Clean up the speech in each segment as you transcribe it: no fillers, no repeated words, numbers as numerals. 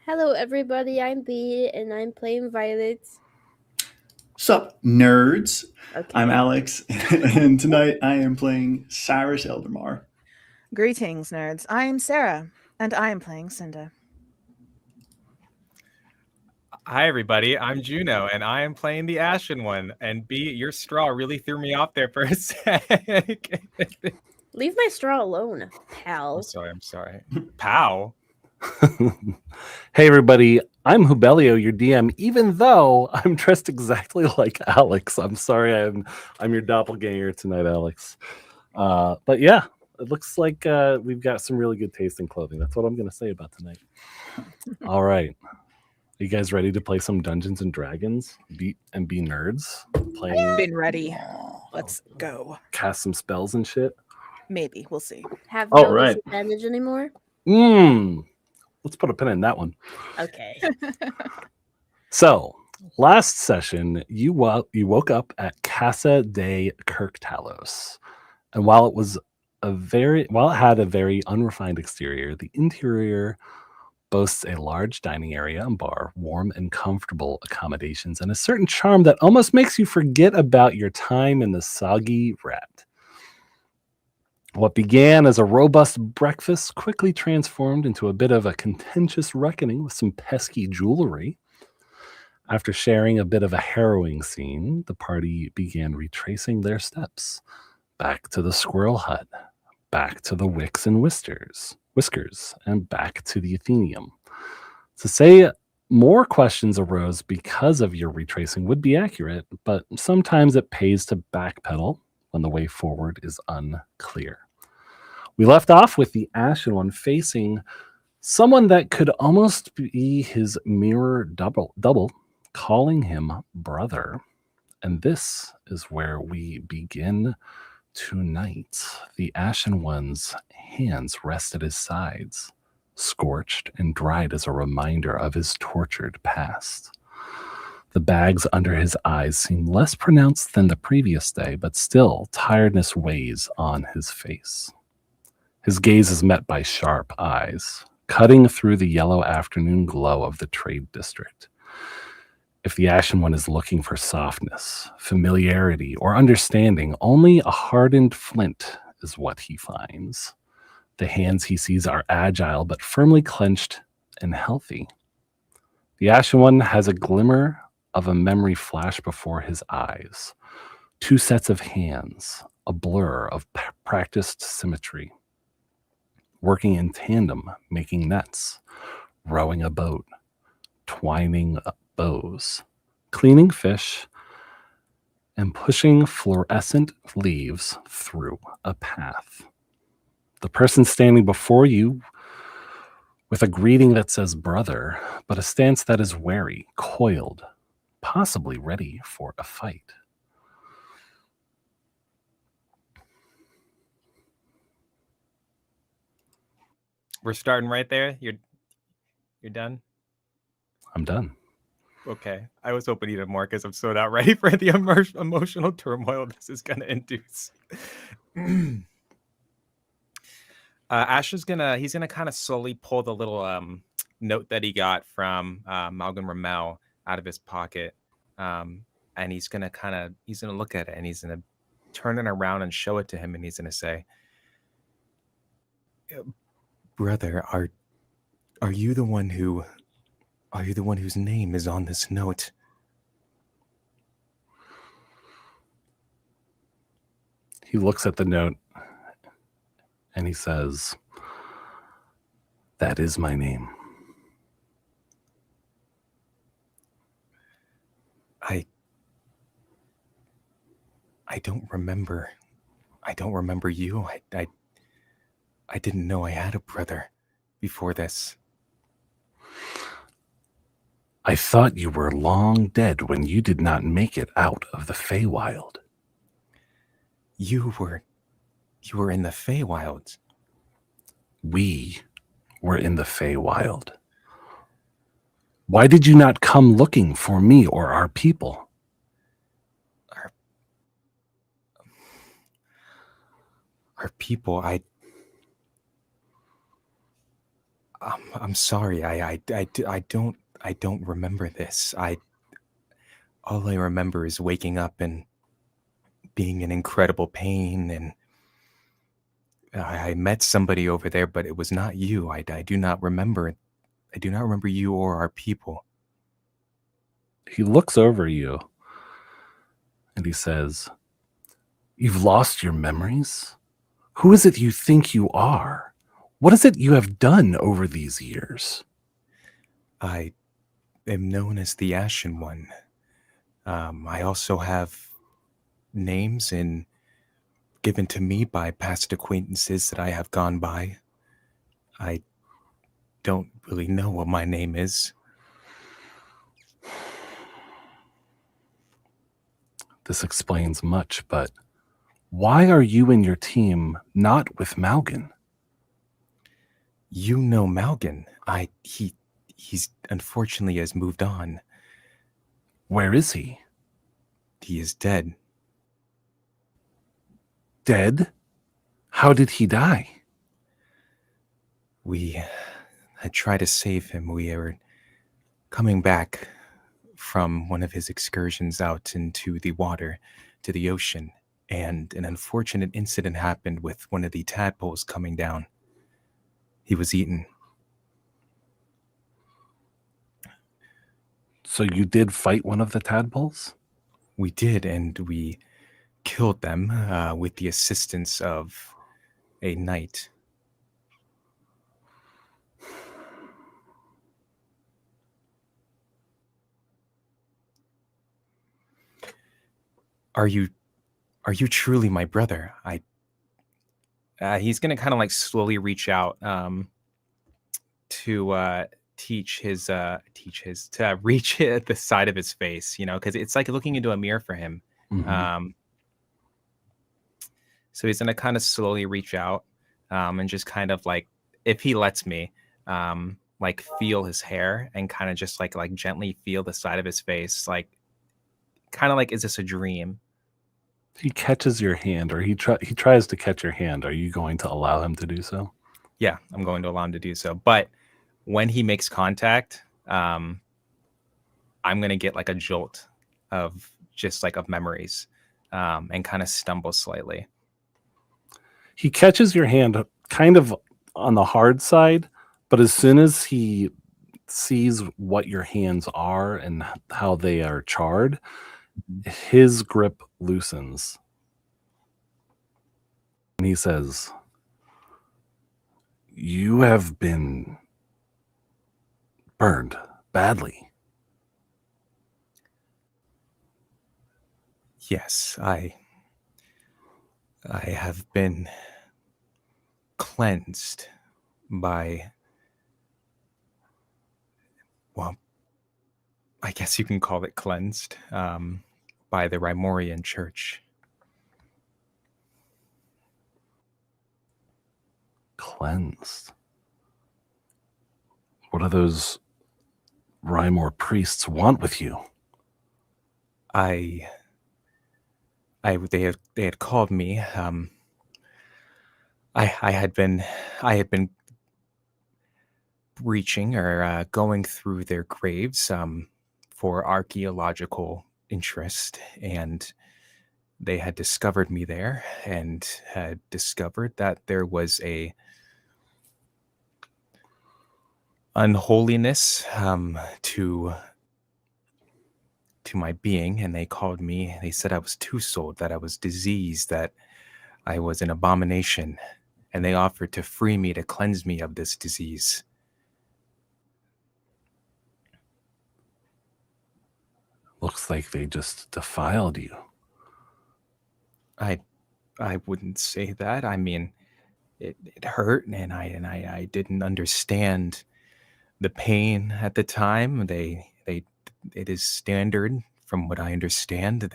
Hello, everybody. I'm B, and I'm playing Violet. Sup, nerds? Okay. I'm Alex, and tonight I am playing Cyrus Eldermar. Greetings, nerds. I am Sarah, and I am playing Cinda. Hi, everybody. I'm Juno, and I am playing the Ashen One. And B, your straw really threw me off there for a sec. Leave my straw alone, pal. I'm sorry. Pow. Hey everybody, I'm Hubelio, your DM, even though I'm dressed exactly like Alex. I'm sorry I'm your doppelganger tonight, Alex. But yeah, it looks like we've got some really good taste in clothing. That's what I'm gonna say about tonight. All right. Are you guys ready to play some Dungeons and Dragons? Be nerds? Playing Been ready. Let's go. cast some spells and shit? Maybe. We'll see. Have All no right. disadvantage anymore? Let's put a pin in that one. Okay. So, last session, you woke up at Casa de Kirktalos, and while it had a very unrefined exterior, the interior boasts a large dining area and bar, warm and comfortable accommodations, and a certain charm that almost makes you forget about your time in the soggy rat. What began as a robust breakfast quickly transformed into a bit of a contentious reckoning with some pesky jewelry. After sharing a bit of a harrowing scene, the party began retracing their steps back to the Squirrel Hut, back to the Wicks and Whiskers, and back to the Athenium. To say more questions arose because of your retracing would be accurate, but sometimes it pays to backpedal when the way forward is unclear. We left off with the Ashen One facing someone that could almost be his mirror double, calling him brother. And this is where we begin tonight. The Ashen One's hands rest at his sides, scorched and dried as a reminder of his tortured past. The bags under his eyes seem less pronounced than the previous day, but still tiredness weighs on his face. His gaze is met by sharp eyes, cutting through the yellow afternoon glow of the trade district. If the Ashen One is looking for softness, familiarity, or understanding, only a hardened flint is what he finds. The hands he sees are agile but firmly clenched and healthy. The Ashen One has a glimmer of a memory flash before his eyes. Two sets of hands, a blur of practiced symmetry. Working in tandem, making nets, rowing a boat, twining bows, cleaning fish, and pushing fluorescent leaves through a path. The person standing before you with a greeting that says brother, but a stance that is wary, coiled, possibly ready for a fight. We're starting right there. You're done? I'm done. Okay. I was hoping you'd have more because I'm so not ready for the emotional turmoil this is going to induce. Ash is he's gonna kind of slowly pull the little note that he got from Malcolm Ramel out of his pocket, and he's gonna look at it and he's gonna turn it around and show it to him, and he's gonna say, "Brother, are you the one whose name is on this note?" He looks at the note and he says, "That is my name." I don't remember. I don't remember you. I didn't know I had a brother before this. I thought you were long dead when you did not make it out of the Feywild. You were in the Feywilds. We were in the Feywild. Why did you not come looking for me or our people? Our people, I'm sorry. I don't remember this. All I remember is waking up and being in incredible pain, and I met somebody over there, but it was not you. I do not remember. I do not remember you or our people. He looks over you and he says, "You've lost your memories? Who is it you think you are? What is it you have done over these years?" I am known as the Ashen One. I also have names and given to me by past acquaintances that I have gone by. I don't really know what my name is. This explains much, but why are you and your team not with Malgan? You know Malgan. He's unfortunately has moved on. Where is he? He is dead. Dead? How did he die? We had tried to save him. We were coming back from one of his excursions out into the water, to the ocean, and an unfortunate incident happened with one of the tadpoles coming down. He was eaten. So you did fight one of the tadpoles? We did, and we killed them with the assistance of a knight. Are you truly my brother? He's gonna kind of like slowly reach out to to reach at the side of his face, because it's like looking into a mirror for him. Mhm. So he's gonna kind of slowly reach out and just kind of like, if he lets me, like feel his hair and kind of just like gently feel the side of his face, like kind of like, is this a dream? He catches your hand, or he tries to catch your hand. Are you going to allow him to do so? Yeah, I'm going to allow him to do so. But when he makes contact, I'm gonna get like a jolt of just like of memories, and kind of stumble slightly. He catches your hand kind of on the hard side, but as soon as he sees what your hands are and how they are charred, his grip loosens. And he says, "You have been burned badly." Yes, I have been cleansed by, well, I guess you can call it cleansed, by the Rymorian Church. Cleansed. What do those Rymor priests want with you? They had called me. I had been reaching or going through their graves for archaeological interest, and they had discovered me there and had discovered that there was a unholiness to my being, and they called me. They said I was two-souled, that I was diseased, that I was an abomination, and they offered to free me, to cleanse me of this disease. Looks like they just defiled you. I wouldn't say that. I mean, it hurt, and I didn't understand the pain at the time. It is standard from what I understand.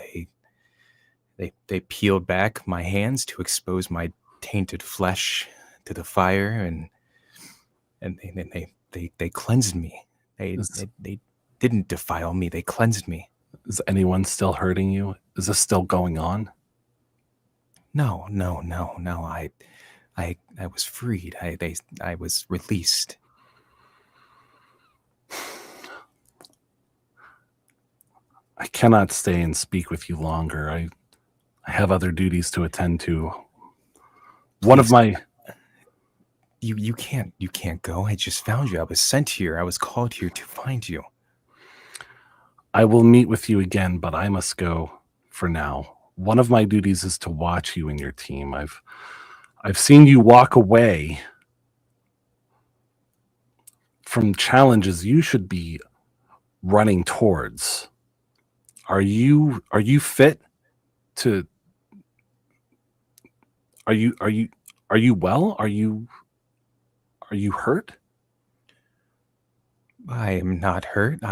They peeled back my hands to expose my tainted flesh to the fire, and they cleansed me. They didn't defile me. They cleansed me. Is anyone still hurting you? Is this still going on? No. I was freed. I was released. I cannot stay and speak with you longer. I have other duties to attend to. One of Please. my You can't go. I just found you. I was sent here. I was called here to find you. I will meet with you again, but I must go for now. One of my duties is to watch you and your team. I've seen you walk away from challenges you should be running towards. Are you fit to are you well? Are you hurt? I am not hurt.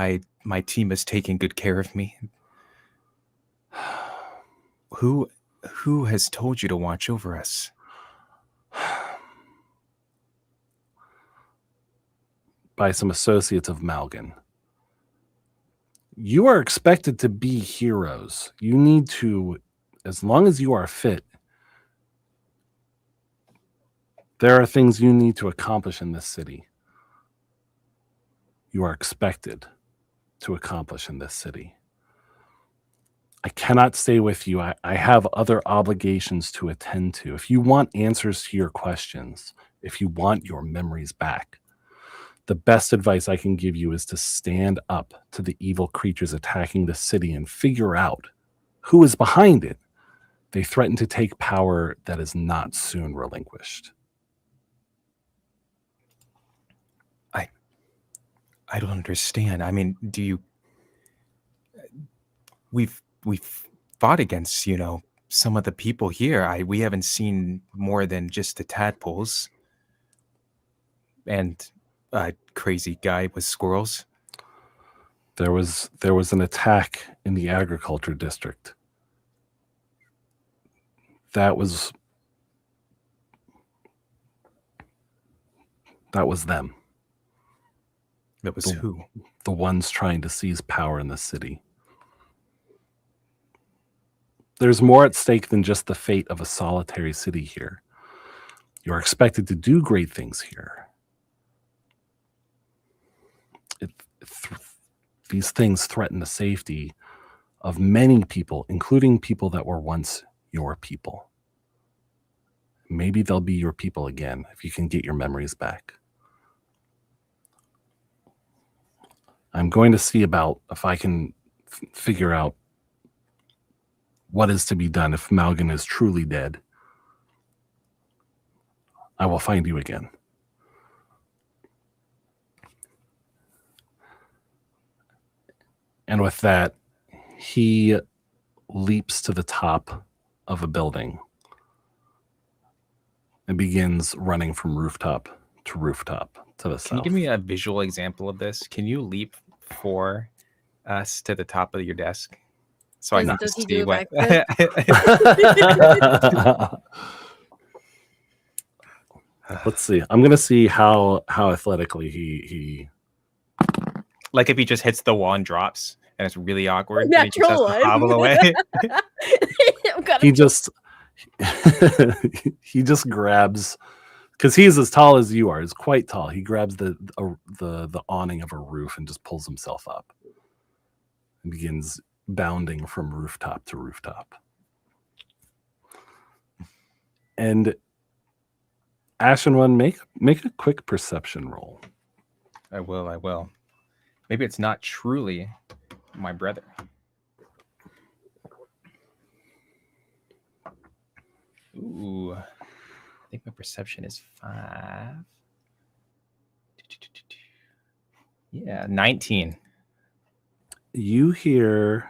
My team is taking good care of me. Who has told you to watch over us? By some associates of Malgan. You are expected to be heroes. You need to, as long as you are fit, there are things you need to accomplish in this city. You are expected to accomplish in this city. I cannot stay with you. I have other obligations to attend to. If you want answers to your questions, if you want your memories back, the best advice I can give you is to stand up to the evil creatures attacking the city and figure out who is behind it. They threaten to take power that is not soon relinquished. I don't understand. I mean, we've fought against, some of the people here. We haven't seen more than just the tadpoles and a crazy guy with squirrels. There was an attack in the agriculture district. That was them. That was who? The ones trying to seize power in the city. There's more at stake than just the fate of a solitary city here. You're expected to do great things here. These things threaten the safety of many people, including people that were once your people. Maybe they'll be your people again if you can get your memories back. I'm going to see about if I can figure out what is to be done if Malgan is truly dead. I will find you again. And with that, he leaps to the top of a building and begins running from rooftop to rooftop to the south. Can you give me a visual example of this? Can you leap for us to the top of your desk? So I can Does he see do a what. Let's see. I'm gonna see how athletically he Like if he just hits the wall and drops, and it's really awkward. And he just Natural has to one. hobble away. he just he just grabs, because he's as tall as you are. He's quite tall. He grabs the awning of a roof and just pulls himself up and begins bounding from rooftop to rooftop. And Ashen One, make a quick perception roll. I will. Maybe it's not truly my brother. Ooh. I think my perception is 5. Yeah, 19. You hear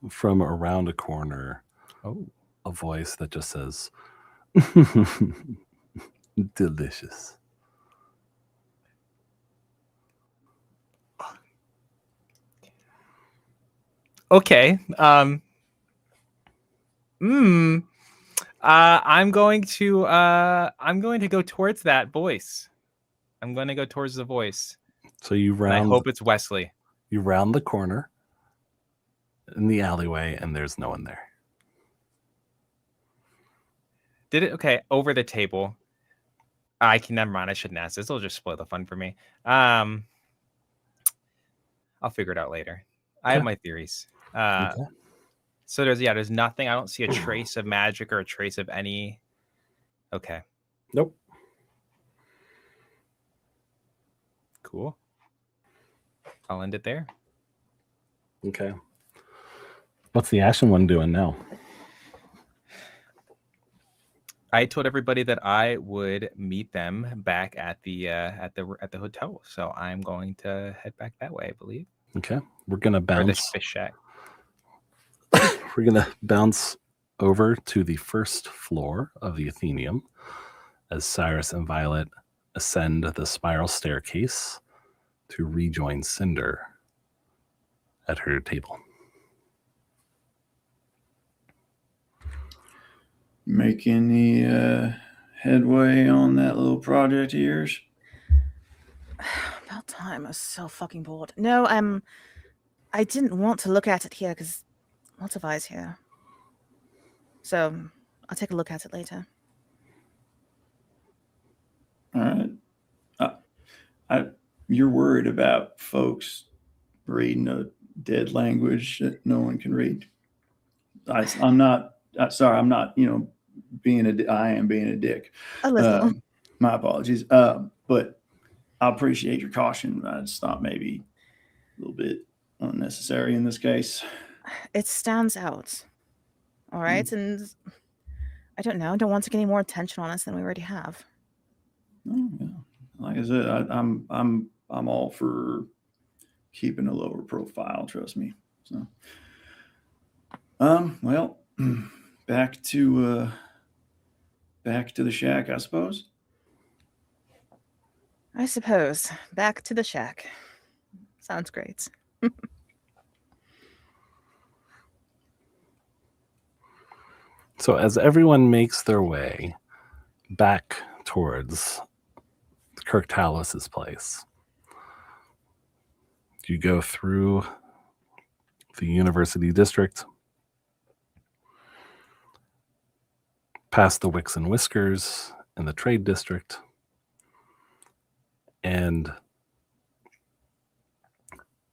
from around a corner Oh. a voice that just says, delicious. Okay. I'm going to go towards that voice. I'm going to go towards the voice. So you And I round hope it's Wesley. you round the corner in the alleyway and there's no one there. Did it? Okay, over the table. I can never mind. I shouldn't ask this. It'll just spoil the fun for me. I'll figure it out later. I have my theories. Okay. So there's nothing. I don't see a trace of magic or a trace of any. Okay. Nope. Cool. I'll end it there. Okay. What's the Ashen One doing now? I told everybody that I would meet them back at the hotel, so I'm going to head back that way, I believe. Okay. We're gonna Or the bounce. fish shack. We're gonna bounce over to the first floor of the Athenium as Cyrus and Violet ascend the spiral staircase to rejoin Cinder at her table. Make any headway on that little project of yours? About time. I was so fucking bored. No, I didn't want to look at it here because lots of eyes here. So I'll take a look at it later. All right. You're worried about folks reading a dead language that no one can read. I'm not. Sorry, I'm not. I am being a dick. A little. My apologies. But I appreciate your caution. I just thought maybe a little bit unnecessary in this case. It stands out. All right, and I don't know. I don't want to get any more attention on us than we already have. Oh, yeah. Like I said, I'm all for keeping a lower profile. Trust me. So, well, back to the shack, I suppose. I suppose. Back to the shack. Sounds great. So as everyone makes their way back towards Kirk Talos' place, you go through the University District, past the Wicks and Whiskers and the Trade District, and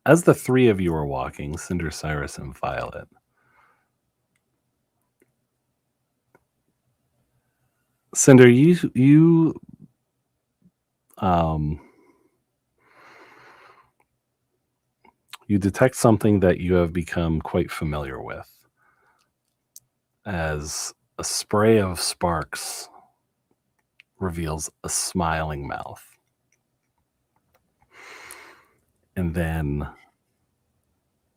as the three of you are walking, Cinder, Cyrus, and Violet, Cinder, you detect something that you have become quite familiar with, as a spray of sparks reveals a smiling mouth. And then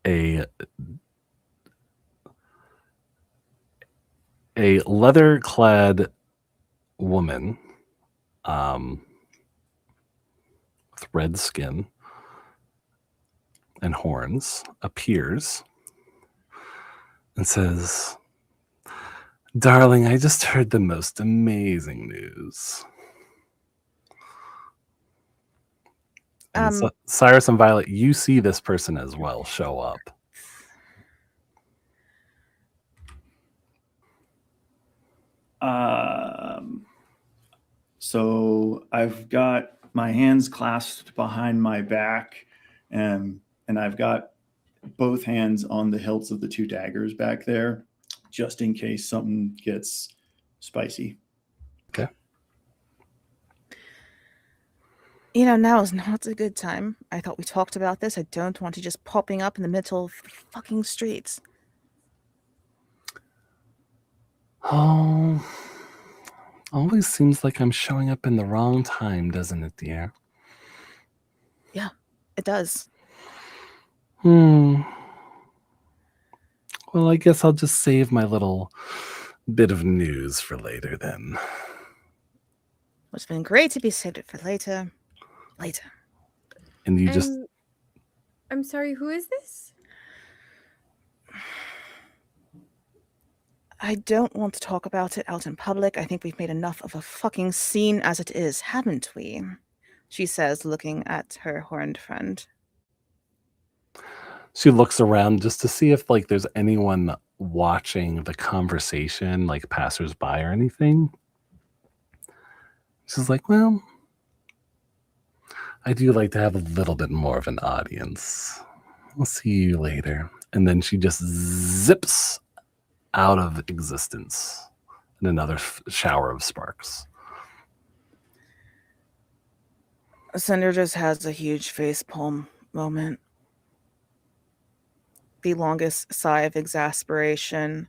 a leather-clad woman with red skin and horns appears and says, "Darling, I just heard the most amazing news." And Cyrus and Violet, you see this person as well show up. So I've got my hands clasped behind my back, and I've got both hands on the hilts of the two daggers back there, just in case something gets spicy. Okay. Now is not a good time. I thought we talked about this. I don't want you just popping up in the middle of the fucking streets. Oh, always seems like I'm showing up in the wrong time, doesn't it, dear? Yeah, it does. Well, I guess I'll just save my little bit of news for later then. It's been great to be saved it for later. Later. And you just... I'm sorry, who is this? I don't want to talk about it out in public. I think we've made enough of a fucking scene as it is, haven't we? She says, looking at her horned friend. She looks around just to see if there's anyone watching the conversation, like passersby or anything. She's like, well, I do like to have a little bit more of an audience. I'll see you later. And then she just zips out of existence in another shower of sparks. Cinder just has a huge facepalm moment. The longest sigh of exasperation.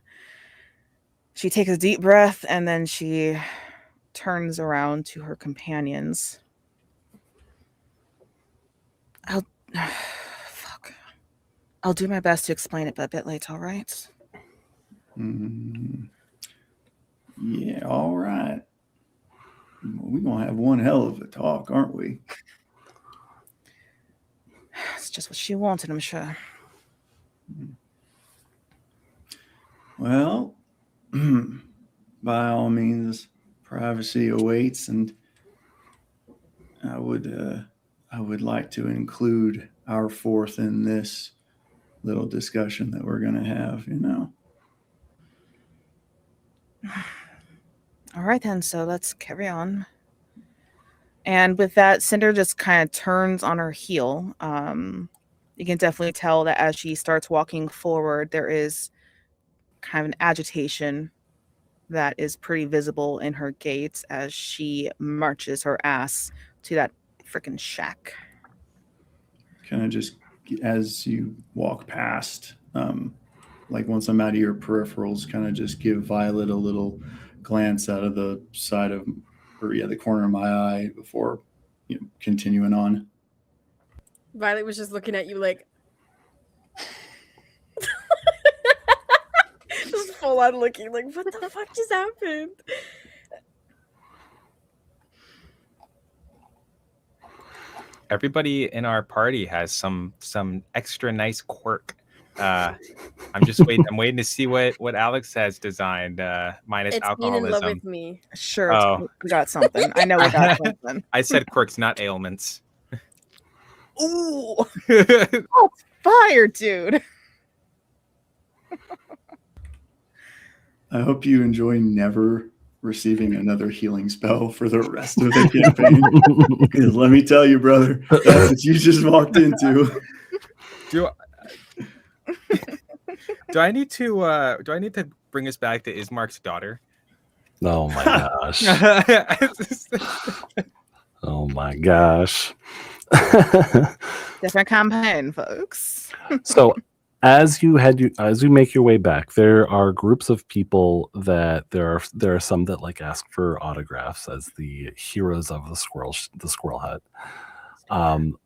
She takes a deep breath and then she turns around to her companions. Fuck. I'll do my best to explain it a bit later, all right? Yeah, all right. We're going to have one hell of a talk, aren't we? It's just what she wanted, I'm sure. Well, by all means, privacy awaits, and I would like to include our fourth in this little discussion that we're going to have, All right, then, so let's carry on. And with that, Cinder just kind of turns on her heel. You can definitely tell that as she starts walking forward, there is kind of an agitation that is pretty visible in her gaits as she marches her ass to that freaking shack. Kind of just as you walk past, like once I'm out of your peripherals, kind of just give Violet a little glance out of the side of, the corner of my eye before continuing on. Violet was just looking at you like, just full on looking like, what the fuck just happened? Everybody in our party has some extra nice quirk. I'm just waiting. I'm waiting to see what Alex has designed. Minus It's being in love alcoholism. with me. Sure, Oh. we got something. I know we got something. I said quirks, not ailments. Ooh, fire, dude. I hope you enjoy never receiving another healing spell for the rest of the campaign. Because let me tell you, brother, that's what you just walked into. Do I need to bring us back to Ismark's daughter? Oh my gosh. Oh my gosh. Different campaign, folks. So as you make your way back, there are groups of people that there are some that like ask for autographs as the heroes of the Squirrel Hut.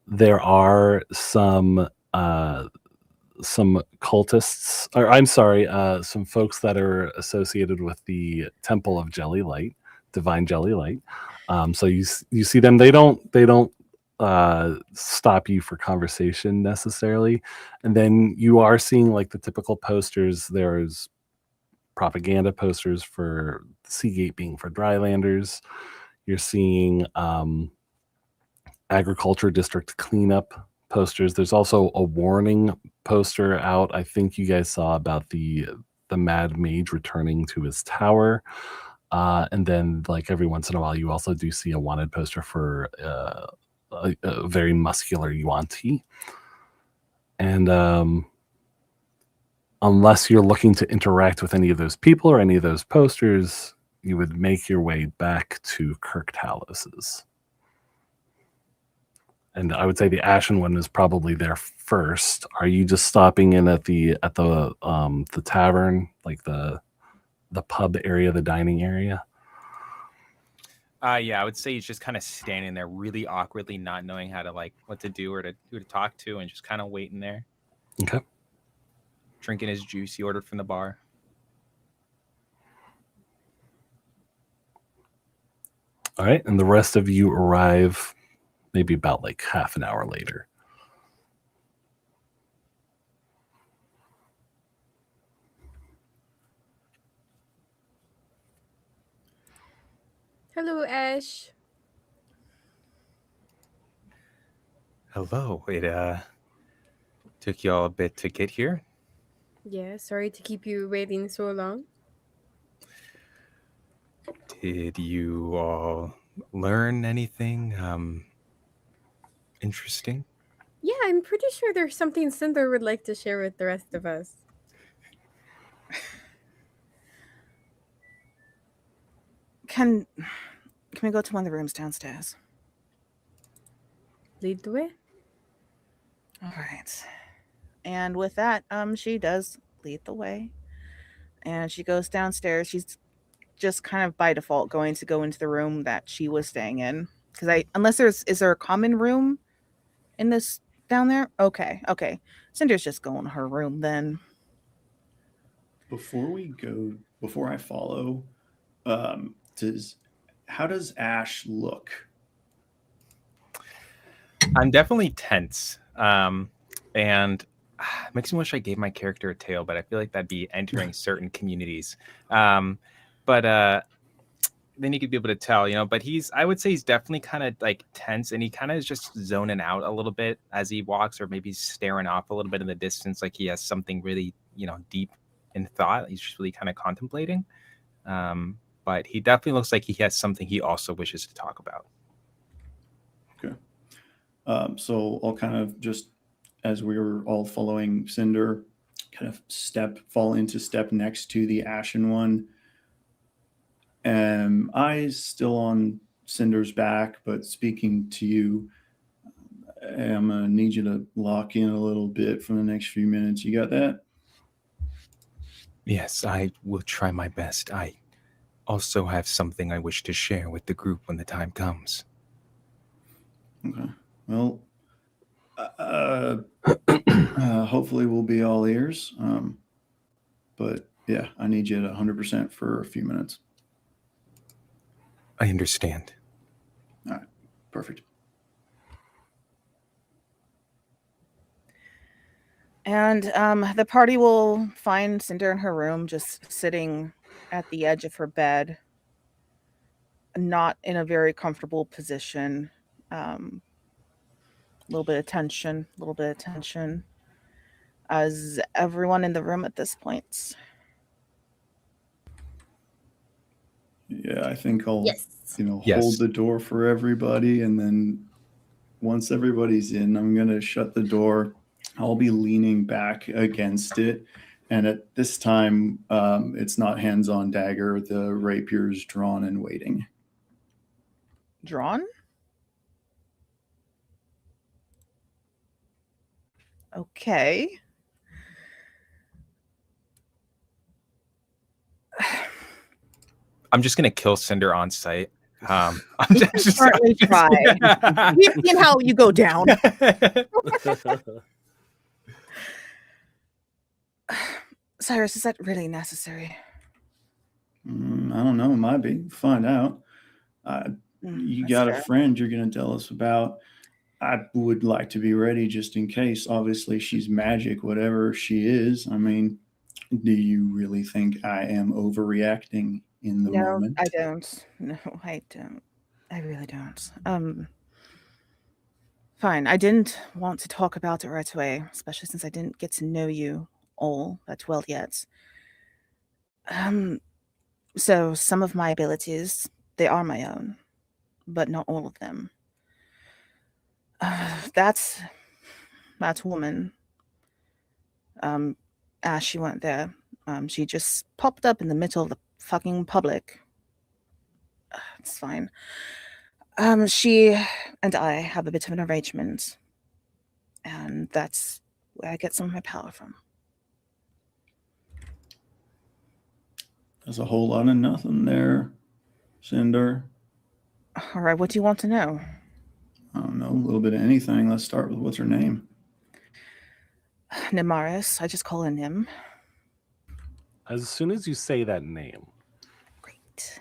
There are some cultists, or I'm sorry, some folks that are associated with the Temple of Jelly Light, Divine Jelly Light. So you see them. They don't stop you for conversation necessarily, and then you are seeing like the typical posters. There's propaganda posters for Seagate being for Drylanders. You're seeing agriculture district cleanup posters. There's also a warning poster out. I think you guys saw about the Mad Mage returning to his tower. And then like every once in a while, you also do see a wanted poster for a very muscular Yuan-Ti. And unless you're looking to interact with any of those people or any of those posters, you would make your way back to Kirk Talos's. And I would say the Ashen One is probably there first. Are you just stopping in at the tavern, like the pub area, the dining area? Yeah, I would say he's just kind of standing there, really awkwardly, not knowing how to what to do or who to talk to, and just kind of waiting there. Okay. Drinking his juice he ordered from the bar. All right, and the rest of you arrive maybe about like half an hour later. Hello, Ash. Hello. It took y'all a bit to get here. Yeah, sorry to keep you waiting so long. Did you all learn anything interesting? Yeah, I'm pretty sure there's something Cinder would like to share with the rest of us. Can we go to one of the rooms downstairs? Lead the way. All right. And with that, she does lead the way. And she goes downstairs. She's just kind of by default going to go into the room that she was staying in. Because is there a common room in this down there? Okay. Cinder's just going to her room then. Before I follow, how does Ash look? I'm definitely tense. And it makes me wish I gave my character a tail, but I feel like that'd be entering certain communities. But then you could be able to tell, but I would say he's definitely kind of like tense, and he kind of is just zoning out a little bit as he walks, or maybe staring off a little bit in the distance, like he has something really, deep in thought. He's just really kind of contemplating. But he definitely looks like he has something he also wishes to talk about. Okay. So I'll kind of just, as we were all following Cinder, kind of fall into step next to the Ashen One. Eyes still on Cinder's back, but speaking to you, I'm going to need you to lock in a little bit for the next few minutes. You got that? Yes, I will try my best. I also have something I wish to share with the group when the time comes. Okay. Well, hopefully we'll be all ears. But yeah, I need you at 100% for a few minutes. I understand. All right. Perfect. And the party will find Cinder in her room, just sitting at the edge of her bed, not in a very comfortable position. A little bit of tension, as everyone in the room at this point. Yeah, I think I'll, Yes. hold the door for everybody. And then once everybody's in, I'm going to shut the door. I'll be leaning back against it. And at this time, it's not hands on dagger. The rapier's drawn and waiting. Drawn? Okay. I'm just gonna kill Cinder on sight. I'm just Certainly try. We've seen how you go down. Cyrus, is that really necessary? I don't know. It might be. Find out. You got a friend you're going to tell us about. I would like to be ready just in case. Obviously, she's magic, whatever she is. I mean, do you really think I am overreacting in the moment? I don't. No, I don't. I really don't. Fine. I didn't want to talk about it right away, especially since I didn't get to know you all that well yet. So some of my abilities, they are my own, but not all of them. That woman, Ash, she went there. She just popped up in the middle of the fucking public. It's fine. She and I have a bit of an arrangement, and that's where I get some of my power from. There's a whole lot of nothing there, Cinder. All right, what do you want to know? I don't know, a little bit of anything. Let's start with what's her name? Nemaris. I just call her Nim. As soon as you say that name, Great.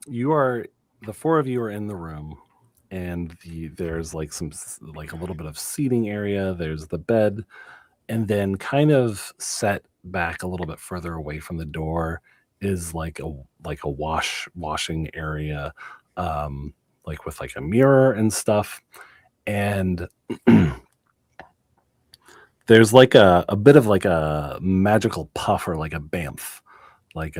The four of you are in the room, and there's like a little bit of seating area. There's the bed, and then kind of set back a little bit further away from the door is like a washing area, like with like a mirror and stuff, and there's like a bit of like a magical puff or like a bamf, like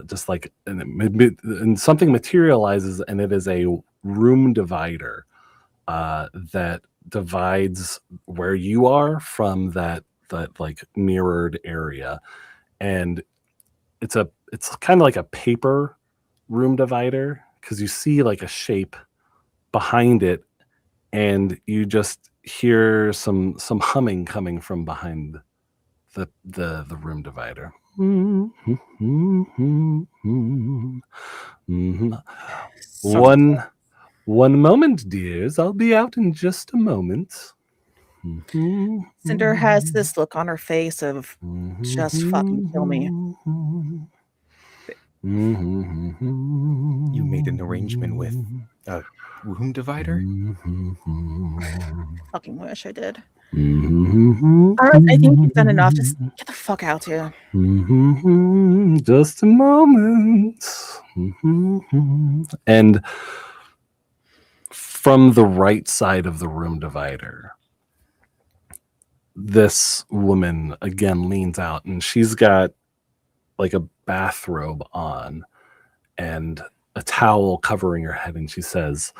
just like and something materializes, and it is a room divider that divides where you are from that like mirrored area, and it's kind of like a paper room divider, because you see like a shape behind it, and you just hear some humming coming from behind the room divider. Something. One moment, dears. I'll be out in just a moment. Cinder has this look on her face of just fucking kill me. You made an arrangement with a room divider? Fucking wish I did. Alright, I think you've done enough. Just get the fuck out here. Just a moment. And from the right side of the room divider, this woman again leans out, and she's got like a bathrobe on and a towel covering her head, and she says,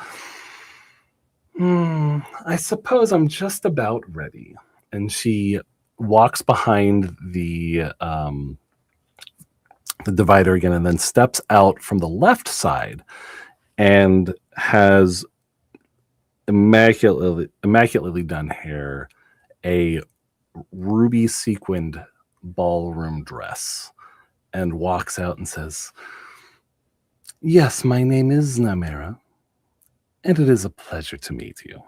I suppose I'm just about ready. And she walks behind the divider again, and then steps out from the left side, and has immaculately done hair, a ruby sequined ballroom dress, and walks out and says, yes, my name is Namera, and it is a pleasure to meet you.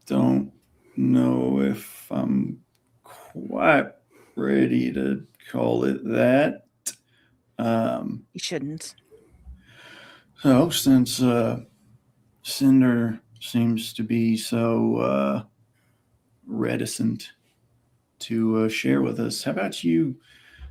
Don't know if I'm quite ready to call it that. You shouldn't. So since Cinder seems to be so reticent to share with us, how about you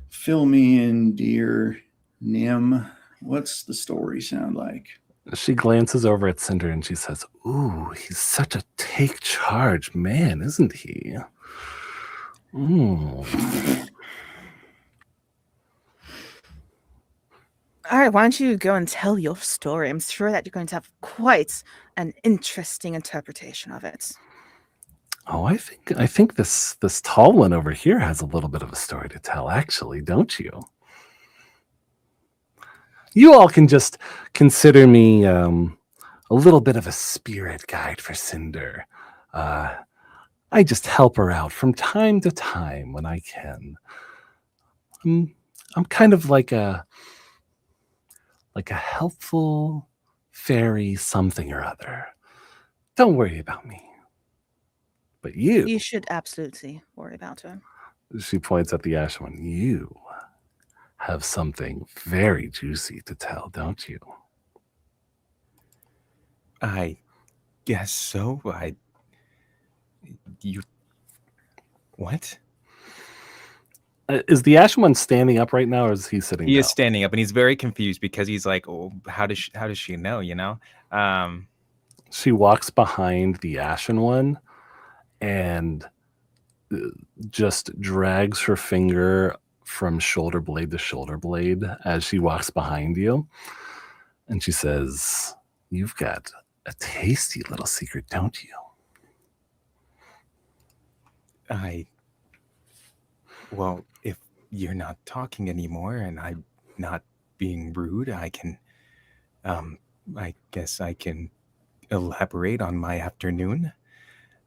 fill me in, dear Nim? What's the story sound like? She glances over at Cinder and she says, ooh, he's such a take charge man, isn't he? All right, why don't you go and tell your story? I'm sure that you're going to have quite an interesting interpretation of it. Oh, I think this tall one over here has a little bit of a story to tell, actually, don't you? You all can just consider me a little bit of a spirit guide for Cinder. I just help her out from time to time when I can. I'm kind of like a helpful fairy something or other. Don't worry about me. But You should absolutely worry about her. she points at the Ashen One, you have something very juicy to tell, don't you? I guess so. You. What? Is the Ashen One standing up right now, or is he sitting He down? is standing up, and he's very confused because he's like, "Oh, how does she know?" You know. She walks behind the Ashen One and just drags her finger from shoulder blade to shoulder blade as she walks behind you. And she says, you've got a tasty little secret, don't you? Well, if you're not talking anymore and I'm not being rude, I guess I can elaborate on my afternoon.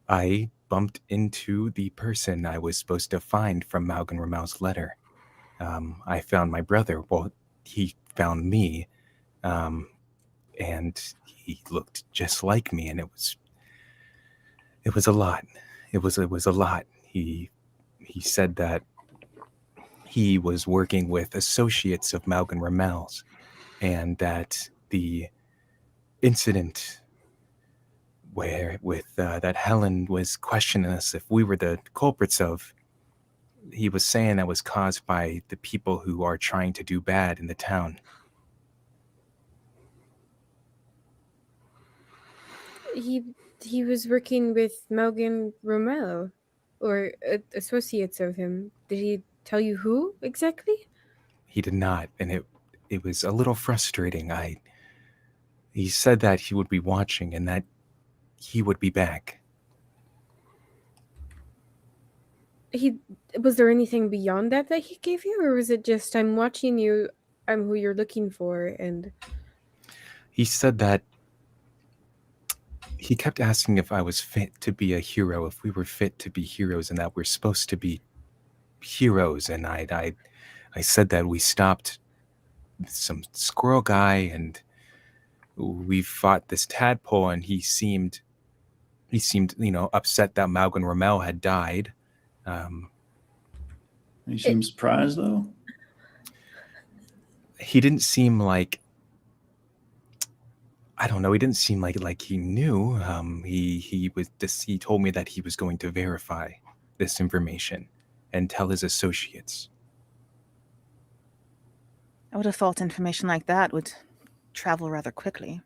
I bumped into the person I was supposed to find from Malgan Ramal's letter. I found my brother. Well, he found me, and he looked just like me, and it was a lot. It was a lot. He said that he was working with associates of Malgan Ramal's, and that the incident that Helen was questioning us if we were the culprits of, he was saying that was caused by the people who are trying to do bad in the town. He was working with Malgan Romero, or associates of him. Did he tell you who exactly? He did not, and it was a little frustrating. He said that he would be watching and that he would be back. Was there anything beyond that he gave you, or was it just I'm watching you, I'm who you're looking for, and He said that he kept asking if I was fit to be a hero, if we were fit to be heroes, and that we're supposed to be heroes. And I said that we stopped some squirrel guy and we fought this tadpole, and he seemed, upset that Malgan Ramel had died. You seem surprised, though. He didn't seem like, I don't know. He didn't seem like he knew. He told me that he was going to verify this information and tell his associates. I would have thought information like that would travel rather quickly.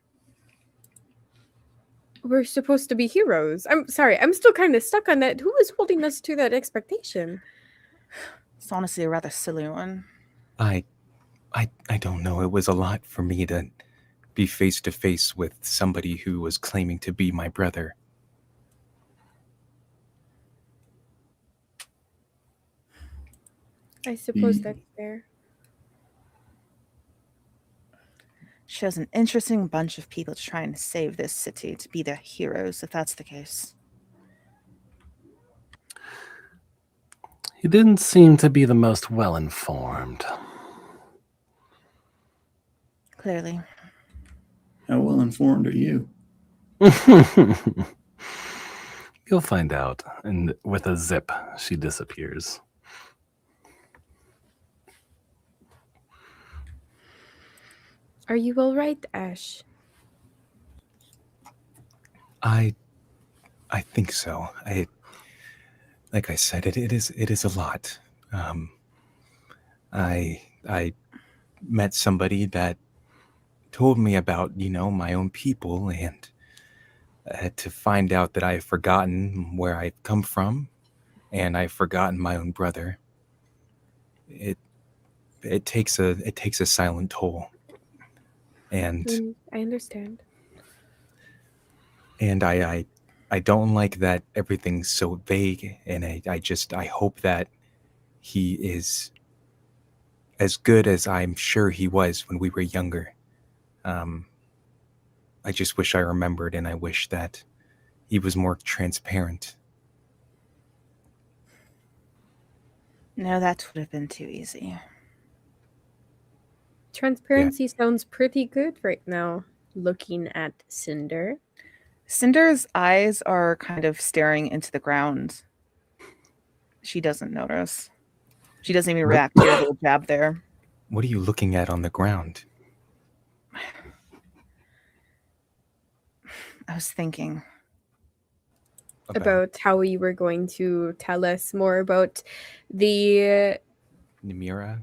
we're supposed to be heroes? I'm sorry, I'm still kind of stuck on that. Who is holding us to that expectation? It's honestly a rather silly one. I don't know. It was a lot for me to be face to face with somebody who was claiming to be my brother. I suppose that's fair. Shows an interesting bunch of people trying to save this city, to be the heroes, if that's the case. He didn't seem to be the most well-informed. Clearly. How well informed are you? You'll find out. And with a zip, she disappears. Are you all right, Ash? I think so. Like I said, it is a lot. I met somebody that told me about, my own people, and to find out that I've forgotten where I've come from, and I've forgotten my own brother. It takes a silent toll. And I understand. And I don't like that everything's so vague, and I hope that he is as good as I'm sure he was when we were younger. I just wish I remembered, and I wish that he was more transparent. No, that would have been too easy. Transparency sounds pretty good right now, looking at Cinder. Cinder's eyes are kind of staring into the ground. She doesn't notice. She doesn't even react to your little jab there. What are you looking at on the ground? I was thinking About how you were going to tell us more about the Nimira?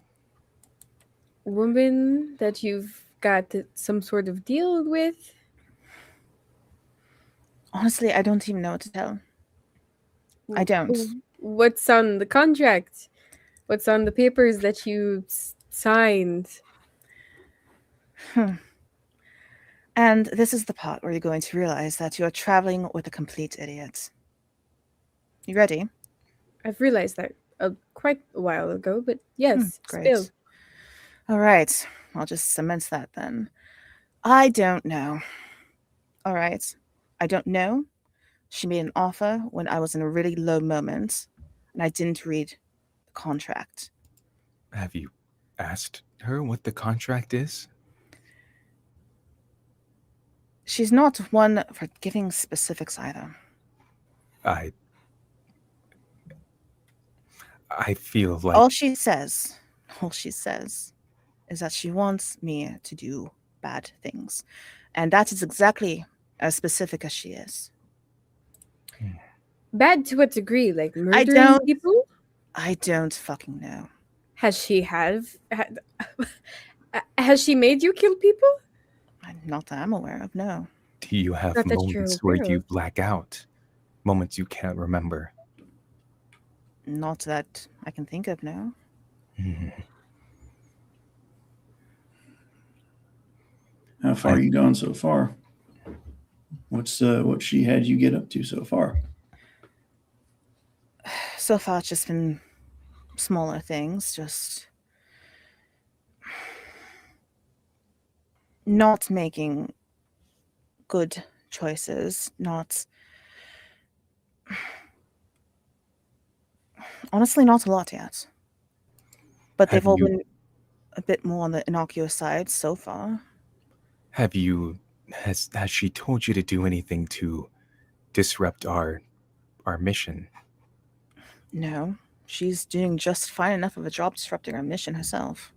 woman that you've got some sort of deal with. Honestly, I don't even know what to tell. I don't. What's on the contract? What's on the papers that you signed? And this is the part where you're going to realize that you are traveling with a complete idiot. You ready? I've realized that quite a while ago, but yes, great. still. All right. I'll just cement that then. I don't know. All right. I don't know. She made an offer when I was in a really low moment, and I didn't read the contract. Have you asked her what the contract is? She's not one for giving specifics either. I feel like all she says is that she wants me to do bad things. And that is exactly as specific as she is. Bad to what degree? Like murdering people? I don't fucking know. Has she made you kill people? Not that I'm aware of, no. Do you have moments where you black out? Moments you can't remember? Not that I can think of, no. How far are you gone so far? What she had you get up to so far? So far, it's just been smaller things, just not making good choices, honestly, not a lot yet. But they've all been a bit more on the innocuous side so far. Has she told you to do anything to disrupt our mission? No, she's doing just fine enough of a job disrupting our mission herself.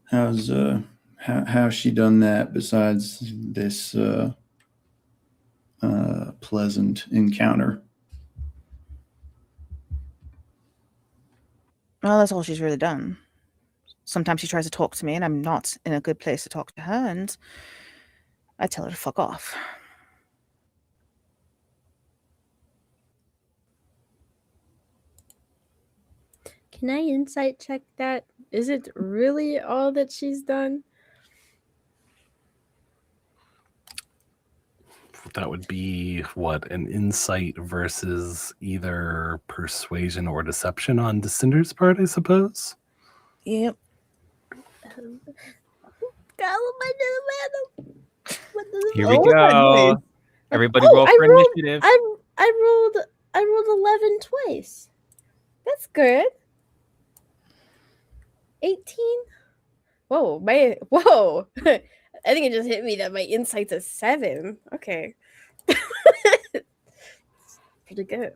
How's she done that besides this pleasant encounter? Well, that's all she's really done. Sometimes she tries to talk to me, and I'm not in a good place to talk to her, and I tell her to fuck off. Can I insight check that? Is it really all that she's done? That would be what, an insight versus either persuasion or deception on Descender's part, I suppose. Yep. Here we Oh, what's that go. noise? Everybody roll for initiative. I rolled 11 twice. That's good. 18. Whoa. I think it just hit me that my insight's a 7. Okay. Pretty good.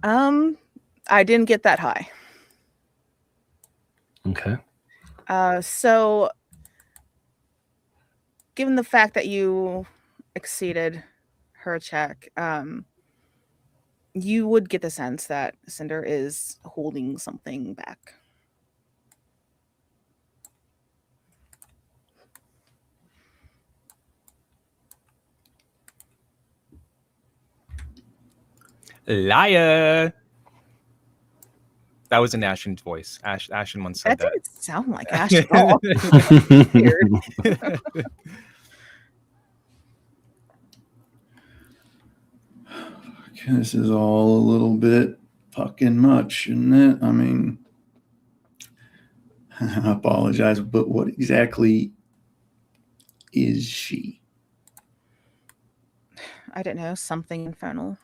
I didn't get that high. Okay. So given the fact that you exceeded her check, you would get the sense that Cinder is holding something back. Liar. That was an Ashen's voice. Ashen One said That didn't sound like Ash at all. Weird. This is all a little bit fucking much, isn't it? I mean, I apologize, but what exactly is she? I don't know, something infernal.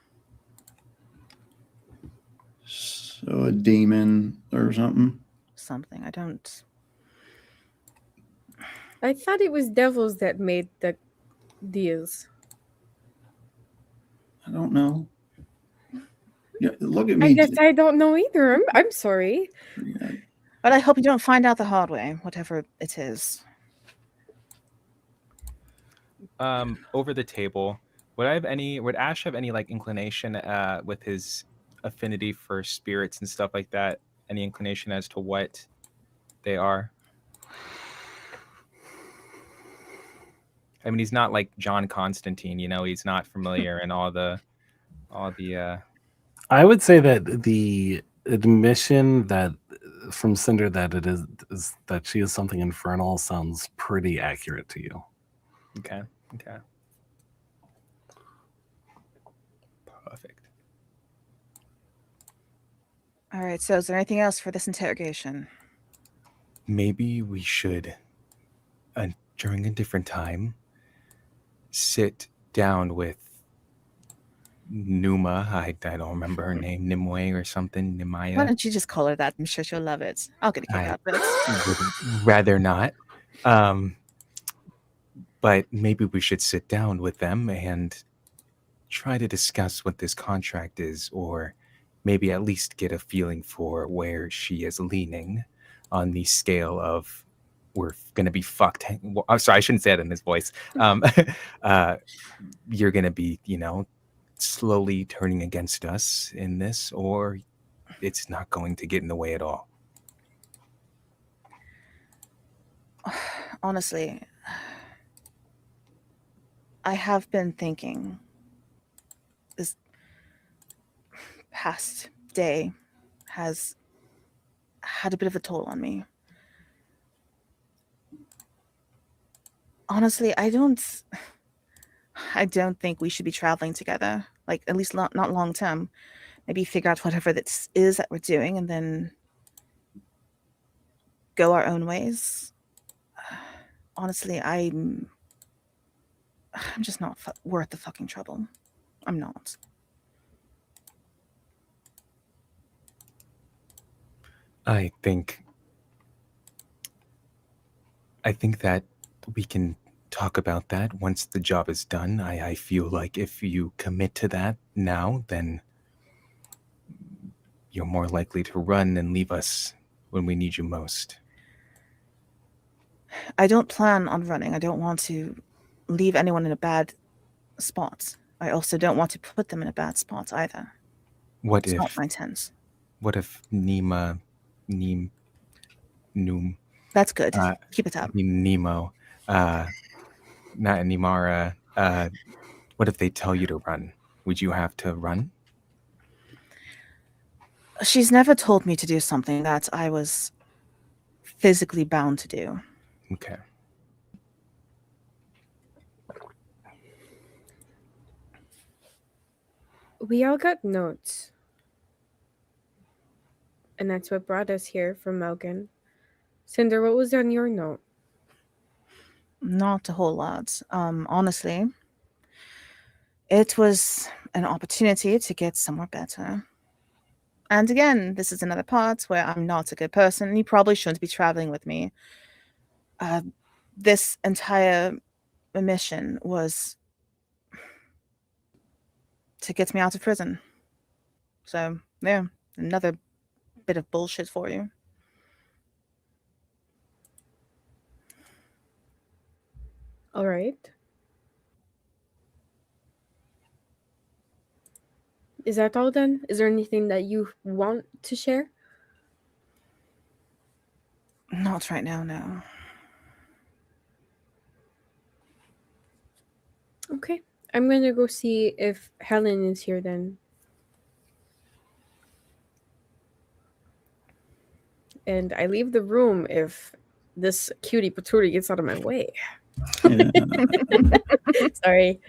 So a demon or something? Something. I don't. I thought it was devils that made the deals. I don't know. Yeah, look at me. I guess I don't know either. I'm sorry. Yeah. But I hope you don't find out the hard way, whatever it is. Over the table, would Ash have any like inclination with his affinity for spirits and stuff like that? Any inclination as to what they are? I mean, he's not like John Constantine, he's not familiar in all the I would say that the admission that from Cinder that it is that she is something infernal sounds pretty accurate to you. Okay. Perfect. All right, so is there anything else for this interrogation? Maybe we should, during a different time, sit down with Numa. I don't remember her name, Nimue or something, Nimaya. Why don't you just call her that? I'm sure she'll love it. I'll get a kick out of it. Would rather not. But maybe we should sit down with them and try to discuss what this contract is, or maybe at least get a feeling for where she is leaning on the scale of we're going to be fucked. Well, I'm sorry, I shouldn't say it in this voice. You're going to be, slowly turning against us in this, or it's not going to get in the way at all. Honestly, I have been thinking this past day has had a bit of a toll on me. Honestly, I don't think we should be traveling together. Like, at least not long term. Maybe figure out whatever this is that we're doing and then go our own ways. Honestly, I'm just not worth the fucking trouble. I'm not. I think that we can talk about that once the job is done. I feel like if you commit to that now, then you're more likely to run and leave us when we need you most. I don't plan on running. I don't want to leave anyone in a bad spot. I also don't want to put them in a bad spot either. What It's not if my intent. Noom, That's good. Uh, Keep it up. Nemo, not Nimara, what if they tell you to run? Would you have to run? She's never told me to do something that I was physically bound to do. Okay. We all got notes. And that's what brought us here from Melgan. Cinder, what was on your note? Not a whole lot. Honestly, it was an opportunity to get somewhere better. And again, this is another part where I'm not a good person, and you probably shouldn't be traveling with me. This entire mission was to get me out of prison. So, yeah, another bit of bullshit for you. All right. Is that all then? Is there anything that you want to share? Not right now, no. Okay. I'm going to go see if Helen is here then. And I leave the room if this cutie patootie gets out of my way. Yeah. Sorry.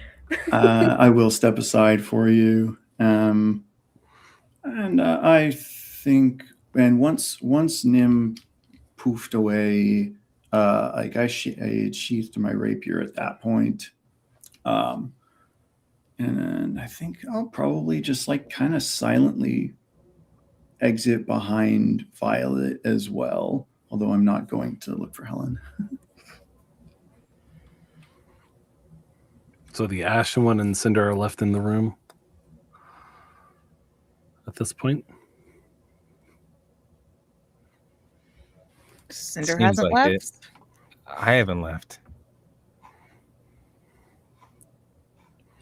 I will step aside for you. And I think, and once Nim poofed away, like I sheathed my rapier at that point. And I think I'll probably just like kind of silently exit behind Violet as well, although I'm not going to look for Helen. So the Ashen One and Cinder are left in the room at this point. Cinder Seems hasn't like left. it. I haven't left.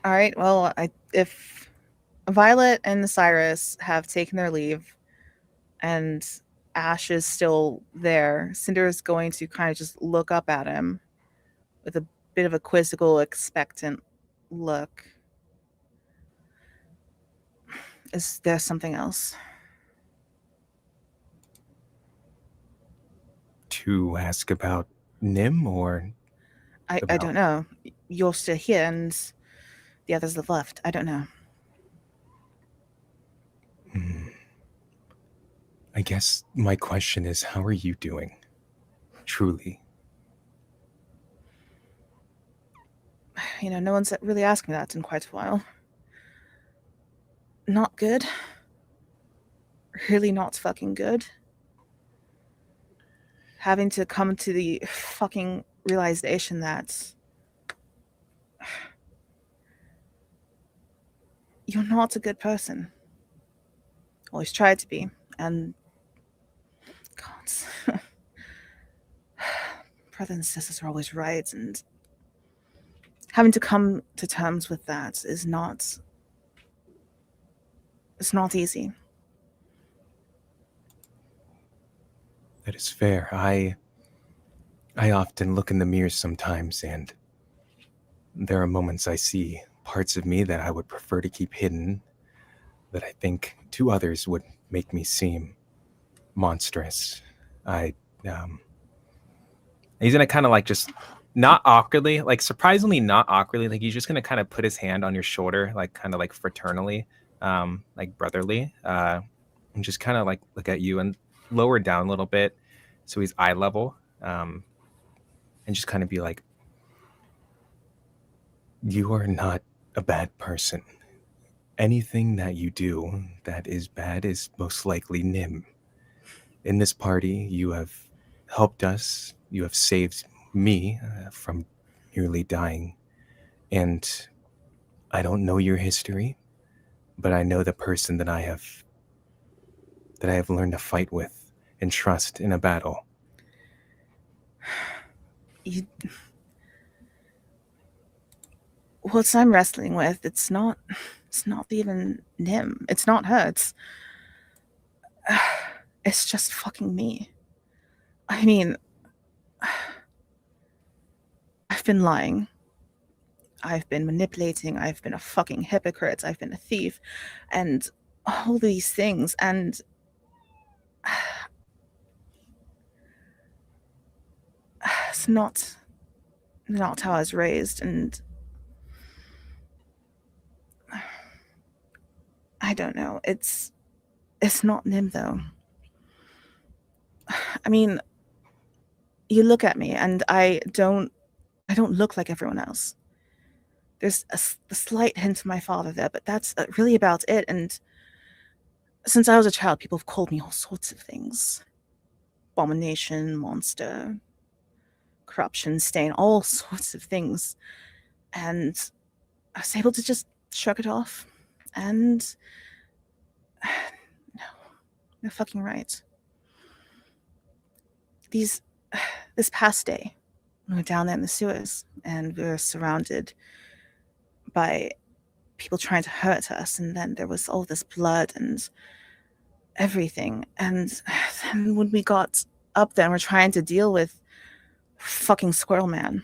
All right. Well, if Violet and Cyrus have taken their leave and Ash is still there, Cinder is going to kind of just look up at him with a bit of a quizzical, expectant look. Is there something else? To ask about Nim or I don't know. You're still here and the others have left. I don't know. I guess my question is, how are you doing? Truly. You know, no one's really asked me that in quite a while. Not good. Really not fucking good. Having to come to the fucking realization that you're not a good person. Always tried to be. And God, brothers and sisters are always right, and having to come to terms with that is not, it's not easy. That is fair. I often look in the mirror sometimes, and there are moments I see parts of me that I would prefer to keep hidden, that I think to others would make me seem monstrous. He's gonna kind of like just not awkwardly, like surprisingly not awkwardly, like he's just gonna kind of put his hand on your shoulder, like kind of like fraternally, like brotherly, and just kind of like look at you and lower down a little bit, so he's eye level, and just kind of be like, "You are not a bad person. Anything that you do that is bad is most likely Nim. In this party, you have helped us. You have saved me from nearly dying. And I don't know your history, but I know the person that I have learned to fight with and trust in a battle." What I'm wrestling with, it's not even Nim. It's not her. It's just fucking me. I mean, I've been lying. I've been manipulating. I've been a fucking hypocrite. I've been a thief, and all these things. And it's not how I was raised. And I don't know. It's not Nim though. I mean, you look at me, and I don't look like everyone else. There's a slight hint of my father there, but that's really about it. And since I was a child, people have called me all sorts of things: abomination, monster, corruption, stain, all sorts of things. And I was able to just shrug it off. And no, you're fucking right. This past day, we were down there in the sewers, and we were surrounded by people trying to hurt us, and then there was all this blood and everything. And then when we got up there and we're trying to deal with fucking Squirrel Man,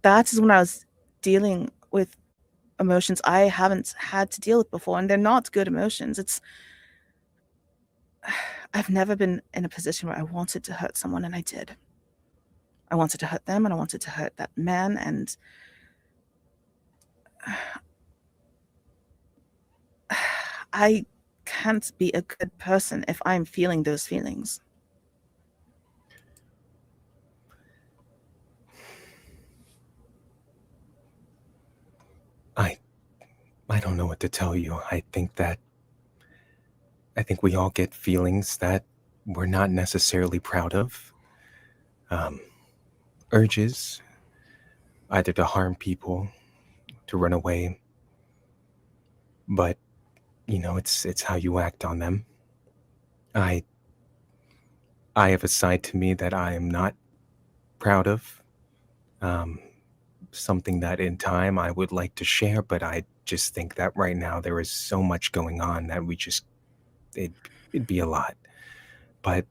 that is when I was dealing with emotions I haven't had to deal with before, and they're not good emotions. I've never been in a position where I wanted to hurt someone, and I did. I wanted to hurt them, and I wanted to hurt that man, and I can't be a good person if I'm feeling those feelings. I don't know what to tell you. I think we all get feelings that we're not necessarily proud of. Urges, either to harm people, to run away. But, it's how you act on them. I have a side to me that I am not proud of. Something that in time I would like to share, but I just think that right now there is so much going on that it'd be a lot. But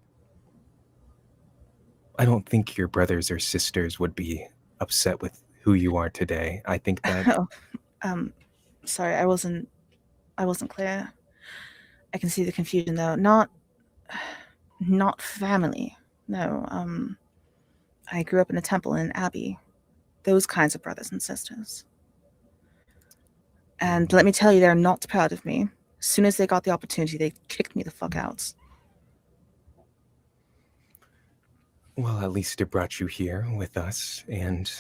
I don't think your brothers or sisters would be upset with who you are today. I think that Sorry, I wasn't clear. I can see the confusion though. Not family. No. I grew up in a temple and an abbey. Those kinds of brothers and sisters. And let me tell you, they're not proud of me. As soon as they got the opportunity, they kicked me the fuck out. well, at least it brought you here with us, and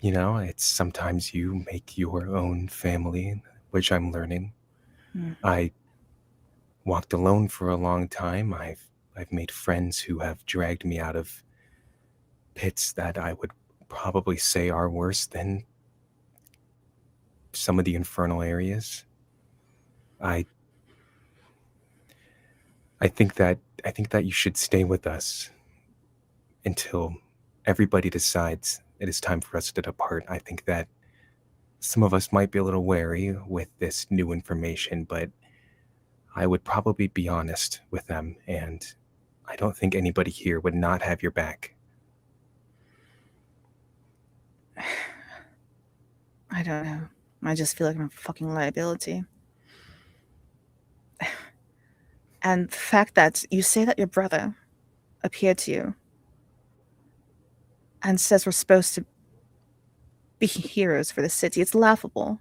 it's sometimes you make your own family, which I'm learning. I walked alone for a long time. I've made friends who have dragged me out of pits that I would probably say are worse than some of the infernal areas. I think that you should stay with us until everybody decides it is time for us to depart. I think that some of us might be a little wary with this new information, but I would probably be honest with them, and I don't think anybody here would not have your back. I don't know. I just feel like I'm a fucking liability. And the fact that you say that your brother appeared to you and says we're supposed to be heroes for the city, it's laughable.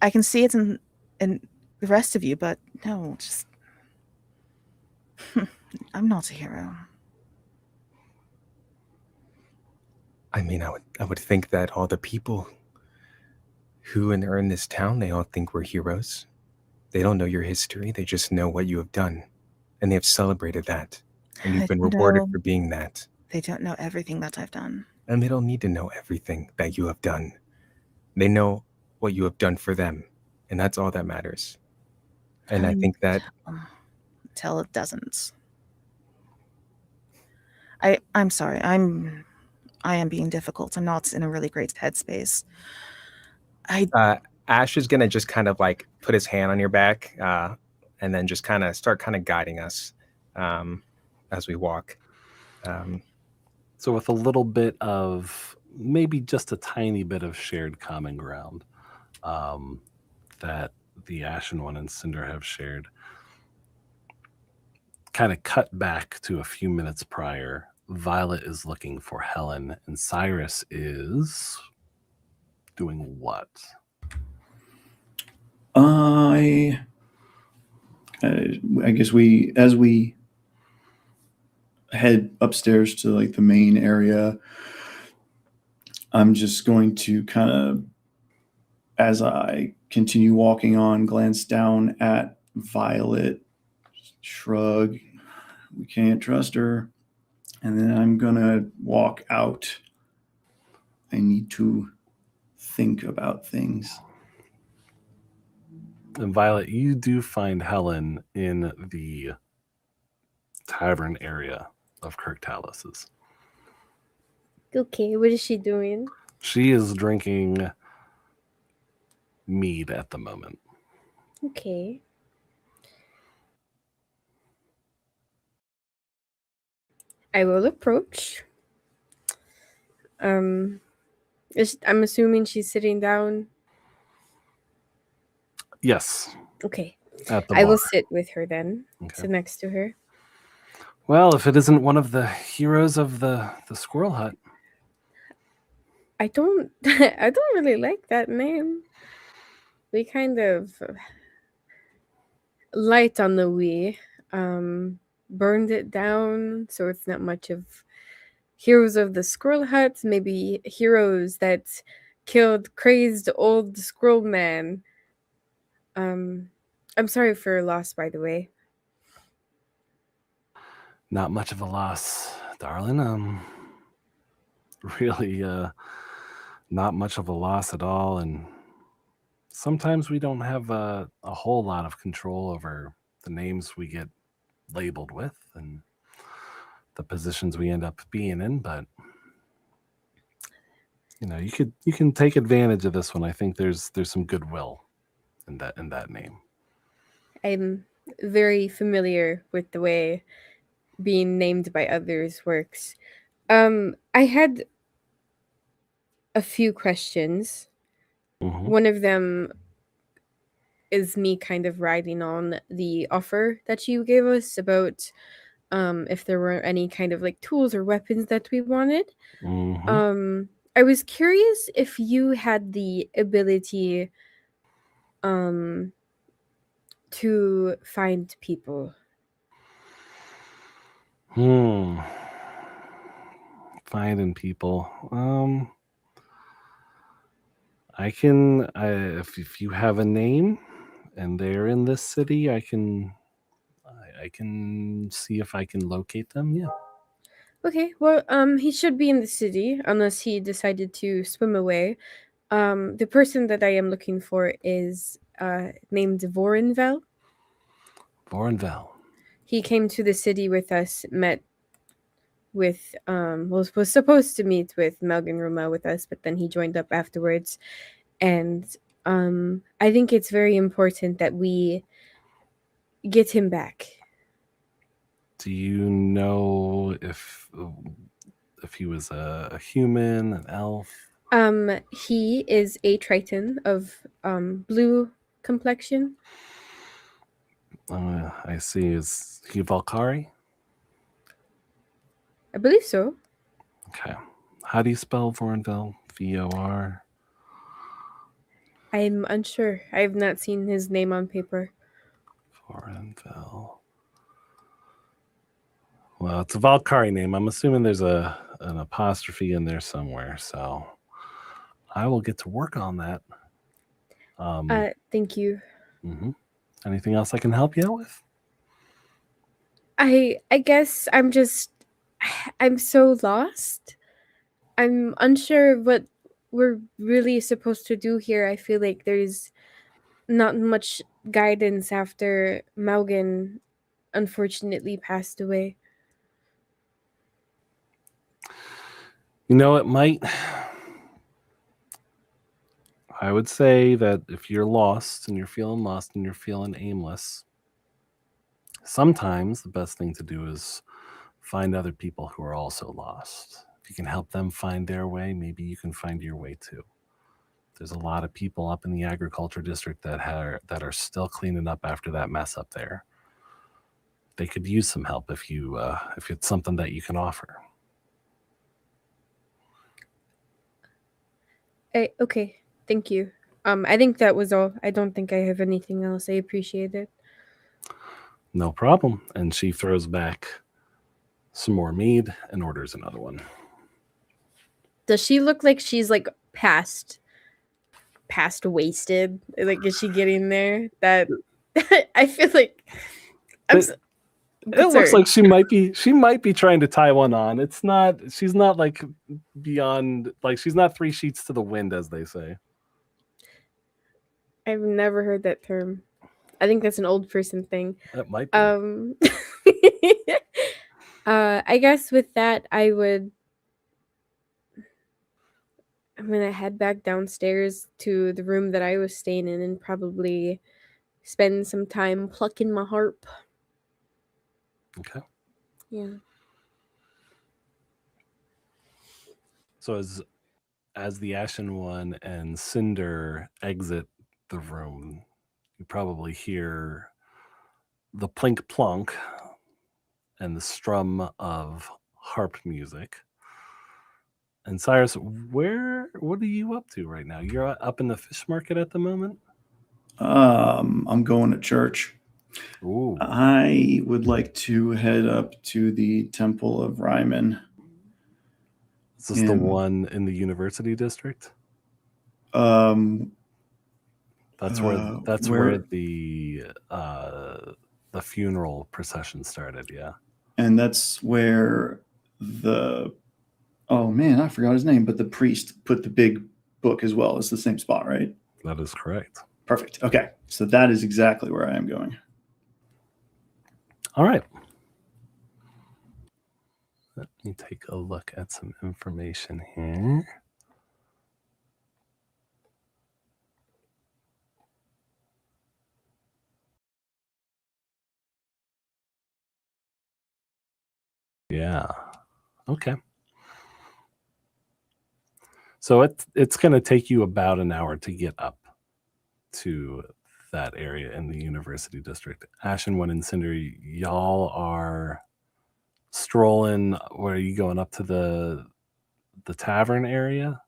I can see it in the rest of you, but no, just I'm not a hero. I mean, I would think that all the people who are in this town, they all think we're heroes. They don't know your history. They just know what you have done, and they have celebrated that, and you've been rewarded No, for being that. they don't know everything that I've done. And they don't need to know everything that you have done. They know what you have done for them, and that's all that matters. And I think that Until it doesn't. I'm sorry. I am being difficult. I'm not in a really great headspace. Ash is gonna just kind of like put his hand on your back, and then just kind of start kind of guiding us as we walk. So with a little bit of, maybe just a tiny bit of shared common ground that the Ashen One and Cinder have shared, kind of cut back to a few minutes prior. Violet is looking for Helen, and Cyrus is doing what? I guess as we head upstairs to like the main area, I'm just going to kind of, as I continue walking on, glance down at Violet, shrug, we can't trust her, and then I'm gonna walk out. I need to think about things. And Violet, you do find Helen in the tavern area of Kirk Talus's. Okay, what is she doing? She is drinking mead at the moment. Okay. I will approach. I'm assuming she's sitting down. Yes, Okay. at the I bar. will sit with her then. Okay. Sit next to her. Well, if it isn't one of the heroes of the Squirrel Hut. I don't I don't really like that name. We kind of light on the we. Burned it down, so it's not much of heroes of the Squirrel Hut, maybe heroes that killed crazed old squirrel man. I'm sorry for your loss, by the way. Not much of a loss, darling. Really, not much of a loss at all. And sometimes we don't have a whole lot of control over the names we get labeled with and the positions we end up being in. But you know, you can take advantage of this one. I think there's some goodwill in that name. I'm very familiar with the way being named by others works. I had a few questions. Mhm. One of them is me kind of riding on the offer that you gave us about if there were any kind of like tools or weapons that we wanted. Mhm. I was curious if you had the ability to find people. Finding people. I can. If you have a name and they're in this city, I can see if I can locate them. Yeah. Okay, well, he should be in the city unless he decided to swim away. The person that I am looking for is named Vorenvel. Vorenvel. He came to the city with us, met with was supposed to meet with Melvin Roma with us, but then he joined up afterwards. And I think it's very important that we get him back. Do you know if he was a human, an elf? He is a Triton of blue complexion. I see. Is he Valkyrie? I believe so. Okay. How do you spell Voronville? V-O-R? I'm unsure. I have not seen his name on paper. Voronville. Well, it's a Valkyrie name. I'm assuming there's an apostrophe in there somewhere. So I will get to work on that. Thank you. Mhm. Anything else I can help you out with? I guess I'm so lost. I'm unsure what we're really supposed to do here. I feel like there's not much guidance after Maugan unfortunately passed away. You know, it might. I would say that if you're lost and you're feeling aimless, sometimes the best thing to do is find other people who are also lost. If you can help them find their way, maybe you can find your way too. There's a lot of people up in the agriculture district that are still cleaning up after that mess up there. They could use some help if it's something that you can offer. Okay, thank you. I think that was all. I don't think I have anything else. I appreciate it. No problem. And she throws back some more mead and orders another one. Does she look like she's like past wasted? Like, is she getting there? That I feel like It looks like she might be trying to tie one on. She's not like beyond, like she's not 3 sheets to the wind, as they say. I've never heard that term. I think that's an old person thing. That might be. I guess with that, I'm gonna head back downstairs to the room that I was staying in and probably spend some time plucking my harp. Okay. Yeah. So as the Ashen One and Cinder exit the room, you probably hear the plink plonk and the strum of harp music. And Cyrus, what are you up to right now? You're up in the fish market at the moment? I'm going to church. Ooh. I would like to head up to the Temple of Ryman. Is this the one in the University District? Um, That's where the funeral procession started, yeah. And that's where oh man, I forgot his name, but the priest put the big book as well. It's the same spot, right? That is correct. Perfect. Okay. So that is exactly where I am going. All right. Let me take a look at some information here. Yeah. Okay. So it's going to take you about an hour to get up to that area in the University District. Ashen One and Cinder, y'all are strolling. Where are you going up to the tavern area?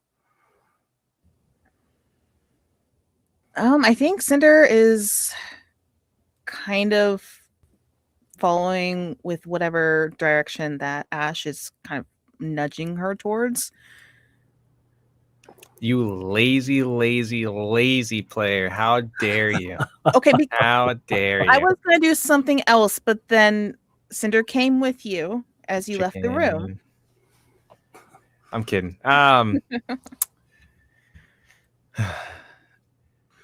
I think Cinder is kind of following with whatever direction that Ash is kind of nudging her towards. You lazy, lazy, lazy player. How dare you? Okay, How dare you? I was going to do something else, but then Cinder came with you as you left the room. Chicken. I'm kidding.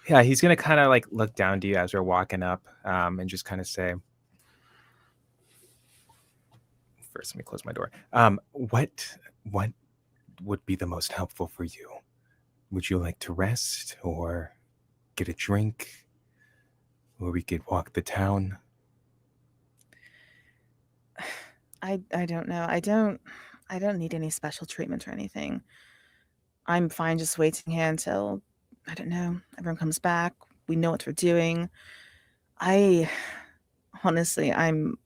Yeah, he's gonna kind of like look down to you as we're walking up, and just kind of say, first, let me close my door. What would be the most helpful for you? Would you like to rest or get a drink? Or we could walk the town? I don't know. I don't need any special treatment or anything. I'm fine just waiting here until, I don't know, everyone comes back. We know what we're doing. I honestly, I'm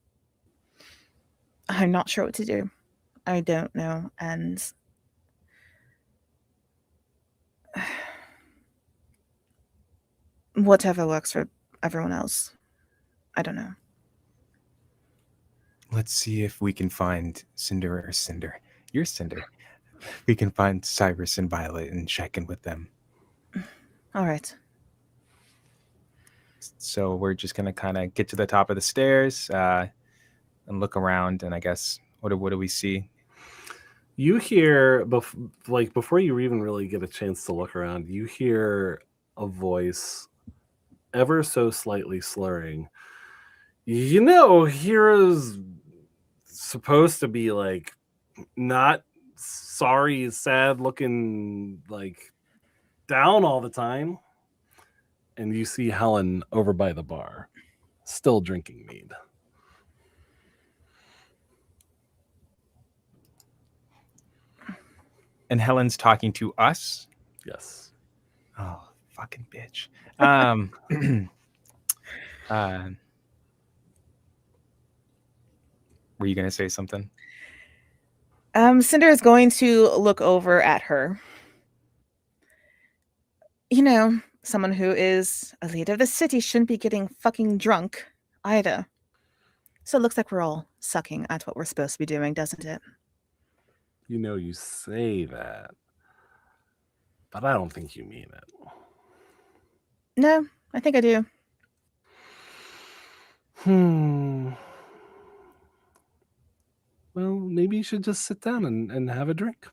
not sure what to do. I don't know, and whatever works for everyone else. I don't know. Let's see if we can find Cinder. You're Cinder. We can find Cyrus and Violet and check in with them. All right. So we're just gonna kind of get to the top of the stairs and look around, and I guess what do we see? You hear, before you even really get a chance to look around, you hear a voice ever so slightly slurring. You know, Hero's supposed to be like not sorry, sad looking, like down all the time. And you see Helen over by the bar, still drinking mead. And Helen's talking to us. Yes. Oh, fucking bitch. Were you gonna say something? Cinder is going to look over at her. You know, someone who is a leader of the city shouldn't be getting fucking drunk either. So it looks like we're all sucking at what we're supposed to be doing, doesn't it? You know, you say that, but I don't think you mean it. No, I think I do. Well, maybe you should just sit down and have a drink.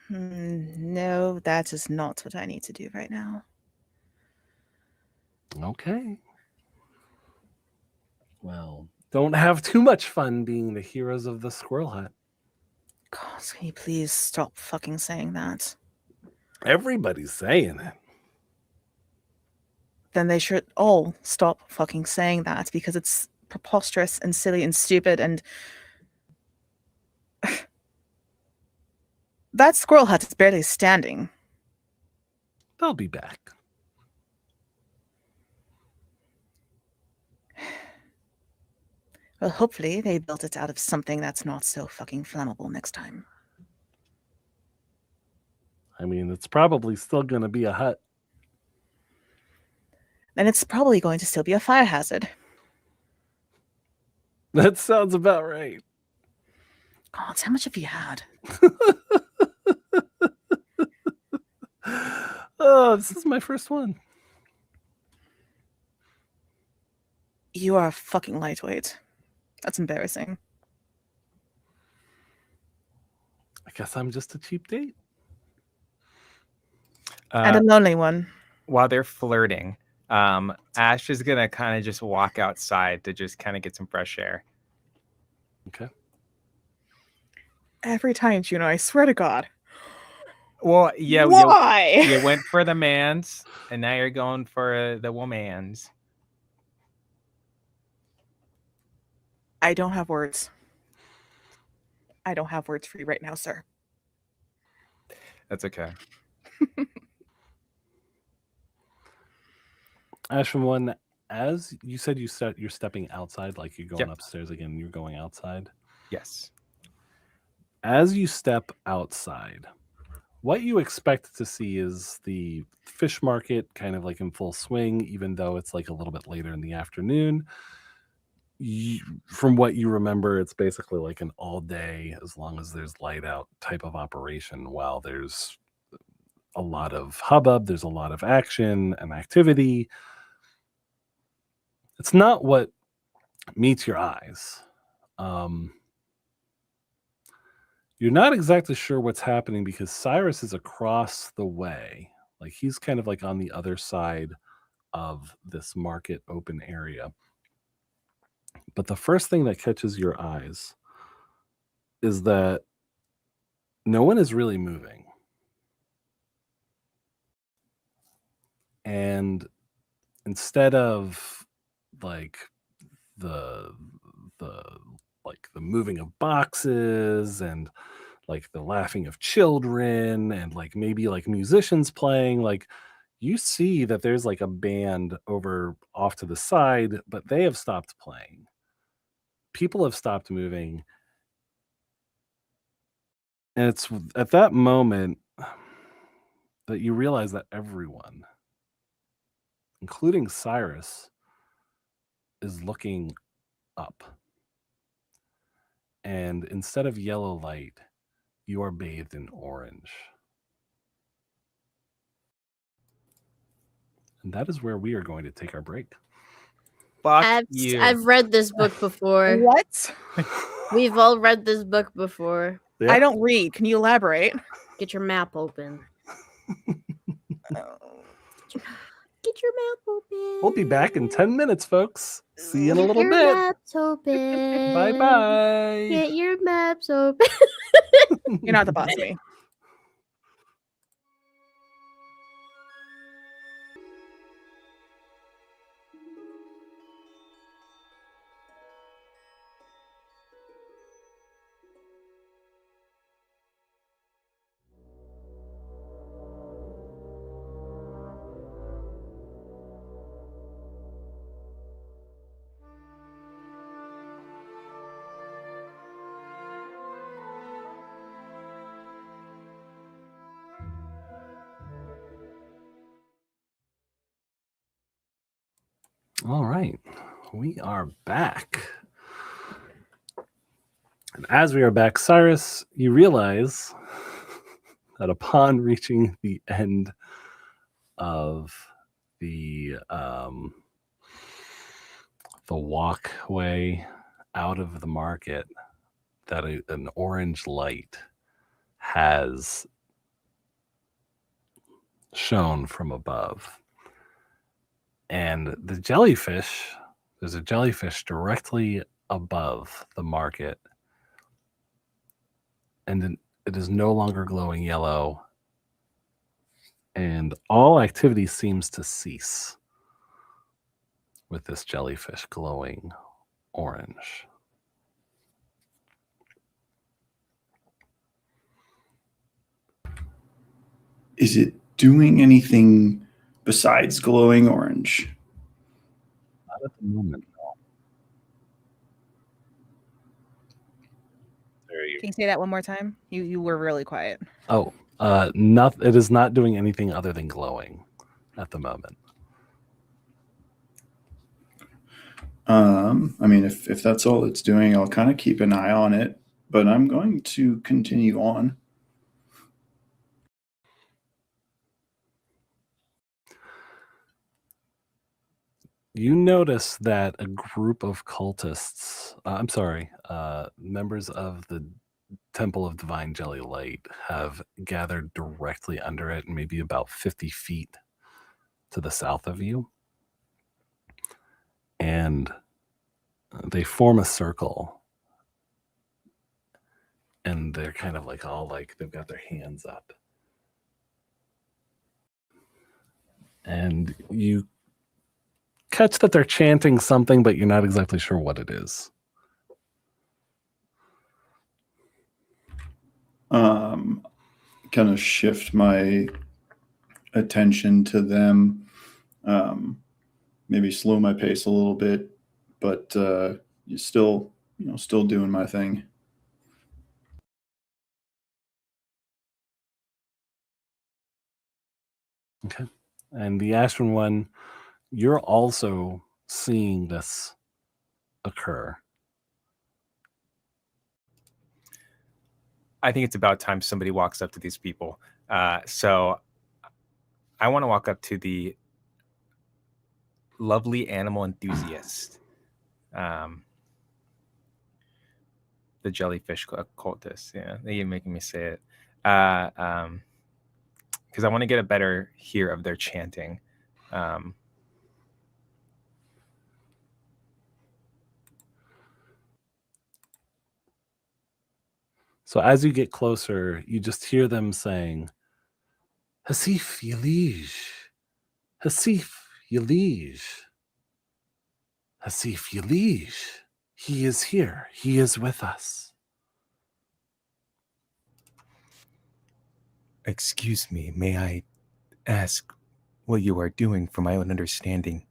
No, that is not what I need to do right now. Okay. Well, don't have too much fun being the heroes of the Squirrel Hut. God, can you please stop fucking saying that? Everybody's saying it. Then they should all stop fucking saying that because it's preposterous and silly and stupid and that Squirrel Hut is barely standing. They'll be back. Well, hopefully they built it out of something that's not so fucking flammable next time. I mean, it's probably still going to be a hut. And it's probably going to still be a fire hazard. That sounds about right. God, how much have you had? Oh, this is my first one. You are a fucking lightweight. That's embarrassing. I guess I'm just a cheap date. And a lonely one. While they're flirting, Ash is gonna kind of just walk outside to just kind of get some fresh air. Okay. Every time, Juno, I swear to God. Well, yeah, Why? you went for the mans, and now you're going for the womans. I don't have words. I don't have words for you right now, sir. That's okay. Ashen One, as you said, you're stepping outside, like you're going Yep. upstairs again. You're going outside. Yes. As you step outside, what you expect to see is the fish market kind of like in full swing, even though it's like a little bit later in the afternoon. From what you remember, it's basically like an all day, as long as there's light out type of operation, while there's a lot of hubbub, there's a lot of action and activity. It's not what meets your eyes. You're not exactly sure what's happening because Cyrus is across the way. Like he's kind of like on the other side of this market open area. But the first thing that catches your eyes is that no one is really moving. And instead of like the moving of boxes and like the laughing of children and like maybe like musicians playing, like you see that there's like a band over off to the side, but they have stopped playing. People have stopped moving. And it's at that moment that you realize that everyone, including Cyrus, is looking up. And instead of yellow light, you are bathed in orange. And that is where we are going to take our break. Fuck I've read this book before. What? We've all read this book before. Yeah. I don't read. Can you elaborate? Get your map open. Oh. Get your map open. We'll be back in 10 minutes, folks. See you in a Get little your bit. maps open. Bye-bye. Get your maps open. You're not the boss of me. All right. We are back. And as we are back, Cyrus, you realize that upon reaching the end of the walkway out of the market, that an orange light has shone from above. And the jellyfish, there's a jellyfish directly above the market. And it is no longer glowing yellow. And all activity seems to cease with this jellyfish glowing orange. Is it doing anything besides glowing orange? Not at the moment, no. There you Can you say that one more time? You were really quiet. Oh, it is not doing anything other than glowing at the moment. I mean, if that's all it's doing, I'll kind of keep an eye on it, but I'm going to continue on. You notice that a group of cultists, members of the Temple of Divine Jelly Light have gathered directly under it, maybe about 50 feet to the south of you. And they form a circle. And they're kind of like all like, they've got their hands up. And you catch that they're chanting something, but you're not exactly sure what it is. Kind of shift my attention to them. Maybe slow my pace a little bit, but still doing my thing. Okay. And the Ashen One, you're also seeing this occur. I think it's about time somebody walks up to these people. So I want to walk up to the lovely animal enthusiast, the jellyfish cultist. Yeah, you're making me say it. Because I want to get a better hear of their chanting. So as you get closer, you just hear them saying, Hasif Yalij, Hasif Yalij, Hasif Yalij. He is here. He is with us. Excuse me, may I ask what you are doing for my own understanding.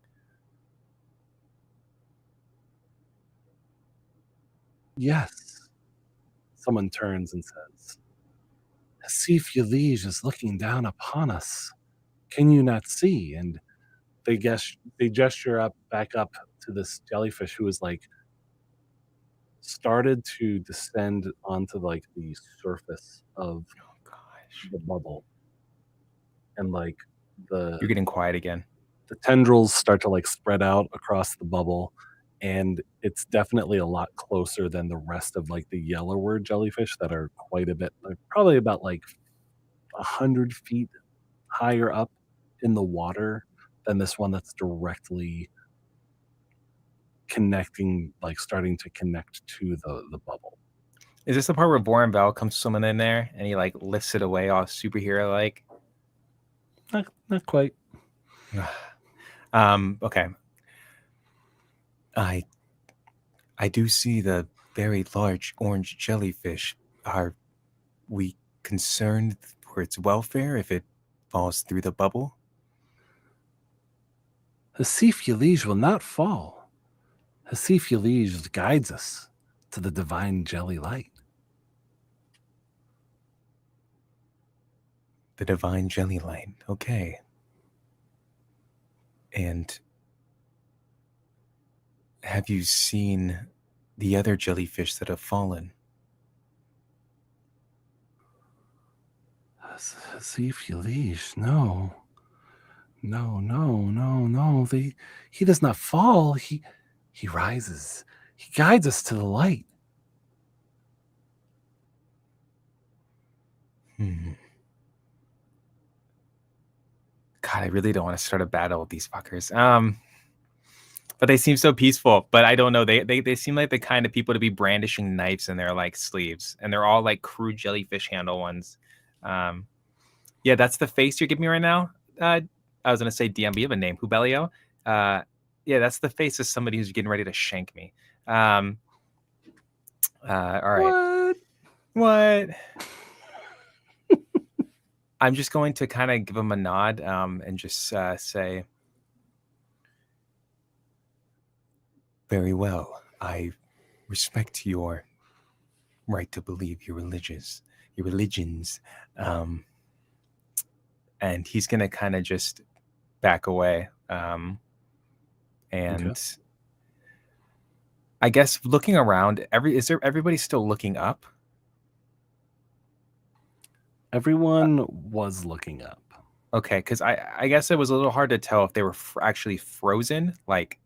Yes. Someone turns and says, Hasif Yalij is looking down upon us. Can you not see? And they gesture back up to this jellyfish who is like started to descend onto like the surface of Oh gosh. the bubble. And like You're the getting quiet again. tendrils start to like spread out across the bubble, and it's definitely a lot closer than the rest of like the yellower jellyfish that are quite a bit, like probably about like 100 feet higher up in the water than this one that's directly connecting, like starting to connect to the bubble. Is this the part where Boren Bell comes swimming in there and he like lifts it away all superhero like? Not quite. Okay. I do see the very large orange jellyfish. Are we concerned for its welfare if it falls through the bubble? Hasif Yalij will not fall. Hasif Yalij guides us to the divine jelly light. The divine jelly light. Okay. And have you seen the other jellyfish that have fallen? Hasif Yalij, no. No. He does not fall. He rises. He guides us to the light. God, I really don't want to start a battle with these fuckers. But they seem so peaceful. But I don't know. They seem like the kind of people to be brandishing knives in their like sleeves, and they're all like crude jellyfish handle ones. Yeah, that's the face you're giving me right now. I was gonna say DM, but you have a name, Hubelio. Yeah, that's the face of somebody who's getting ready to shank me. All right. What? I'm just going to kind of give him a nod and just say, very well. I respect your right to believe your religions. And he's going to kind of just back away. And Okay. I guess looking around, everybody still looking up? Everyone was looking up. Okay, because I guess it was a little hard to tell if they were actually frozen, like,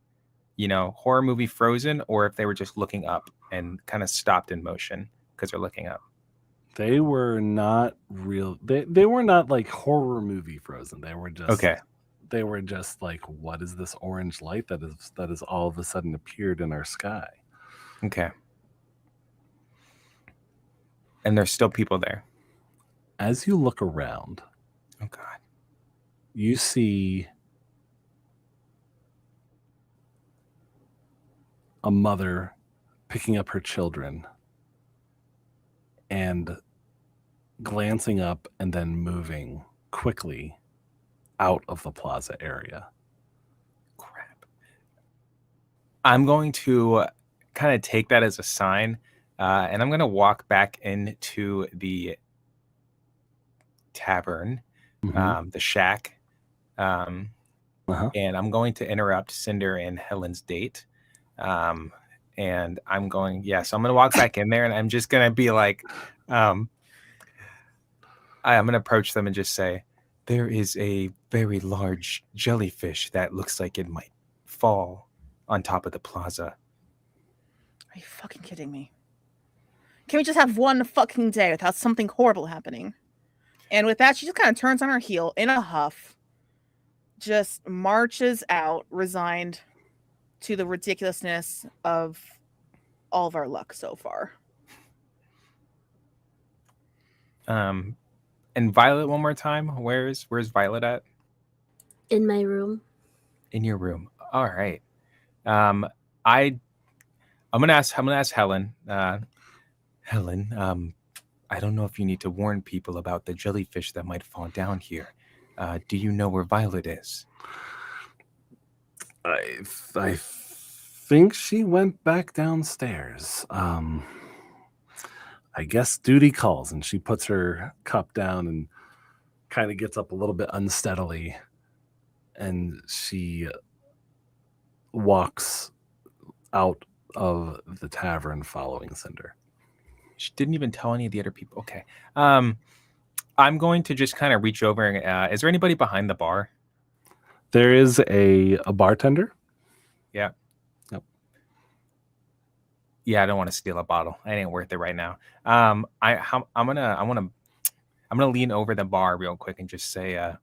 horror movie Frozen, or if they were just looking up and kind of stopped in motion because they're looking up. They were not real. They were not like horror movie Frozen. They were just Okay. They were just like, what is this orange light that is all of a sudden appeared in our sky? Okay. And there's still people there. As you look around, Oh God. you see a mother picking up her children and glancing up and then moving quickly out of the plaza area. Crap. I'm going to kind of take that as a sign, and I'm going to walk back into the tavern, the shack, and I'm going to interrupt Cinder and Helen's date. And I'm going to walk back in there, and I'm just going to be like, I'm going to approach them and just say, there is a very large jellyfish that looks like it might fall on top of the plaza. Are you fucking kidding me? Can we just have one fucking day without something horrible happening? And with that, she just kind of turns on her heel in a huff, just marches out, resigned to the ridiculousness of all of our luck so far. And Violet, one more time. Where's Violet at? In my room. In your room. All right. I'm gonna ask Helen. Helen, I don't know if you need to warn people about the jellyfish that might fall down here. Do you know where Violet is? I think she went back downstairs. I guess duty calls, and she puts her cup down and kind of gets up a little bit unsteadily, and she walks out of the tavern following Cinder. She didn't even tell any of the other people. Okay. I'm going to just kind of reach over. And, is there anybody behind the bar? There is a bartender. Yeah. Yep. Yeah, I don't want to steal a bottle. It ain't worth it right now. I'm gonna lean over the bar real quick and just say,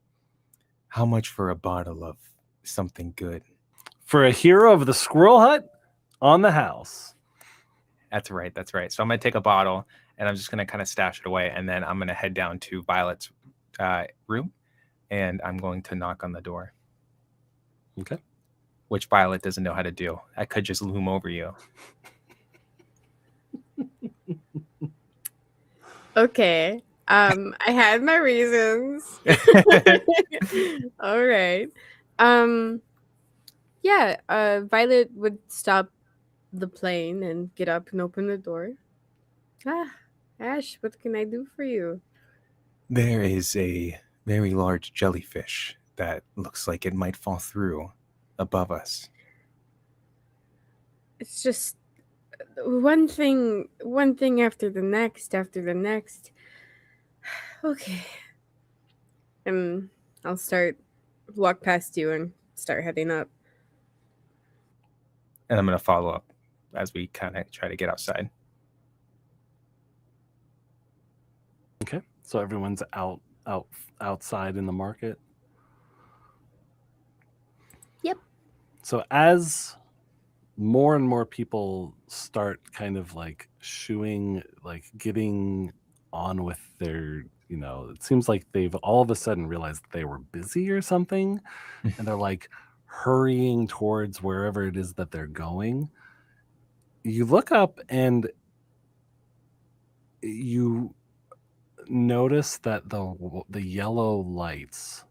how much for a bottle of something good? For a hero of the Squirrel Hut, on the house. That's right. So I'm gonna take a bottle and I'm just gonna kind of stash it away, and then I'm gonna head down to Violet's room, and I'm going to knock on the door. Okay. Which Violet doesn't know how to do. I could just loom over you. Okay. I had my reasons. All right. Yeah, Violet would stop the plane and get up and open the door. Ash, what can I do for you? There is a very large jellyfish that looks like it might fall through above us. It's just one thing after the next. Okay. I'll walk past you and start heading up. And I'm going to follow up as we kind of try to get outside. Okay. So everyone's outside in the market. Yep. So as more and more people start kind of like getting on with their, it seems like they've all of a sudden realized they were busy or something, and they're like hurrying towards wherever it is that they're going. You look up and you notice that the yellow lights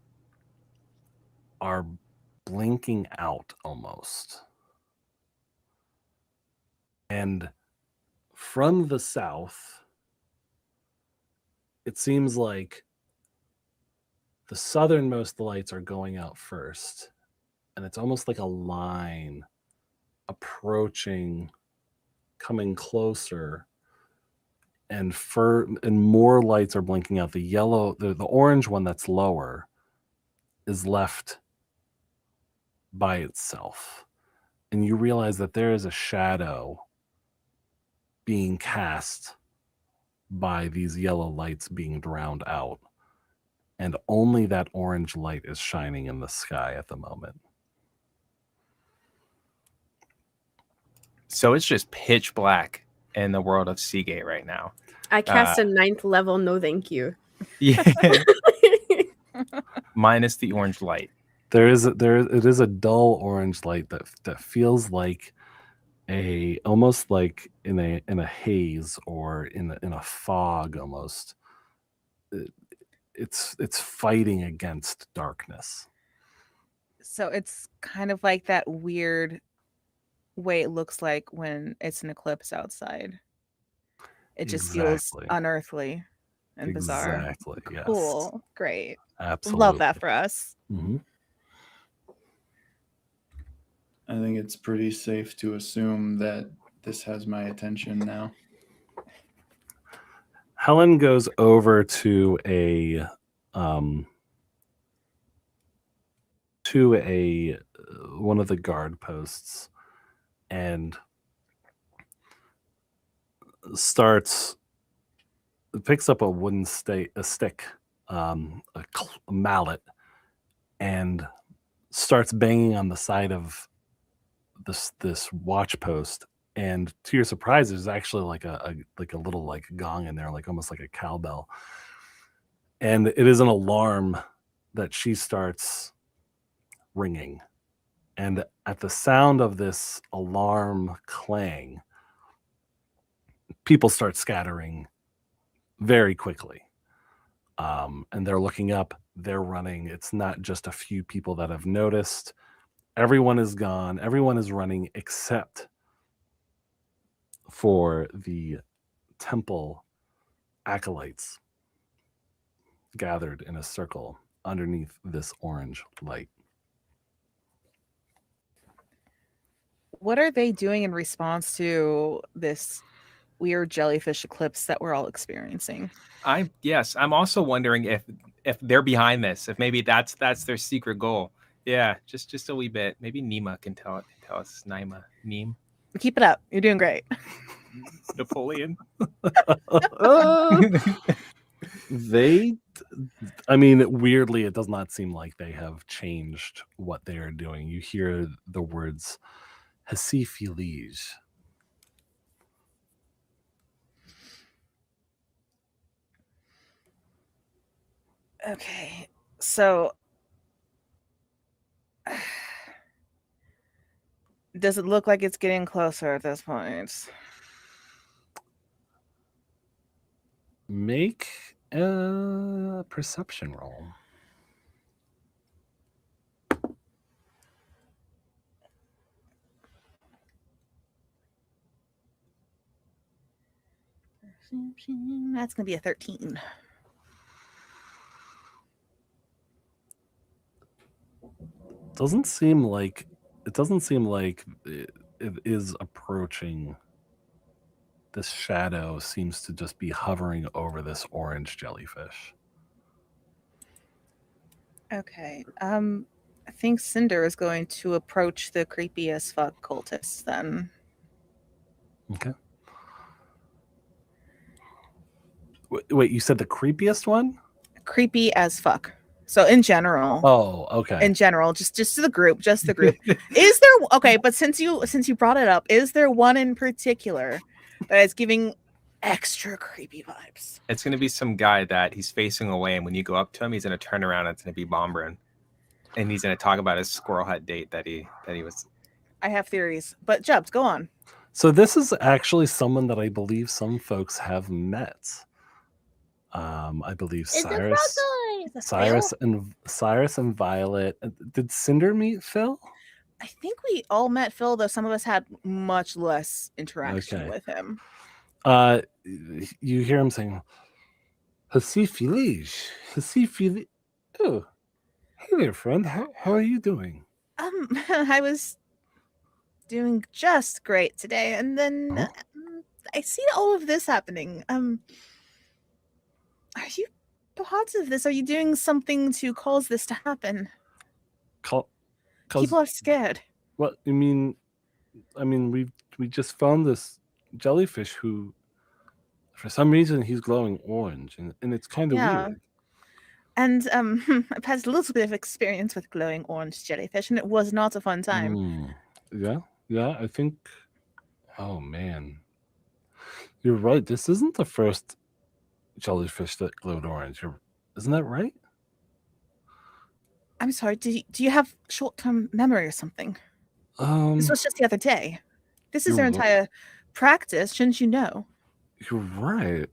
are blinking out almost. And from the south, it seems like the southernmost lights are going out first. And it's almost like a line approaching, coming closer. And more lights are blinking out. The orange one that's lower is left by itself. And you realize that there is a shadow being cast by these yellow lights being drowned out. And only that orange light is shining in the sky at the moment. So it's just pitch black in the world of Seagate right now. I cast a 9th level, no thank you. Yeah. Minus the orange light. It is a dull orange light that feels like almost like in a haze or in a fog almost. It's fighting against darkness. So it's kind of like that weird way it looks like when it's an eclipse outside. It just feels unearthly and bizarre. Exactly. Yes. Cool. Great. Absolutely. Love that for us. Mm-hmm. I think it's pretty safe to assume that this has my attention now. Helen goes over to one of the guard posts and picks up a wooden stick, a mallet, and starts banging on the side of this watch post. And to your surprise, there's actually like a little like gong in there, like almost like a cowbell. And it is an alarm that she starts ringing. And at the sound of this alarm clang, people start scattering very quickly. And they're looking up, they're running. It's not just a few people that have noticed. Everyone is gone. Everyone is running except for the temple acolytes gathered in a circle underneath this orange light. What are they doing in response to this weird jellyfish eclipse that we're all experiencing? I'm also wondering if they're behind this, if maybe that's their secret goal. Yeah, just a wee bit. Maybe Nima can tell us. Neem, Keep it up. You're doing great. Napoleon. Weirdly, it does not seem like they have changed what they are doing. You hear the words Hasifilige. Okay, so does it look like it's getting closer at this point? Make a perception roll. That's gonna be a 13. Doesn't seem like it is approaching. This shadow seems to just be hovering over this orange jellyfish. Okay. I think Cinder is going to approach the creepy as fuck cultists then. Okay. Wait, you said the creepiest one? Creepy as fuck. So in general. Oh, okay. In general, just to the group, just the group. Is there okay, but since you brought it up, is there one in particular that is giving extra creepy vibes? It's gonna be some guy that he's facing away, and when you go up to him, he's gonna turn around and it's gonna be Bombrin. And he's gonna talk about his Squirrel Hut date that he was. I have theories, but Jubs, go on. So this is actually someone that I believe some folks have met. I believe Cyrus and Violet. Did Cinder meet Phil? I think we all met Phil, though some of us had much less interaction with him. You hear him saying, Hasifilige. Oh, hey there, friend. How are you doing? I was doing just great today, and then I see all of this happening. Are you part of this? Are you doing something to cause this to happen? People are scared. What you mean? I mean, we just found this jellyfish who, for some reason, he's glowing orange, and it's kind of weird. And I've had a little bit of experience with glowing orange jellyfish, and it was not a fun time. Yeah. I think. Oh man, you're right. This isn't the first jellyfish that glowed orange. Isn't that right? I'm sorry. Do you have short-term memory or something? This was just the other day. This is their entire practice. Shouldn't you know? You're right.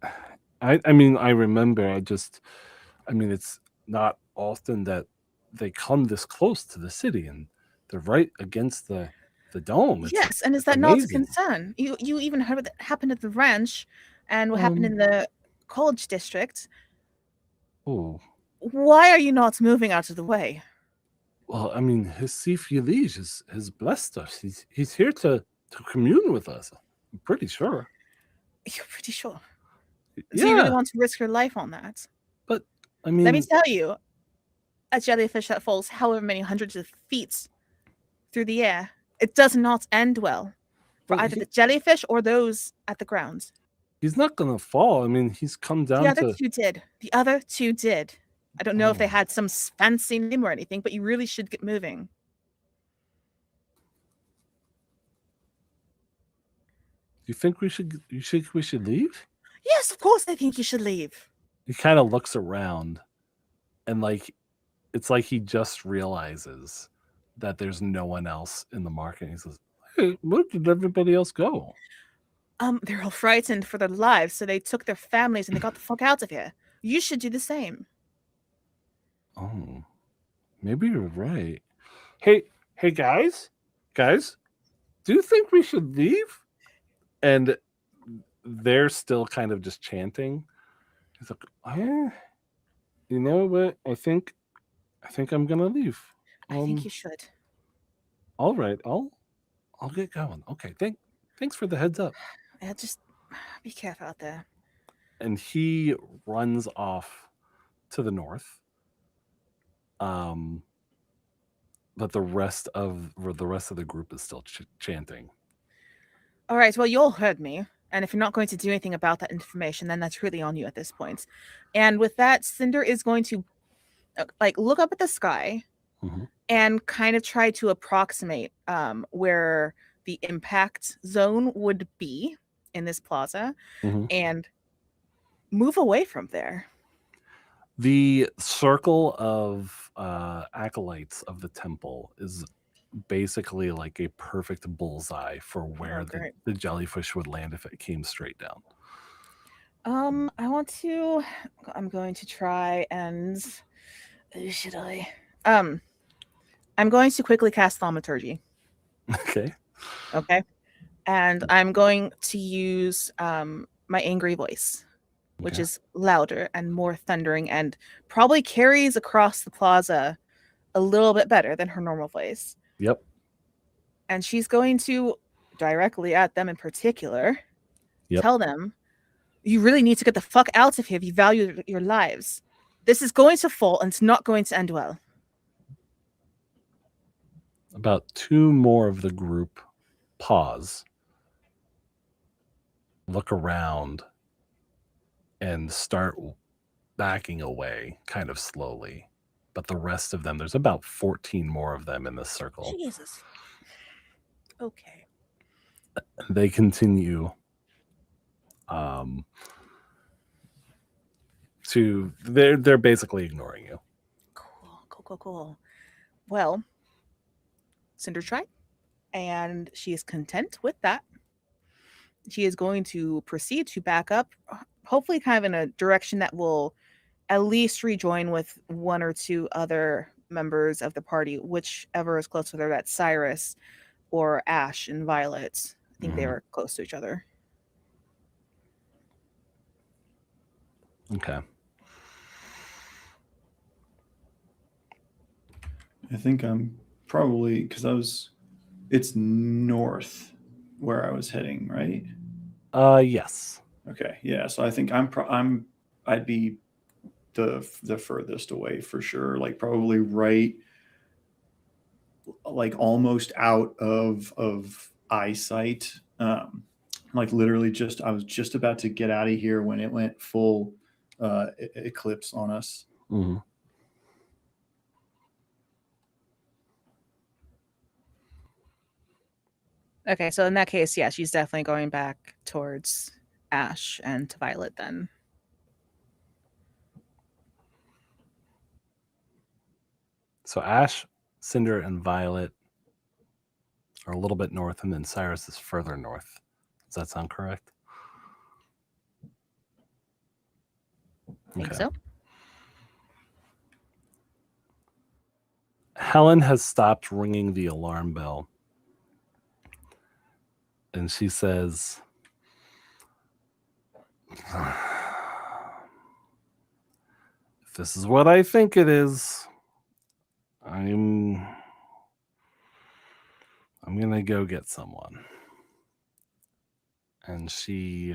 I mean, I remember. It's not often that they come this close to the city, and they're right against the dome. Yes, and is that not a concern? You even heard what happened at the ranch, and what happened in the college district. Oh. Why are you not moving out of the way? Well, I mean, Hasifilige has blessed us. He's here to commune with us. I'm pretty sure. You're pretty sure? Yeah. So you really want to risk your life on that? But, I mean... Let me tell you, a jellyfish that falls however many hundreds of feet through the air, it does not end well for either the jellyfish or those at the ground. He's not going to fall. I mean, he's come down The other two did. I don't know if they had some fancy name or anything, but you really should get moving. You think we should leave? Yes, of course I think you should leave. He kind of looks around, and it's like he just realizes that there's no one else in the market. He says, "Hey, where did everybody else go?" They're all frightened for their lives, so they took their families and they got the fuck out of here. You should do the same. Oh, maybe you're right. Hey, guys, do you think we should leave? And they're still kind of just chanting. He's like, you know what? I think I'm gonna leave. I think you should. All right, I'll get going. Okay, thanks for the heads up. Yeah, just be careful out there. And he runs off to the north. But the rest of the group is still chanting. All right, well, you all heard me. And if you're not going to do anything about that information, then that's really on you at this point. And with that, Cinder is going to look up at the sky and kind of try to approximate where the impact zone would be in this plaza and move away from there. The circle of acolytes of the temple is basically like a perfect bullseye for where the jellyfish would land if it came straight down. I'm going to try and should I? I'm going to quickly cast thaumaturgy. Okay. And I'm going to use my angry voice, which is louder and more thundering and probably carries across the plaza a little bit better than her normal voice. Yep. And she's going to directly at them in particular tell them, you really need to get the fuck out of here if you value your lives. This is going to fall and it's not going to end well. About 2 more of the group pause, look around, and start backing away kind of slowly. But the rest of them, there's about 14 more of them in this circle. Jesus. Okay. They continue they're basically ignoring you. Cool. Well, Cinder tried, and she is content with that. She is going to proceed to back up, hopefully kind of in a direction that will at least rejoin with 1 or 2 other members of the party, whichever is close, whether that's Cyrus or Ash and Violet. I think they were close to each other. Okay. I think I'm probably, because it's north where I was heading, right? Yes. Okay, yeah. So I think I'd be the furthest away for sure. Like probably right, like almost out of eyesight. Like literally I was just about to get out of here when it went full eclipse on us. Okay, so in that case, yeah, she's definitely going back towards Ash and to Violet then. So Ash, Cinder, and Violet are a little bit north, and then Cyrus is further north. Does that sound correct? I think so. Helen has stopped ringing the alarm bell. And she says, if this is what I think it is, I'm going to go get someone. And she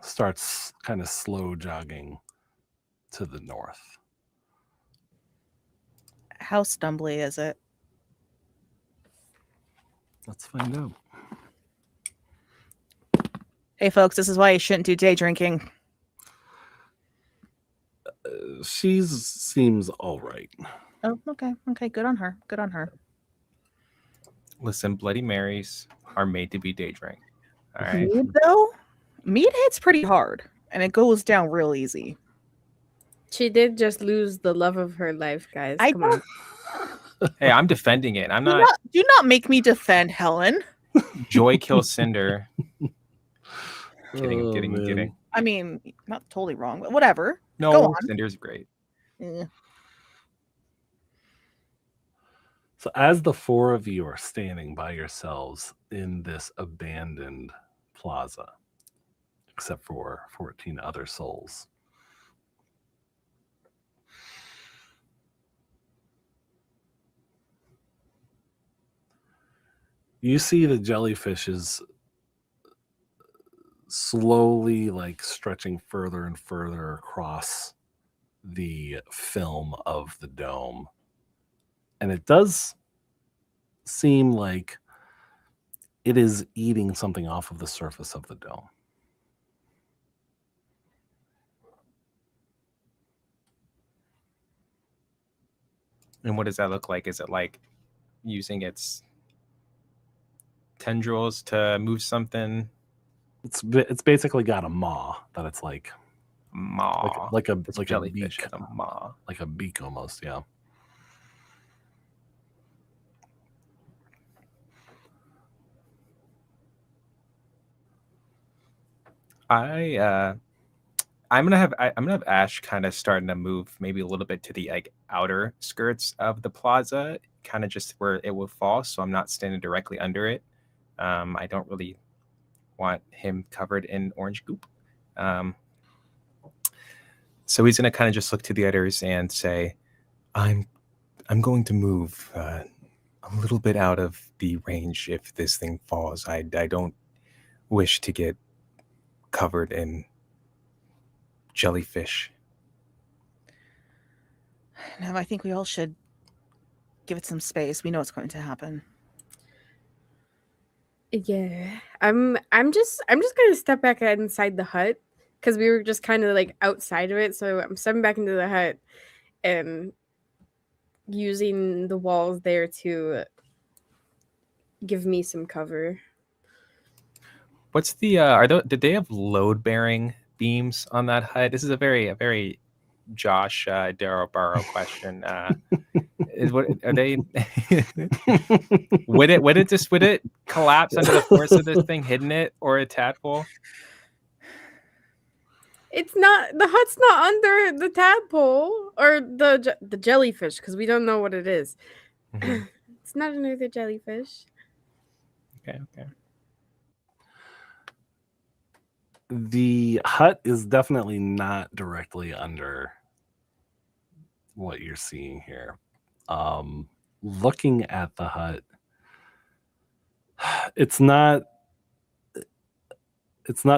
starts kind of slow jogging to the north. How stumbly is it? Let's find out. Hey, folks, this is why you shouldn't do day drinking. She seems all right. Oh, okay. Good on her. Listen, Bloody Marys are made to be day drank. All right. Mead, though? Mead hits pretty hard, and it goes down real easy. She did just lose the love of her life, guys. Come on. Hey, I'm defending it. I'm not. Do not make me defend Helen. Joy kills Cinder. Kidding. I mean, not totally wrong, but whatever. Go No, on. Cinder's great. Eh. So as the four of you are standing by yourselves in this abandoned plaza, except for 14 other souls, you see the jellyfishes slowly like stretching further and further across the film of the dome. And it does seem like it is eating something off of the surface of the dome. And what does that look like? Is it like using its tendrils to move something? It's basically got a maw that it's like Maw. like a This like a jellyfish beak, has a maw. like a beak almost, yeah. I'm gonna have Ash kind of starting to move maybe a little bit to the like outer skirts of the plaza, kind of just where it will fall, so I'm not standing directly under it. I don't really want him covered in orange goop. So he's gonna kind of just look to the others and say, I'm going to move a little bit out of the range if this thing falls. I don't wish to get covered in jellyfish. No, I think we all should give it some space. We know what's going to happen. Yeah, I'm just gonna step back inside the hut because we were just kind of like outside of it. So I'm stepping back into the hut and using the walls there to give me some cover. What's the did they have load bearing beams on that hut? This is a very Josh Darrow Barrow question. Is what are they? would it collapse under the force of this thing hitting it, or a tadpole? It's not, the hut's not under the tadpole or the jellyfish because we don't know what it is. Mhm. It's not under the jellyfish. Okay. The hut is definitely not directly under what you're seeing here. Looking at the hut, it's not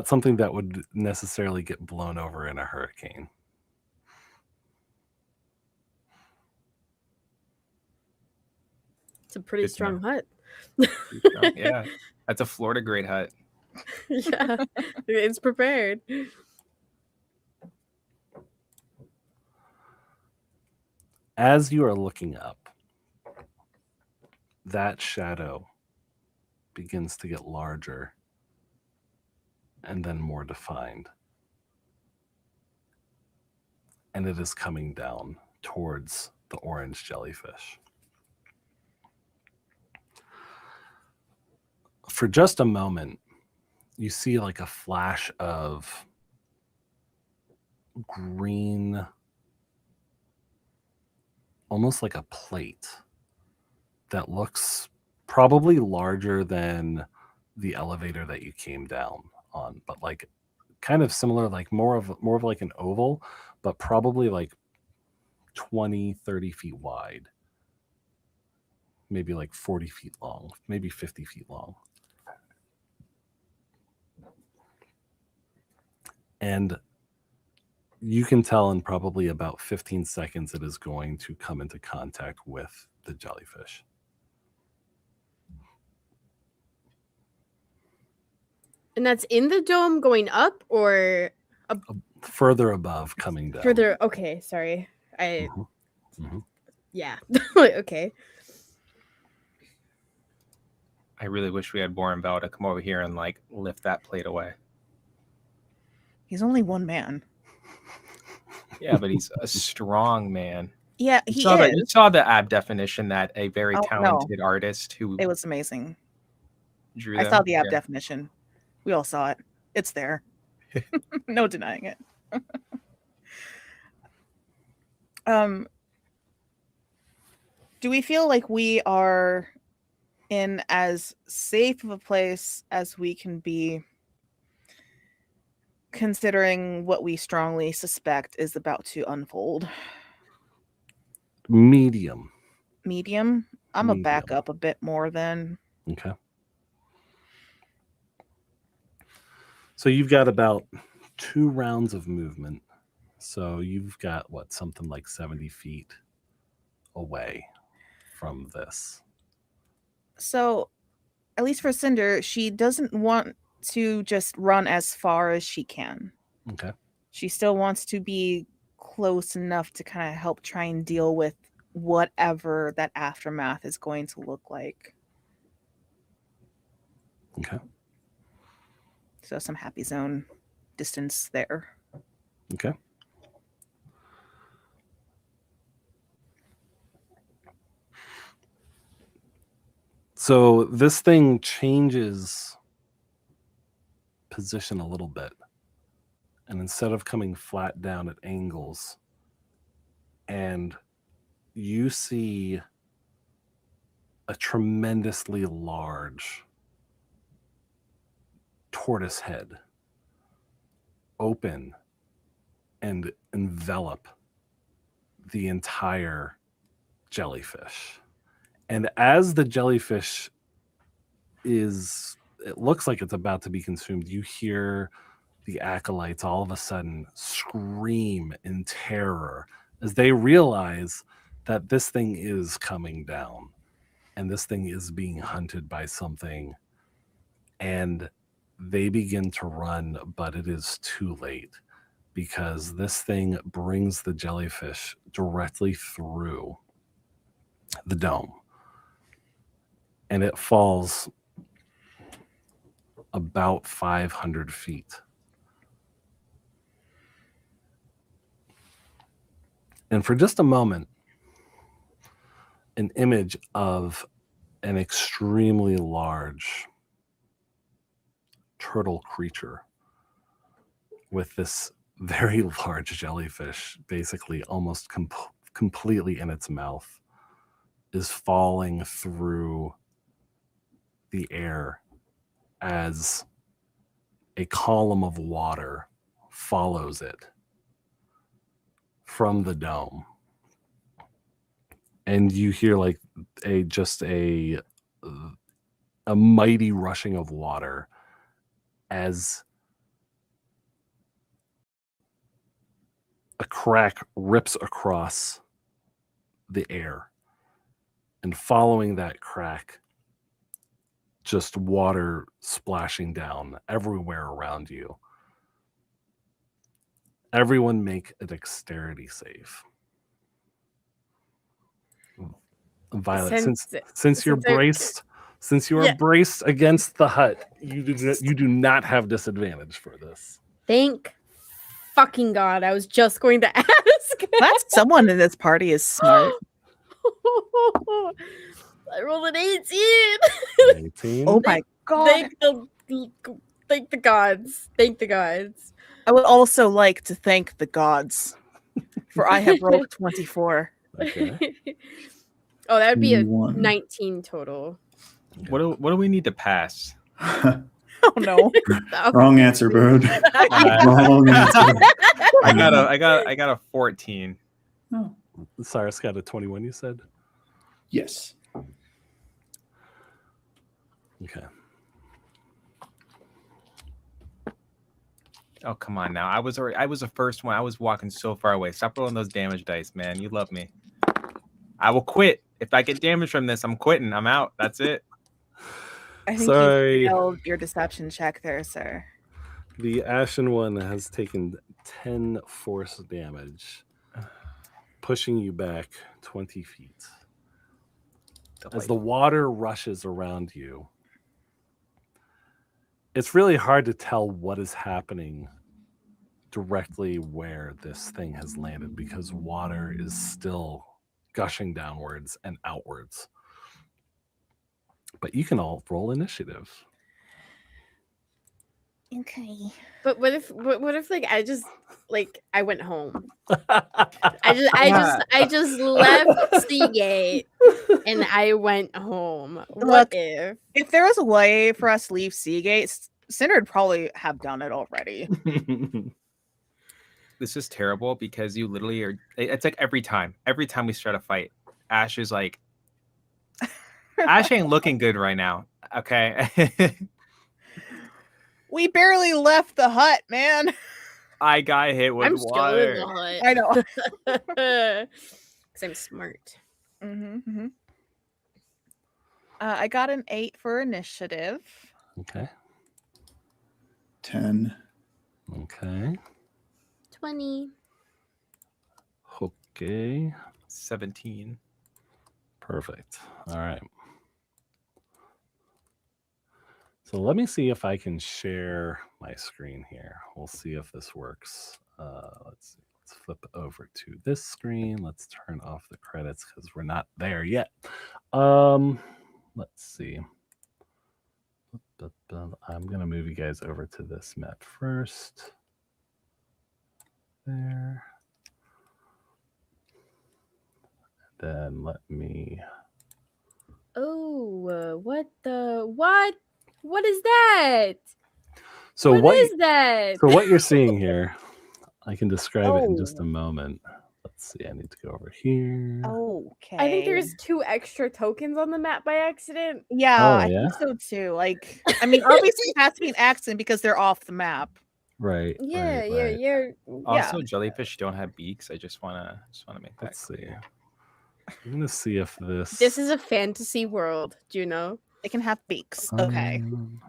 something that would necessarily get blown over in a hurricane. It's a pretty Good to strong hut. Yeah, that's a Florida great hut. Yeah, it's prepared. As you are looking up, that shadow begins to get larger and then more defined. And it is coming down towards the orange jellyfish. For just a moment, you see like a flash of green, almost like a plate that looks probably larger than the elevator that you came down on, but like kind of similar, like more of like an oval, but probably like 20-30 feet wide, maybe like 40 feet long, maybe 50 feet long. And you can tell in probably about 15 seconds it is going to come into contact with the jellyfish. And that's in the dome going up or Further above, coming down. further? Okay, sorry. Yeah. Okay. I really wish we had Warren Bell to come over here and like lift that plate away. He's only one man. Yeah, but he's a strong man. Yeah, You he saw is. You saw the ab definition that a very Oh, no. talented artist who It was amazing. drew I them. saw the ab Yeah. definition. We all saw it. It's there. No denying it. Do we feel like we are in as safe of a place as we can be, considering what we strongly suspect is about to unfold? Medium. Medium? I'm a Medium. back up a bit more then. Okay. So you've got about 2 rounds of movement. So you've got what, something like 70 feet away from this. So, at least for Cinder, she doesn't want to just run as far as she can. Okay. She still wants to be close enough to kind of help try and deal with whatever that aftermath is going to look like. Okay. So some happy zone distance there. Okay. So this thing changes position a little bit. And instead of coming flat down at angles, and you see a tremendously large tortoise head open and envelop the entire jellyfish. And as the jellyfish it looks like it's about to be consumed, you hear the acolytes all of a sudden scream in terror as they realize that this thing is coming down and this thing is being hunted by something. And they begin to run, but it is too late because this thing brings the jellyfish directly through the dome. And it falls about 500 feet. And for just a moment, an image of an extremely large turtle creature with this very large jellyfish, basically almost completely in its mouth, is falling through the air as a column of water follows it from the dome. And you hear like a mighty rushing of water as a crack rips across the air. And following that crack, just water splashing down everywhere around you. Everyone make a dexterity save. Violet, since you're braced, since you are braced against the hut, you do not have disadvantage for this. Thank fucking God. I was just going to ask. That's someone in this party is smart. I rolled an 18. 18. Oh my God. Thank the gods. Thank the gods. I would also like to thank the gods, for I have rolled 24. Okay. Oh, that would be a 21. 19 total. What do we need to pass? Oh no. Wrong answer, Bird. Wrong answer. I got a 14. Oh. Cyrus got a 21, you said? Yes. Okay. Oh, come on now. I was the first one. I was walking so far away. Stop rolling those damage dice, man. You love me. I will quit. If I get damage from this, I'm quitting. I'm out. That's it. I think Sorry. you failed your deception check there, sir. The Ashen One has taken 10 force damage, pushing you back 20 feet. As the water rushes around you, it's really hard to tell what is happening directly where this thing has landed because water is still gushing downwards and outwards. But you can all roll initiative. Okay. But what if like I went home? I just left Seagate and I went home. What Look, if? If there was a way for us to leave Seagate, Cinder would probably have done it already. This is terrible because you literally are. It's like every time we start a fight, Ash is like, Ash ain't looking good right now. Okay. We barely left the hut, man. I got hit with I'm still in the water. hut. I know. Because I'm smart. Mm-hmm. I got an 8 for initiative. Okay. 10. Okay. 20. Okay. 17. Perfect. All right. So let me see if I can share my screen here. We'll see if this works. Let's see. Let's flip over to this screen. Let's turn off the credits because we're not there yet. Let's see. I'm going to move you guys over to this map first. There. Then let me... Oh, what the what? What is that? So what is that? So what you're seeing here, I can describe it in just a Oh. moment. Let's see. I need to go over here. Okay. I think there's 2 extra tokens on the map by accident. Yeah, Oh, I yeah? think so too. Like, I mean, obviously it has to be an accident because they're off the map. Right. Yeah, right, yeah, right. yeah. Also, jellyfish don't have beaks. I just wanna make that Let's see. clear. I'm gonna see if this. This is a fantasy world, Juno. They can have beaks. Okay.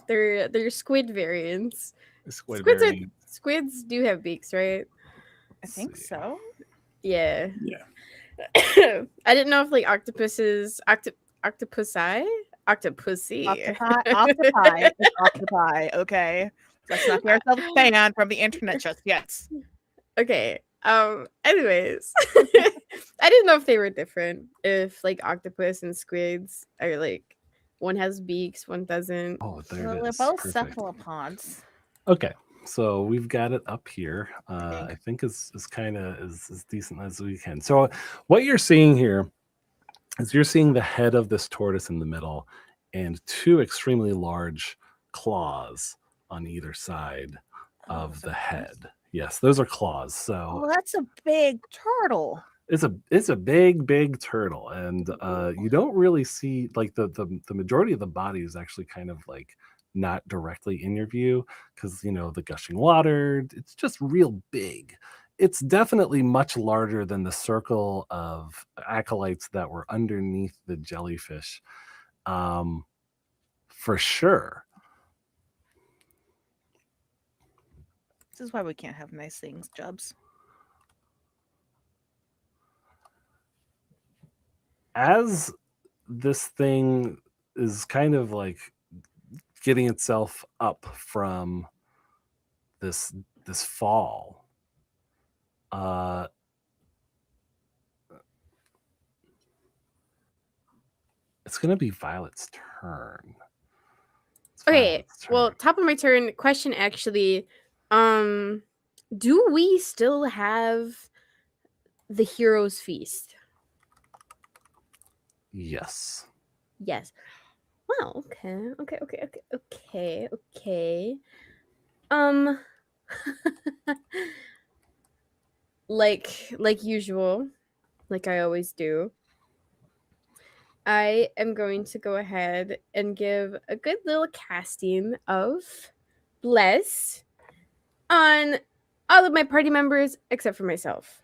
They're squid variants. Squid Squids, variant. squids do have beaks, right? I think see. so. Yeah. Yeah. I didn't know if like octopuses, octopussy. Octopi is octopi. Okay. Let's not get ourselves banned from the internet just yet. Okay. Anyways, I didn't know if they were different. If like octopus and squids are like one has beaks, one doesn't. Oh, there Well, it they're is. both Perfect. cephalopods. Okay, so we've got it up here. I think is kind of as decent as we can. So what you're seeing here is you're seeing the head of this tortoise in the middle and 2 extremely large claws on either side of the head. Yes, those are claws. So Oh, that's a big turtle. it's a big turtle, and you don't really see like the majority of the body is actually kind of like not directly in your view because the gushing water. It's just real big. It's definitely much larger than the circle of acolytes that were underneath the jellyfish, for sure. This is why we can't have nice things, Jubs. As this thing is kind of like getting itself up from this fall, it's gonna be Violet's turn. Okay, well, top of my turn. Question actually, do we still have the Hero's Feast? Yes. Yes. Well, okay. Like usual, like I always do. I am going to go ahead and give a good little casting of Bless on all of my party members except for myself.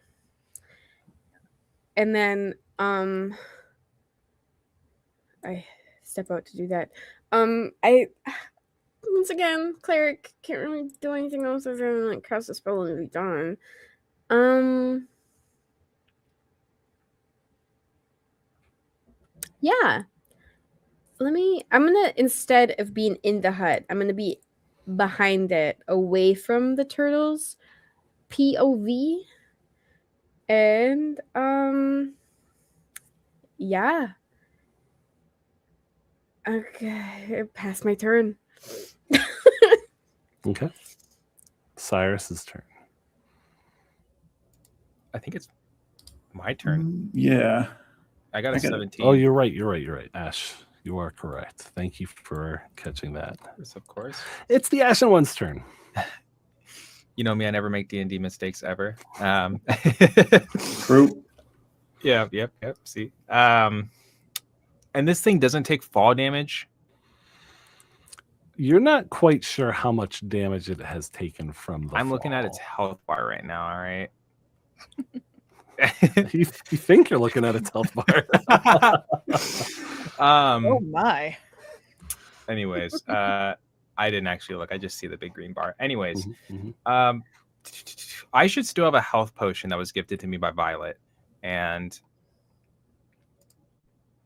And then I step out to do that. I once again, cleric can't really do anything else other than like cast a spell and be done. Yeah. I'm gonna, instead of being in the hut, I'm gonna be behind it, away from the turtles. POV. And yeah. Okay, past my turn. Okay. Cyrus's turn. I think it's my turn. Yeah. I got a I got it. 17. Oh, you're right. Ash, you are correct. Thank you for catching that. Of course. It's the Ashen One's turn. You know me, I never make D&D mistakes ever. True. Yep. See. And this thing doesn't take fall damage. You're not quite sure how much damage it has taken from the I'm looking at fall. its health bar right now, all right? You think you're looking at its health bar. Oh my. Anyways, I didn't actually look. I just see the big green bar. Anyways, Mhm. I should still have a health potion that was gifted to me by Violet. And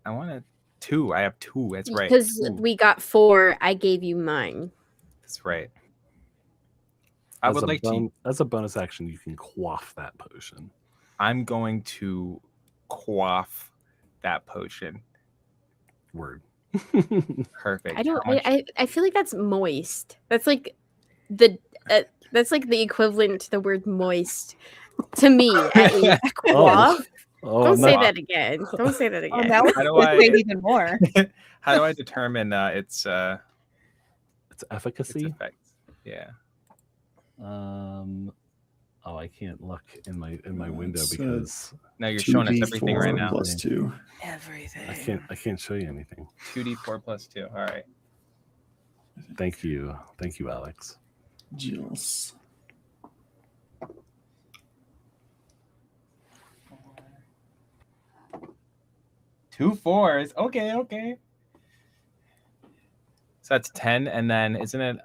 I want 2. I have 2. That's right. Because 2. we got 4, I gave you mine. That's right. I As would a like to. as a bonus action, you can quaff that potion. I'm going to quaff that potion. Word. Perfect. I don't. How much- I feel like that's moist. That's like the. That's like the equivalent to the word moist to me. At least. Quaff? Oh, Don't I'm say not- that again. Don't say that Oh, again. now How do it's I- made even more. How do I determine its It's efficacy. effects? Yeah. Oh, I can't look in my window It's, because No, you're showing us everything right 2d4 now. plus 2. Everything. I can't show you anything. 2d4 plus 2. All right. Thank you, Alex. Jills. 2 4s. Okay. So that's 10, and then isn't it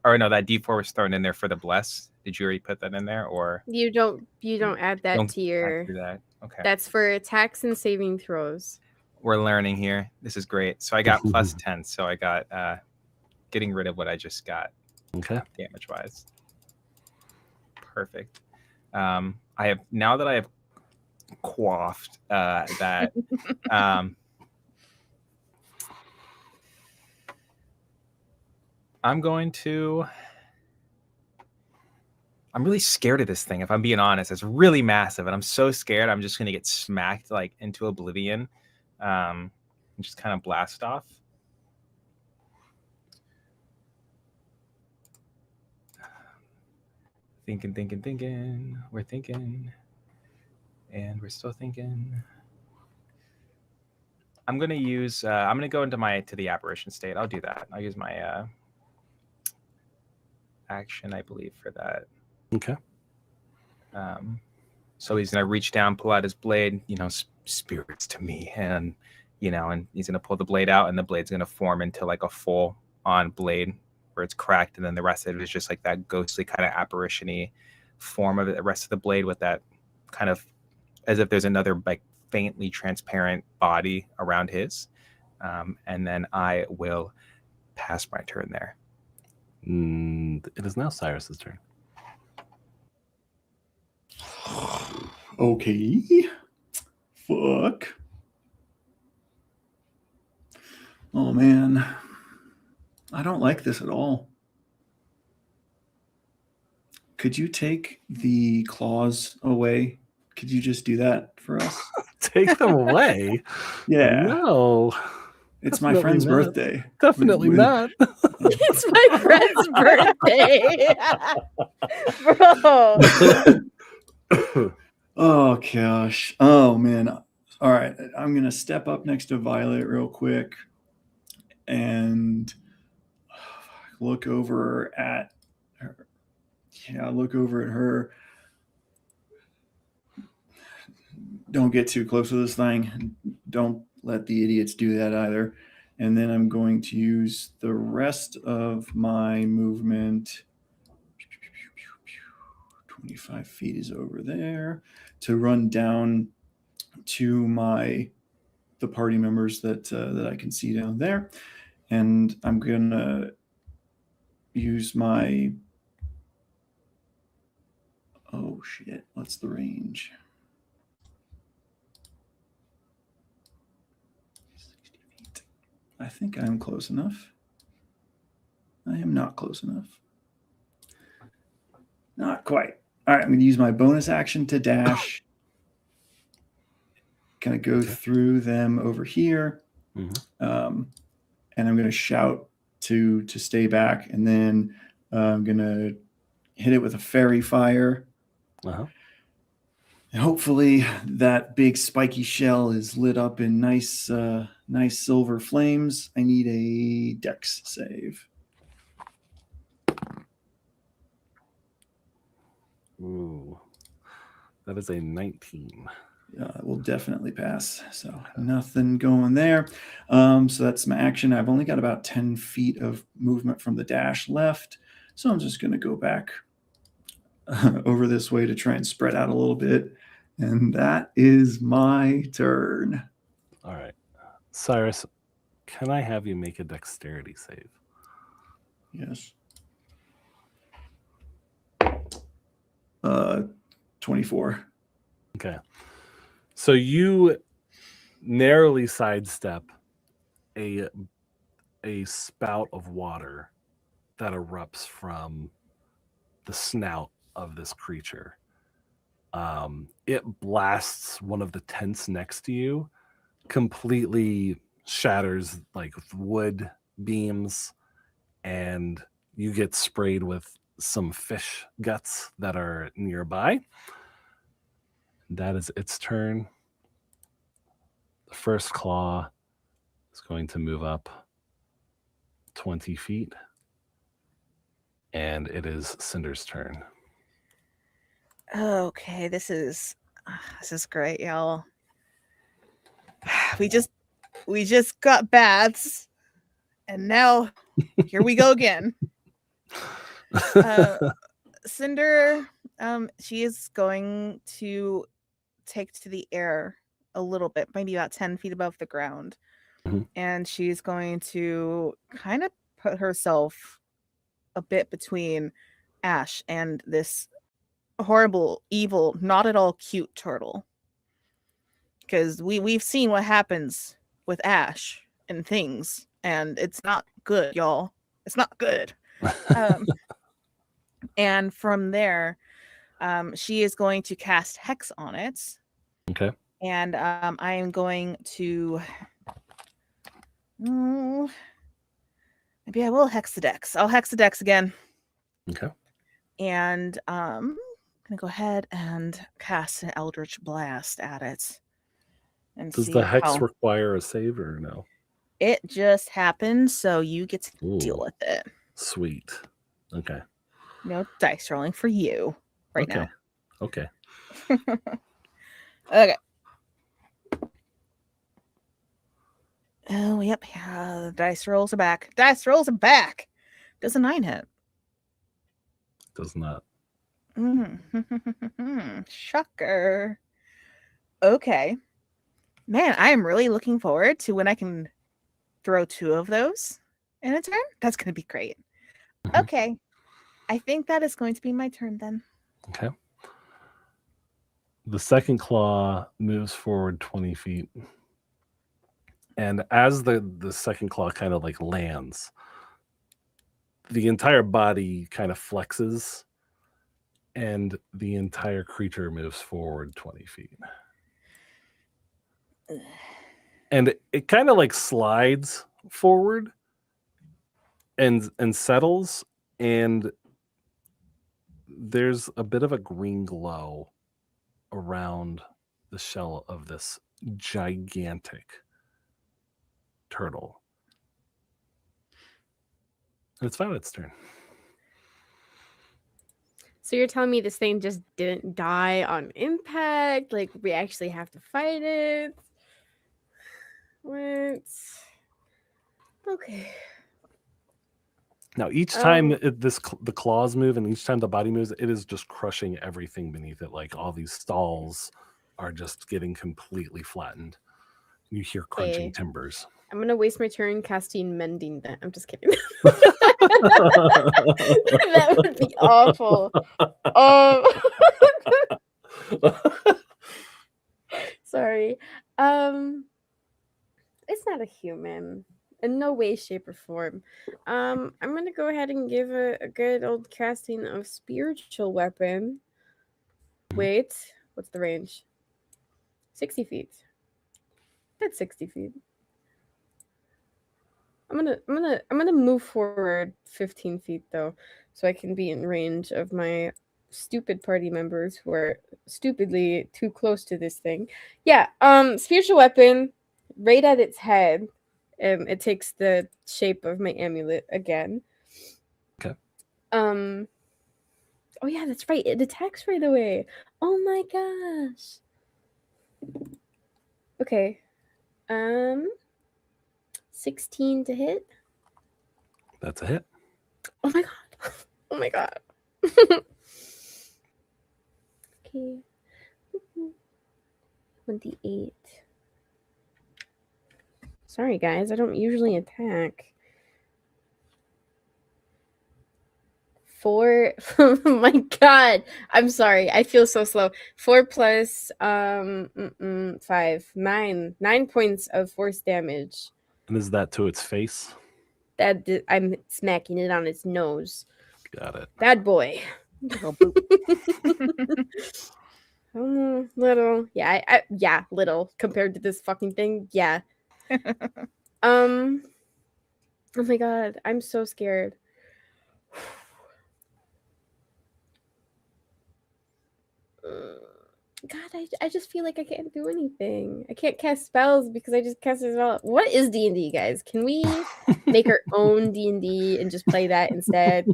or no, that D4 was thrown in there for the bless. Did you already put that in there, or You don't add that don't to your. add to that? Okay. That's for attacks and saving throws. We're learning here. This is great. So I got plus 10. So I got getting rid of what I just got Okay. damage wise. Perfect. I have now that I have quaffed that I'm really scared of this thing, if I'm being honest. It's really massive, and I'm so scared I'm just going to get smacked like into oblivion and just kind of blast off. Thinking. We're thinking. And we're still thinking. I'm going to use, I'm going to go to the apparition state. I'll do that. I'll use my action, I believe, for that. Okay. So he's gonna reach down, pull out his blade, spirits to me, and and he's gonna pull the blade out, and the blade's gonna form into like a full on blade where it's cracked, and then the rest of it is just like that ghostly kind of apparition-y form of it, the rest of the blade with that kind of as if there's another like faintly transparent body around his. And then I will pass my turn there. It is now Cyrus's turn. Okay. Fuck. Oh man. I don't like this at all. Could you take the claws away? Could you just do that for us? Take them away? Yeah. No. It's my Definitely friend's not. birthday. Definitely We- not. It's my friend's birthday. Bro. Oh gosh. Oh man. All right. I'm gonna step up next to Violet real quick and look over at her. Yeah, look over at her. Don't get too close to this thing. Don't let the idiots do that either. And then I'm going to use the rest of my movement. 25 feet is over there to run down to the party members that I can see down there. And I'm gonna use my, oh shit, what's the range? 60 feet. I think I'm close enough. I am not close enough. Not quite. All right, I'm going to use my bonus action to dash. Kind of go through them over here. And I'm going to shout to stay back. And then I'm going to hit it with a fairy fire. And hopefully that big spiky shell is lit up in nice silver flames. I need a dex save. Ooh, that is a 19. It will definitely pass. So nothing going there. So that's my action. I've only got about 10 feet of movement from the dash left. So I'm just going to go back over this way to try and spread out a little bit. And that is my turn. All right. Cyrus, can I have you make a dexterity save? Yes. 24. Okay. So you narrowly sidestep a spout of water that erupts from the snout of this creature. It blasts one of the tents next to you, completely shatters like wood beams, and you get sprayed with some fish guts that are nearby. That is its turn. The first claw is going to move up 20 feet. And it is Cinder's turn. Okay, this is great, y'all. We just got baths, and now here we go again. Cinder, she is going to take to the air a little bit, maybe about 10 feet above the ground. And she's going to kind of put herself a bit between Ash and this horrible, evil, not at all cute turtle. Because we've seen what happens with Ash and things, and it's not good, y'all. It's not good. And from there, she is going to cast Hex on it. Okay. And I am going to... maybe I will Hex the Dex. I'll Hex the Dex again. Okay. And I'm going to go ahead and cast an Eldritch Blast at it. And Does see the Hex how... require a save or no? It just happened, so you get to deal with it. Sweet. Okay. No dice rolling for you right now. Okay. Okay. Oh, yep. Yeah, the dice rolls are back. Dice rolls are back. Does a 9 hit? Does not. Shocker. Okay. Man, I am really looking forward to when I can throw 2 of those in a turn. That's going to be great. Okay. I think that is going to be my turn then. Okay. The second claw moves forward 20 feet. And as the second claw kind of like lands, the entire body kind of flexes and the entire creature moves forward 20 feet. And it kind of like slides forward and settles, and there's a bit of a green glow around the shell of this gigantic turtle. And it's Violet's turn. So you're telling me this thing just didn't die on impact? Like, we actually have to fight it? What? Okay. Now, each time the claws move and each time the body moves, it is just crushing everything beneath it. Like all these stalls are just getting completely flattened. You hear crunching timbers. I'm going to waste my turn casting Mending Then. I'm just kidding. That would be awful. Sorry. It's not a human. In no way, shape, or form. I'm gonna go ahead and give a good old casting of spiritual weapon. Wait, what's the range? 60 feet. That's 60 feet. I'm gonna move forward 15 feet though, so I can be in range of my stupid party members who are stupidly too close to this thing. Yeah, spiritual weapon, right at its head. It takes the shape of my amulet again. Okay. Oh yeah, that's right. It attacks right away. Oh my gosh. Okay. 16 to hit. That's a hit. Oh my god. Oh my god. Okay. 28. Sorry guys, I don't usually attack. 4. Oh my god. I'm sorry. I feel so slow. 4 plus 5. 9. 9 points of force damage. And is that to its face? I'm smacking it on its nose. Got it. Bad boy. Little boop. Little. Yeah, yeah, little compared to this fucking thing. Yeah. Oh my god, I'm so scared. God, I just feel like I can't do anything. I can't cast spells because I just cast a spell. What is D&D, guys? Can we make our own D&D and just play that instead?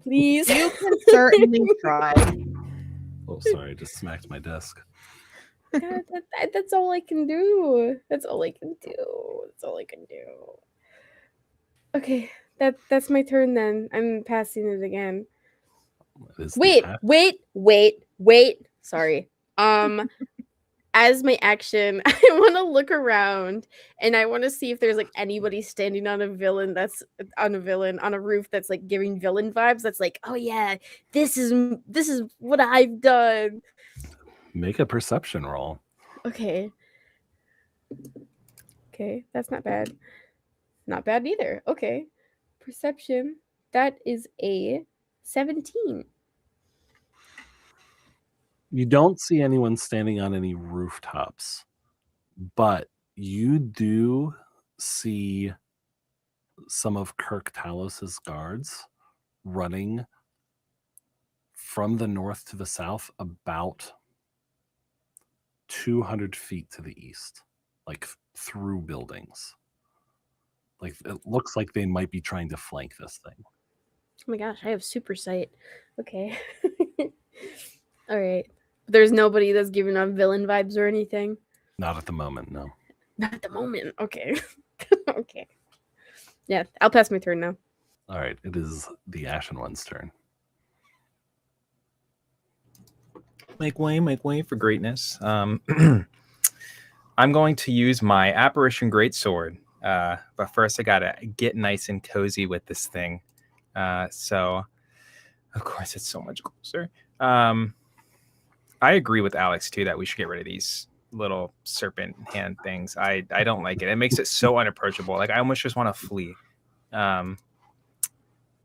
Please. You can certainly try. Oh, sorry, I just smacked my desk. God, that's all I can do. That's all I can do. That's all I can do. Okay, that's my turn then. I'm passing it again. It is the Wait. Sorry. As my action, I want to look around and I want to see if there's like anybody standing on a villain on a roof that's like giving villain vibes. That's like, oh yeah, this is what I've done. Make a perception roll. Okay, that's not bad. Not bad either. Okay, perception. That is a 17. You don't see anyone standing on any rooftops, but you do see some of Kirk Talos's guards running from the north to the south about 200 feet to the east, like through buildings. Like it looks like they might be trying to flank this thing. Oh my gosh, I have super sight. Okay. All right. There's nobody that's giving off villain vibes or anything. Not at the moment, no. Not at the moment. Okay. Okay. Yeah, I'll pass my turn now. All right, it is the Ashen One's turn. Make way for greatness. I'm going to use my Apparition Greatsword. But first I gotta get nice and cozy with this thing. So of course it's so much closer. I agree with Alex too that we should get rid of these little serpent hand things. I don't like it. It makes it so unapproachable. Like I almost just want to flee. But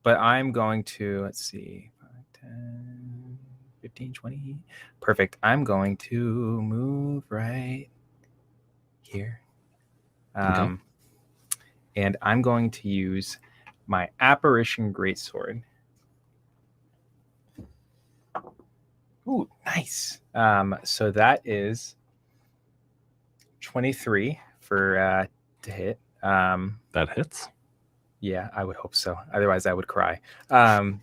I'm going to, let's see, 5, 10, 15, 20. Perfect. I'm going to move right here. Okay. And I'm going to use my Apparition Greatsword. Ooh, nice. So that is 23 for to hit. That hits. Yeah, I would hope so. Otherwise, I would cry. Perfect.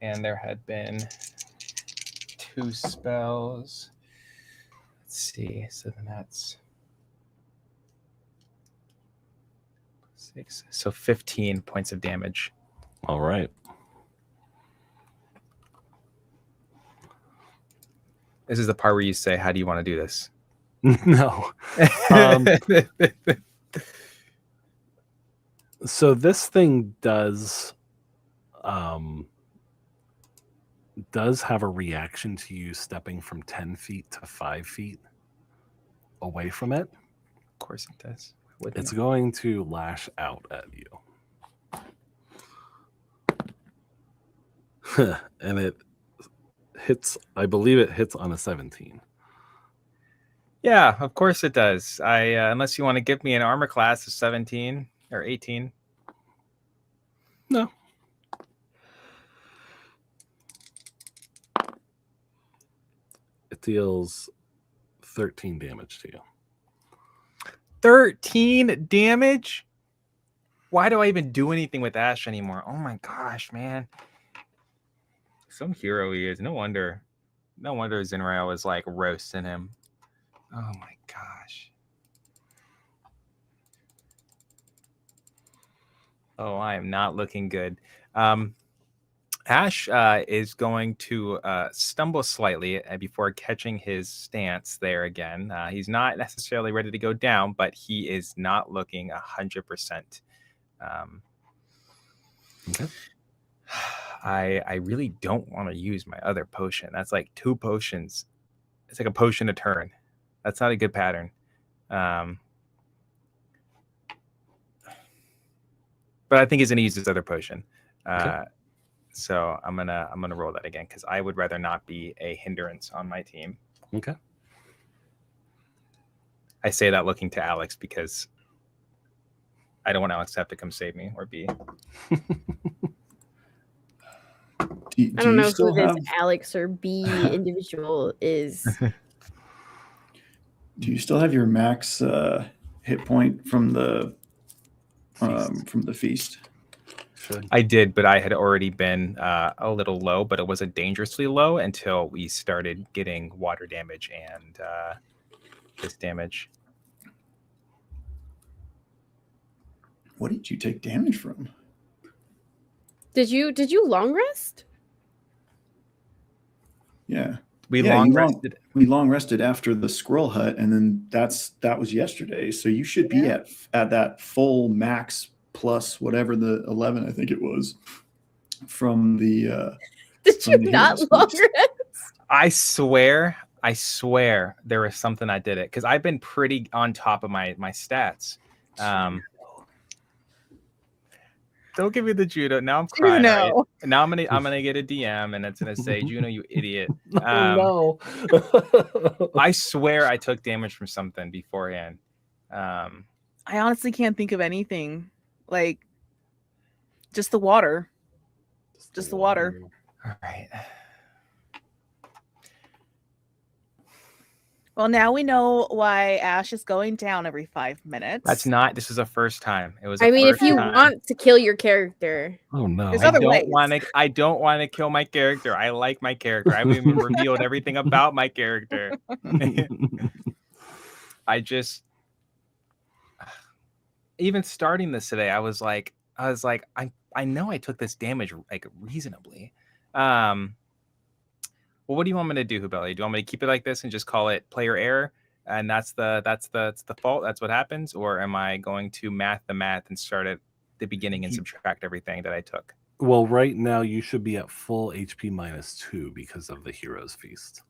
And there had been 2 spells. Let's see. So then that's 6. So 15 points of damage. All right. This is the part where you say, how do you want to do this? No. So this thing does have a reaction to you stepping from 10 feet to 5 feet away from it. course it does. Wouldn't It's it? going to lash out at you. And it hits, I believe it hits on a 17. Yeah, of course it does. Unless you want to give me an armor class of 17 or 18. No. It deals 13 damage to you. 13 damage? Why do I even do anything with Ash anymore? Oh my gosh, man. Some hero he is. No wonder Zinrael was like roasting him. Oh my gosh. Oh, I am not looking good. Ash is going to stumble slightly before catching his stance there again. He's not necessarily ready to go down, but he is not looking 100%. Okay. I really don't want to use my other potion. That's like 2 potions. It's like a potion a turn. That's not a good pattern. But I think he's gonna use his other potion. Okay. So I'm gonna roll that again because I would rather not be a hindrance on my team. Okay. I say that looking to Alex because I don't want Alex to have to come save me or be. Do I don't you know still who this have? Alex or B individual is. Do you still have your max hit point from the feast? Should. I did, but I had already been a little low, but it wasn't dangerously low until we started getting water damage and this damage. What did you take damage from? Did you long rest? Yeah. We Yeah, long you rested. We long rested after the Squirrel Hut, and then that was yesterday. So you should be Yeah. at that full max plus whatever the 11 I think it was from the. Did From you the not hero's long feast. rest? I swear there was something I did it because I've been pretty on top of my stats. Don't give me the judo. Now I'm crying. Juno. Right? Now I'm gonna get a DM and it's gonna say, Juno, you idiot. Oh no. I swear I took damage from something beforehand. I honestly can't think of anything. Like, just the water. Just the water. All right. Well, now we know why Ash is going down every 5 minutes. This is a first time. It was. I mean, if first you time. want to kill your character, Oh no. There's I other don't ways. want to kill my character. I like my character. I haven't even revealed everything about my character. I just even starting this today, I was like, I know I took this damage like reasonably. Well, what do you want me to do, Hubeli? Do you want me to keep it like this and just call it player error? And that's the fault. That's what happens, or am I going to math and start at the beginning and subtract everything that I took? Well, right now you should be at full HP -2 because of the Hero's Feast.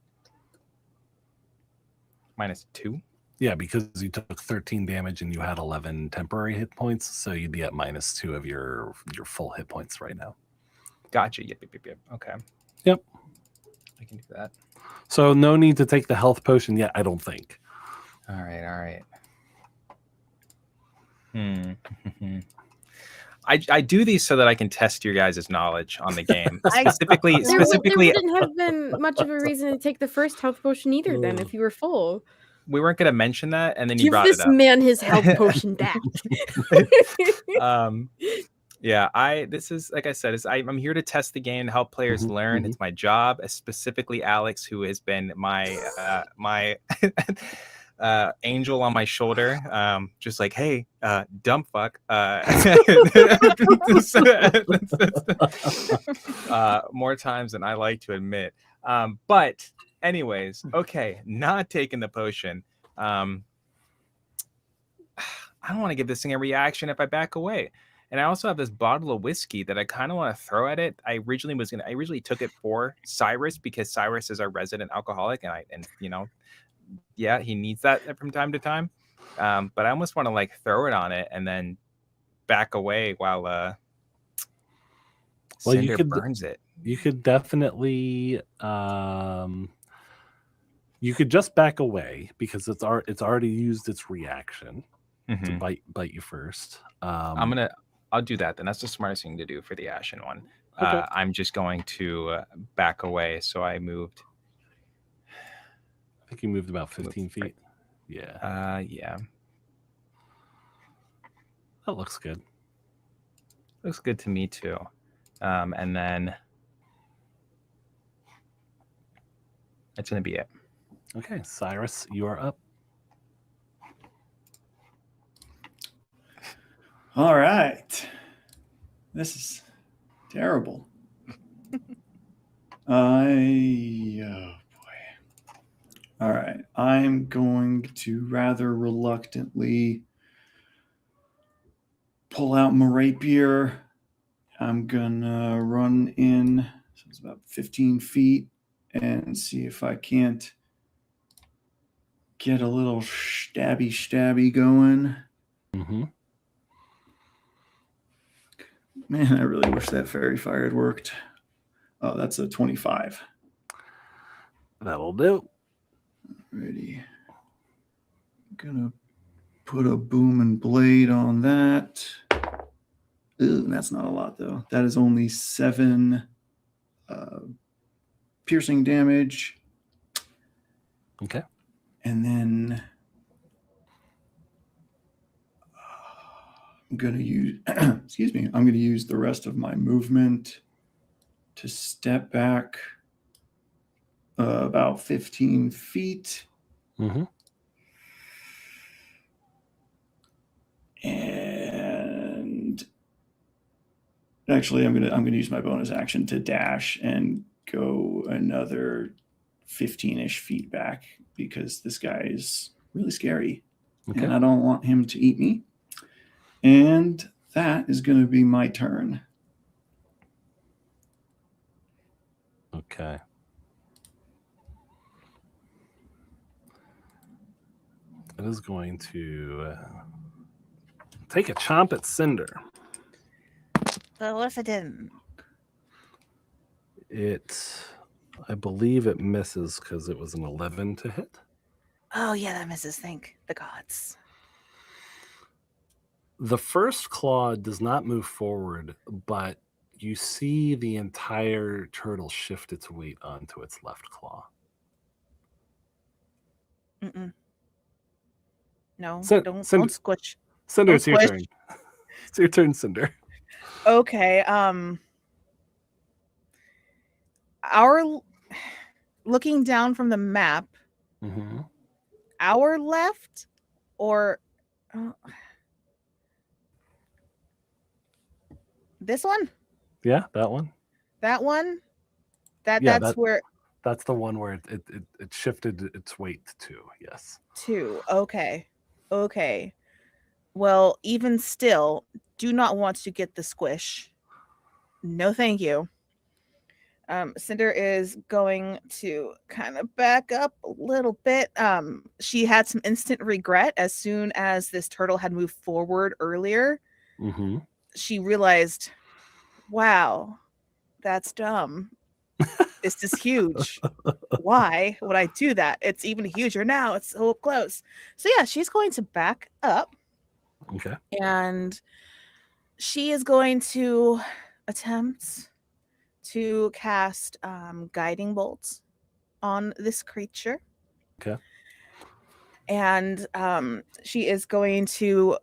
-2? Yeah, because you took 13 damage and you had 11 temporary hit points, so you'd be at -2 of your full hit points right now. Gotcha. Yep. Okay. Yep. I can do that. So no need to take the health potion yet, I don't think. All right. I do these so that I can test your guys' knowledge on the game. Specifically, there wouldn't have been much of a reason to take the first health potion either. Then, if you were full, we weren't going to mention that, and then you give brought this it up. man his health potion back. Yeah, this is like I said, I'm here to test the game to help players learn. It's my job, specifically Alex, who has been my angel on my shoulder, just like, hey, dumb fuck. More times than I like to admit. But anyways, okay, not taking the potion. I don't want to give this thing a reaction if I back away. And I also have this bottle of whiskey that I kind of want to throw at it. I originally took it for Cyrus because Cyrus is our resident alcoholic, and he needs that from time to time. But I almost want to like throw it on it and then back away while Well, Cinder burns it. You could definitely you could just back away because it's already used its reaction to bite you first. I'll do that then. That's the smartest thing to do for the Ashen One. Okay. I'm just going to back away. So I moved. I think you moved about 15 feet. Right. Yeah. Yeah. That looks good. Looks good to me too. And then that's going to be it. Okay, Cyrus, you are up. All right. This is terrible. Oh boy. All right. I'm going to rather reluctantly pull out my rapier. I'm gonna run in, so it's about 15 feet, and see if I can't get a little stabby going. Mm-hmm. Man, I really wish that fairy fire had worked. Oh, that's a 25. That'll do. Ready. Gonna put a booming blade on that. Ooh, that's not a lot though. That is only 7 piercing damage. Okay. And then I'm gonna use excuse me, I'm gonna use the rest of my movement to step back about 15 feet. Mm-hmm. And actually I'm gonna use my bonus action to dash and go another 15-ish feet back because this guy is really scary. Okay. And I don't want him to eat me. And that is going to be my turn. Okay. It is going to take a chomp at Cinder. But what if I didn't? I believe it misses because it was an 11 to hit. Oh, yeah, that misses. Thank the gods. The first claw does not move forward, but you see the entire turtle shift its weight onto its left claw. Mm-mm. No, Cinder, don't squish. Cinder, Don't it's your squish. turn. It's your turn, Cinder. Okay. Looking down from the map, Mm-hmm. our left or this one? Yeah, that one. That one? Yeah, That's where that's the one where it shifted its weight to. Yes. 2. Okay. Well, even still, do not want to get the squish. No, thank you. Cinder is going to kind of back up a little bit. She had some instant regret as soon as this turtle had moved forward earlier. Mm-hmm. She realized, wow, that's dumb. This is huge. Why would I do that? It's even huger now. It's so up close. So yeah, she's going to back up. Okay. And she is going to attempt to cast guiding bolts on this creature. Okay. And she is going to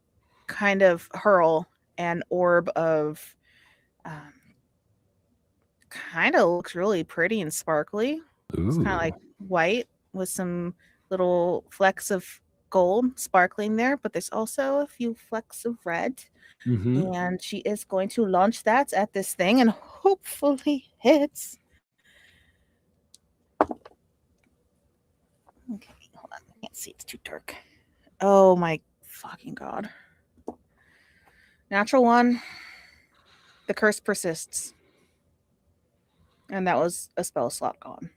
kind of hurl an orb of kind of looks really pretty and sparkly. It's kind of like white with some little flecks of gold sparkling there, but there's also a few flecks of red. Mm-hmm. And she is going to launch that at this thing and hopefully hits. Okay, hold on. I can't see. It's too dark. Oh my fucking god. Natural 1. The curse persists. And that was a spell slot gone.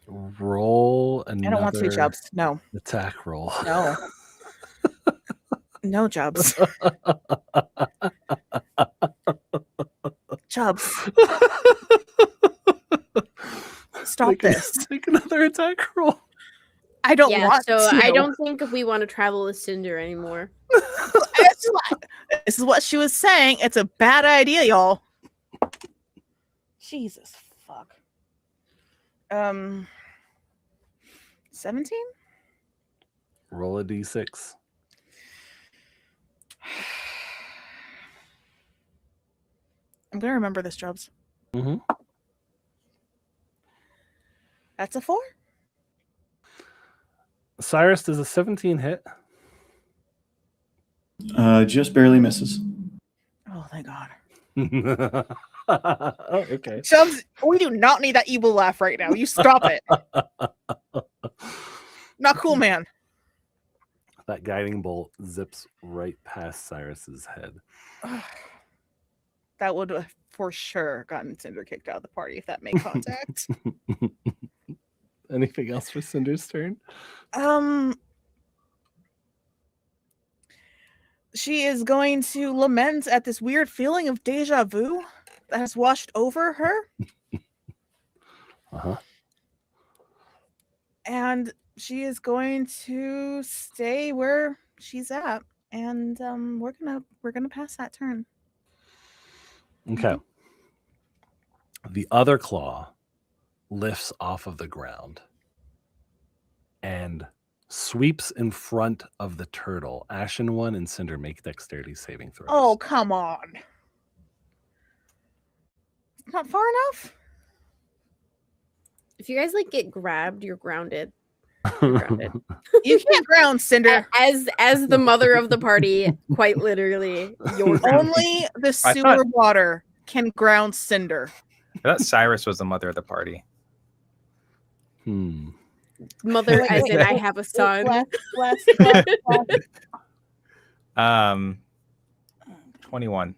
Roll another I don't want to, Jubs. No. attack roll. No. No, Jubs. Jubs, stop Make an- this. Make another attack roll. I don't Yeah, want so to. I don't think we want to travel with Cinder anymore. This is what she was saying. It's a bad idea, y'all. Jesus fuck. 17? Roll a d6. I'm gonna remember this, Jobs. Mm-hmm. That's a 4? Cyrus, does a 17 hit? Just barely misses. Oh, thank God. Oh, okay. Jobs, we do not need that evil laugh right now. You stop it. Not cool, man. That guiding bolt zips right past Cyrus's head. That would have for sure gotten Cinder kicked out of the party if that made contact. Anything else for Cinder's turn? She is going to lament at this weird feeling of deja vu that has washed over her. Uh-huh. And she is going to stay where she's at. And we're gonna pass that turn. Okay. The other claw lifts off of the ground and sweeps in front of the turtle. Ashen One and Cinder make dexterity saving throws. Oh, come on. It's not far enough? If you guys like get grabbed, you're grounded. You're grounded. You can't ground Cinder. As the mother of the party, quite literally, you're grounded. Only the I sewer thought- water can ground Cinder. I thought Cyrus was the mother of the party. Mother, Wait, as wait, in I wait, have a son. Bless. 21.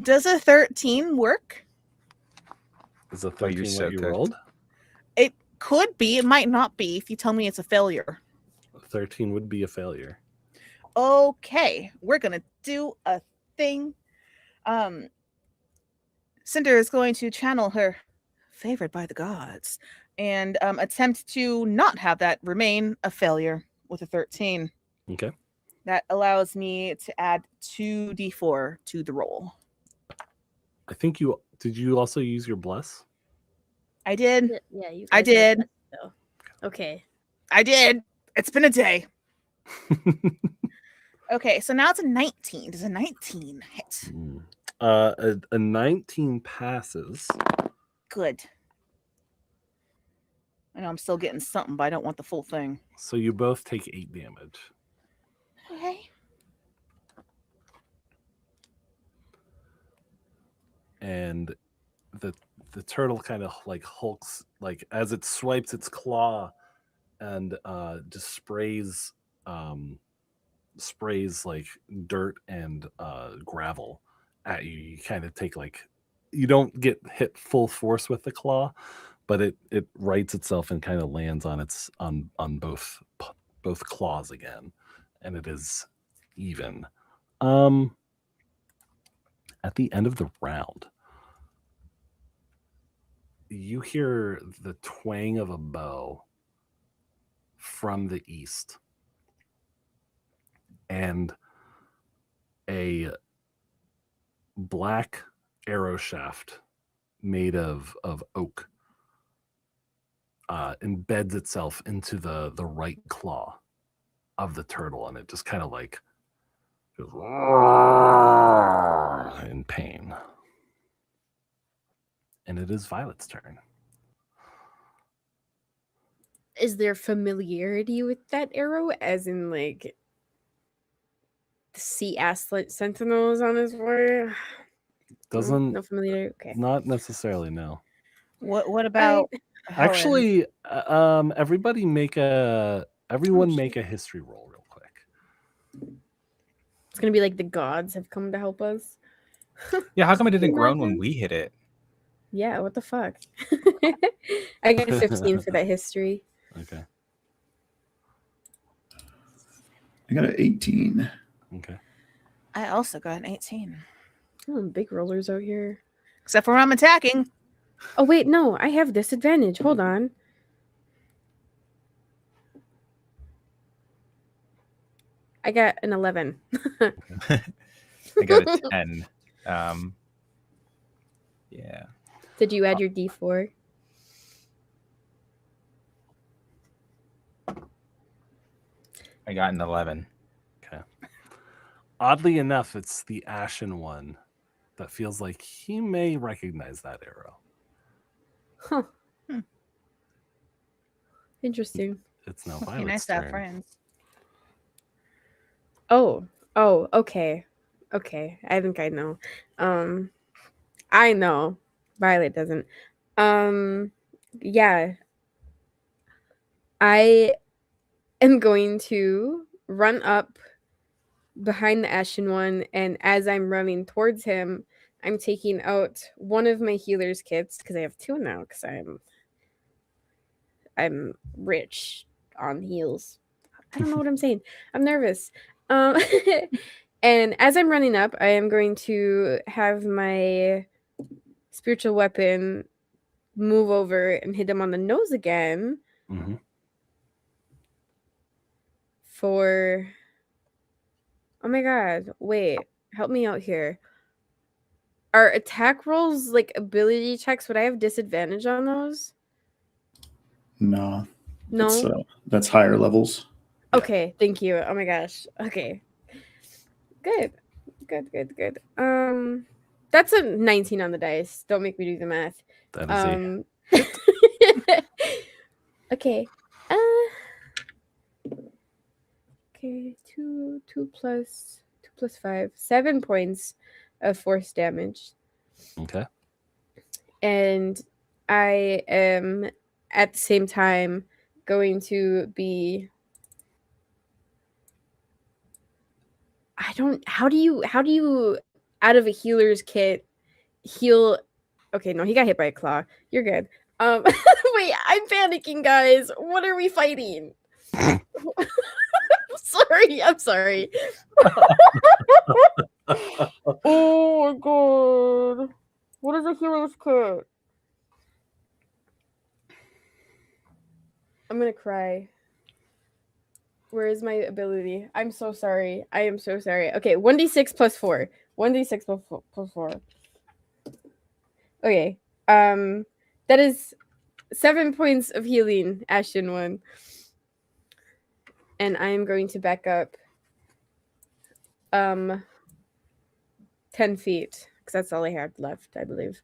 Does a 13 work? Is a Oh, you're 13 so what you cooked. rolled? It could be. It might not be if you tell me it's a failure. 13 would be a failure. Okay, we're gonna do a thing. Cinder is going to channel her favored by the gods and attempt to not have that remain a failure with a 13. Okay. That allows me to add 2d4 to the roll. I think did you also use your bless? I did. Yeah, you. I guys are did. best, though. Okay. I did. It's been a day. Okay, so now it's a 19. Does a 19 hit? A 19 passes. Good. I know I'm still getting something, but I don't want the full thing. So you both take 8 damage. Okay. And the turtle kind of like hulks, like as it swipes its claw and just sprays like dirt and gravel at you. You kind of take you don't get hit full force with the claw, but it rights itself and kind of lands on both claws again, and it is even. At the end of the round, you hear the twang of a bow from the east, and a black arrow shaft made of oak embeds itself into the right claw of the turtle, and it just kind of like goes in pain. And it is Violet's turn. Is there familiarity with that arrow, as in like the sea aslet sentinels on his way? Doesn't No familiarity. Okay. not necessarily, no. What about Helen? Actually, everybody everyone make a history roll real quick. It's gonna be like the gods have come to help us. Yeah, how come it didn't groan when Imagine. we hit it? Yeah, what the fuck? I got a 15 for that history. Okay. I got an 18. Okay. I also got an 18. Oh, big rollers out here. Except for when I'm attacking. Oh wait, no, I have disadvantage. Hold on. I got an 11. I got a 10. Yeah. Did you add your D4? I got an 11. Okay. Oddly enough, it's the Ashen One that feels like he may recognize that arrow. Huh. Hmm. Interesting. It's now Be Violet's nice to have turn. friends. Oh, okay. Okay. I think I know. I know. Violet doesn't. Yeah. I am going to run up behind the Ashen One, and as I'm running towards him, I'm taking out one of my healer's kits because I have two now because I'm rich on heals. I don't know what I'm saying. I'm nervous. Um, and as I'm running up, I am going to have my spiritual weapon move over and hit him on the nose again Mm-hmm. for. Oh my god! Wait, help me out here. Are attack rolls like ability checks? Would I have disadvantage on those? No, No. that's higher levels. Okay, thank you. Oh my gosh. Okay. Good. Good. That's a 19 on the dice. Don't make me do the math. That is a Okay. Okay, two plus 5. 7 points of force damage. okay. And I am at the same time going to be how do you out of a healer's kit heal. Okay, no, he got hit by a claw. You're good. Wait, I'm panicking, guys. What are we fighting? I'm sorry. Oh my god. What is a healer's kit? I'm gonna cry. Where is my ability? I'm so sorry. I am so sorry. Okay, 1d6 plus 4. 1d6 plus 4. Okay. That is 7 points of healing, Ashen One. And I am going to back up 10 feet because that's all I had left, I believe.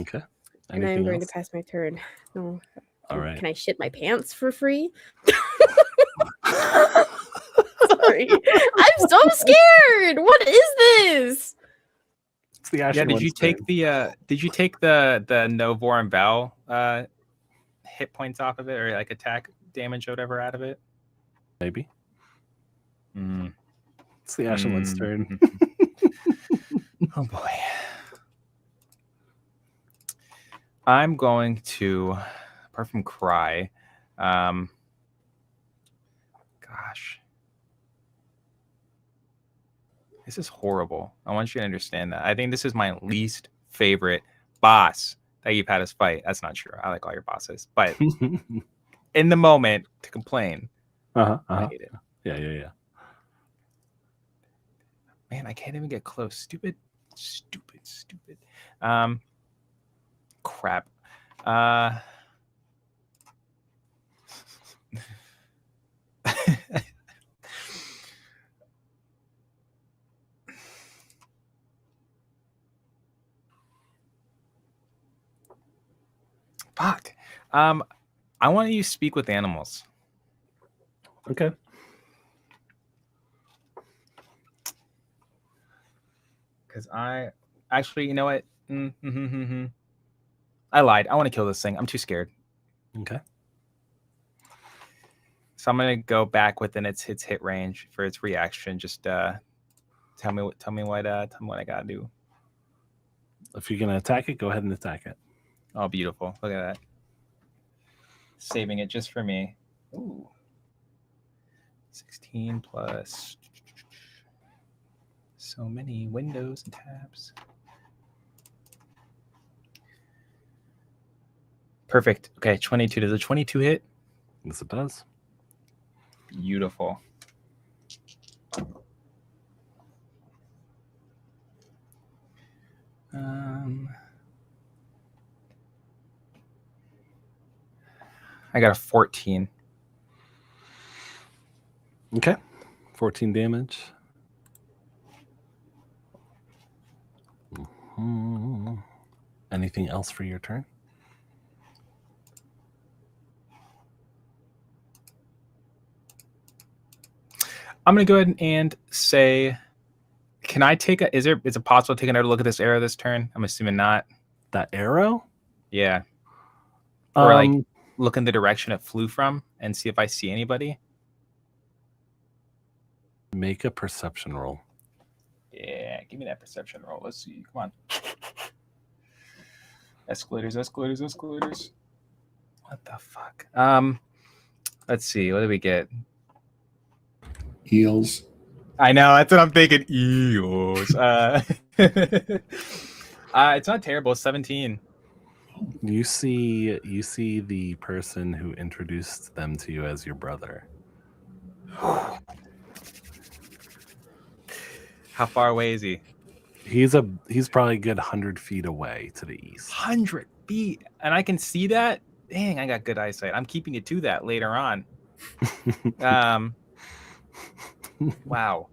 Okay. And I'm Anything going to else? pass my turn. No. All right. Can I shit my pants for free? Sorry. I'm so scared. What is this? It's the Ashen Yeah, did One's you take turn. the Novor and Bell hit points off of it, or like attack damage or whatever out of it? Maybe. Mm. It's the Ashen One's turn. Oh boy. I'm going to, apart from cry, gosh. This is horrible. I want you to understand that. I think this is my least favorite boss that you've had us fight. That's not true. I like all your bosses. But in the moment, to complain, I hate it. Yeah. Man, I can't even get close. Stupid. Crap. Fuck. I want you to speak with animals. Okay. Because you know what? I lied. I want to kill this thing. I'm too scared. Okay. So I'm gonna go back within its hit range for its reaction. Just tell me what I gotta do. If you're gonna attack it, go ahead and attack it. Oh, beautiful. Look at that. Saving it just for me. Ooh. 16 plus so many windows and tabs. Perfect. Okay, 22. Does a 22 hit? Yes, it does. Beautiful. I got a 14. Okay. 14 damage. Mhm. Anything else for your turn? I'm gonna go ahead and say, can I take a? Is it possible to take another look at this arrow this turn? I'm assuming not. That arrow? Yeah. Or like Um, look in the direction it flew from and see if I see anybody. make a perception roll. Yeah, give me that perception roll. Let's see. Come on. Escalators, escalators, escalators. What the fuck? Let's see. What did we get? Heels. I know, that's what I'm thinking. Eels. It's not terrible. 17. You see the person who introduced them to you as your brother. How far away is he? He's probably a good 100 feet away to the east. 100 feet. And I can see that? Dang, I got good eyesight. I'm keeping you to that later on. Wow.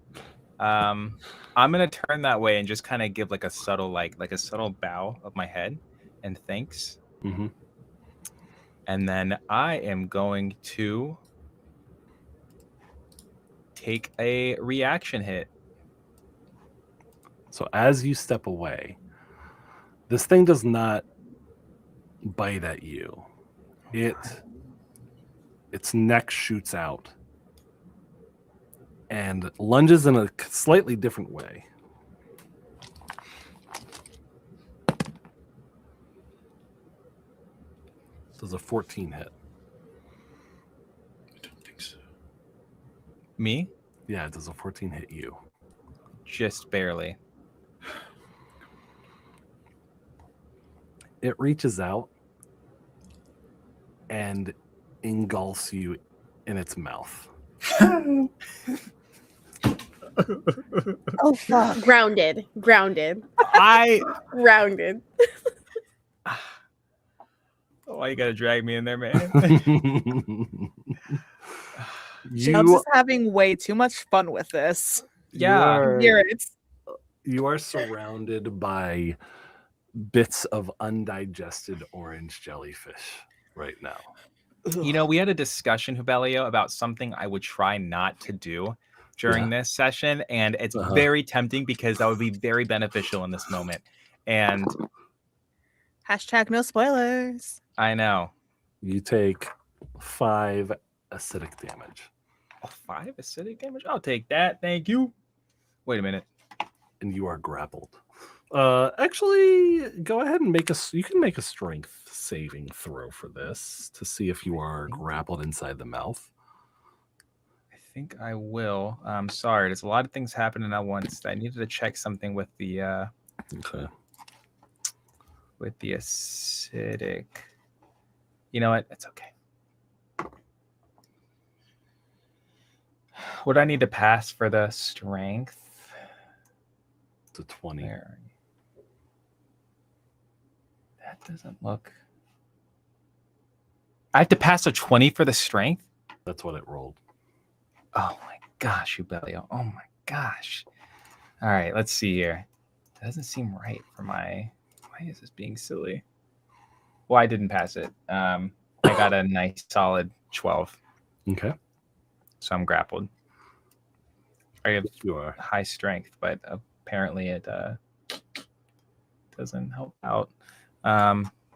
I'm gonna turn that way and just kind of give like a subtle bow of my head and thanks. Mm-hmm. And then I am going to take a reaction hit. So as you step away, this thing does not bite at you. Its neck shoots out and lunges in a slightly different way. Does a 14 hit? I don't think so. Me? Yeah, does a 14 hit you? Just barely. It reaches out and engulfs you in its mouth. Oh fuck. Grounded. Grounded. Grounded. Why you gotta drag me in there, man? Chubbs is having way too much fun with this. Yeah. Hear it. You are surrounded by bits of undigested orange jellyfish right now. You know, we had a discussion, Hubelio, about something I would try not to do during this session, and it's very tempting because that would be very beneficial in this moment. And Hashtag no spoilers. I know. You take 5 acidic damage. Oh, 5 acidic damage? I'll take that. Thank you. Wait a minute. And you are grappled. Actually, go ahead and you can make a strength saving throw for this to see if you are grappled inside the mouth. I think I will. I'm sorry. There's a lot of things happening at once. I needed to check something with the with the acidic. You know what? It's okay. What do I need to pass for the strength? It's a 20. There. That doesn't look. I have to pass a 20 for the strength? That's what it rolled. Oh my gosh, Hubelio. Oh my gosh. All right, let's see here. That doesn't seem right for my. Why is this being silly? Well, I didn't pass it. I got a nice solid 12. Okay. So I'm grappled. I have You are. high strength, but apparently it doesn't help out.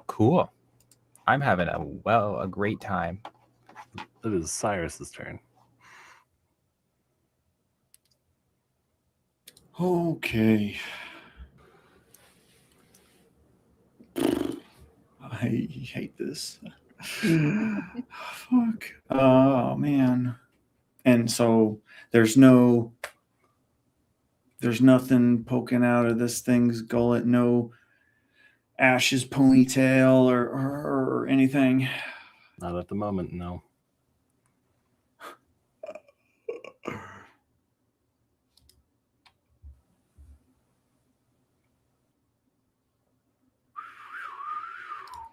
Cool. I'm having a great time. It is Cyrus's turn. Okay. I hate this. Fuck. Oh man. And so there's nothing poking out of this thing's gullet, no Ash's ponytail or anything. Not at the moment, no.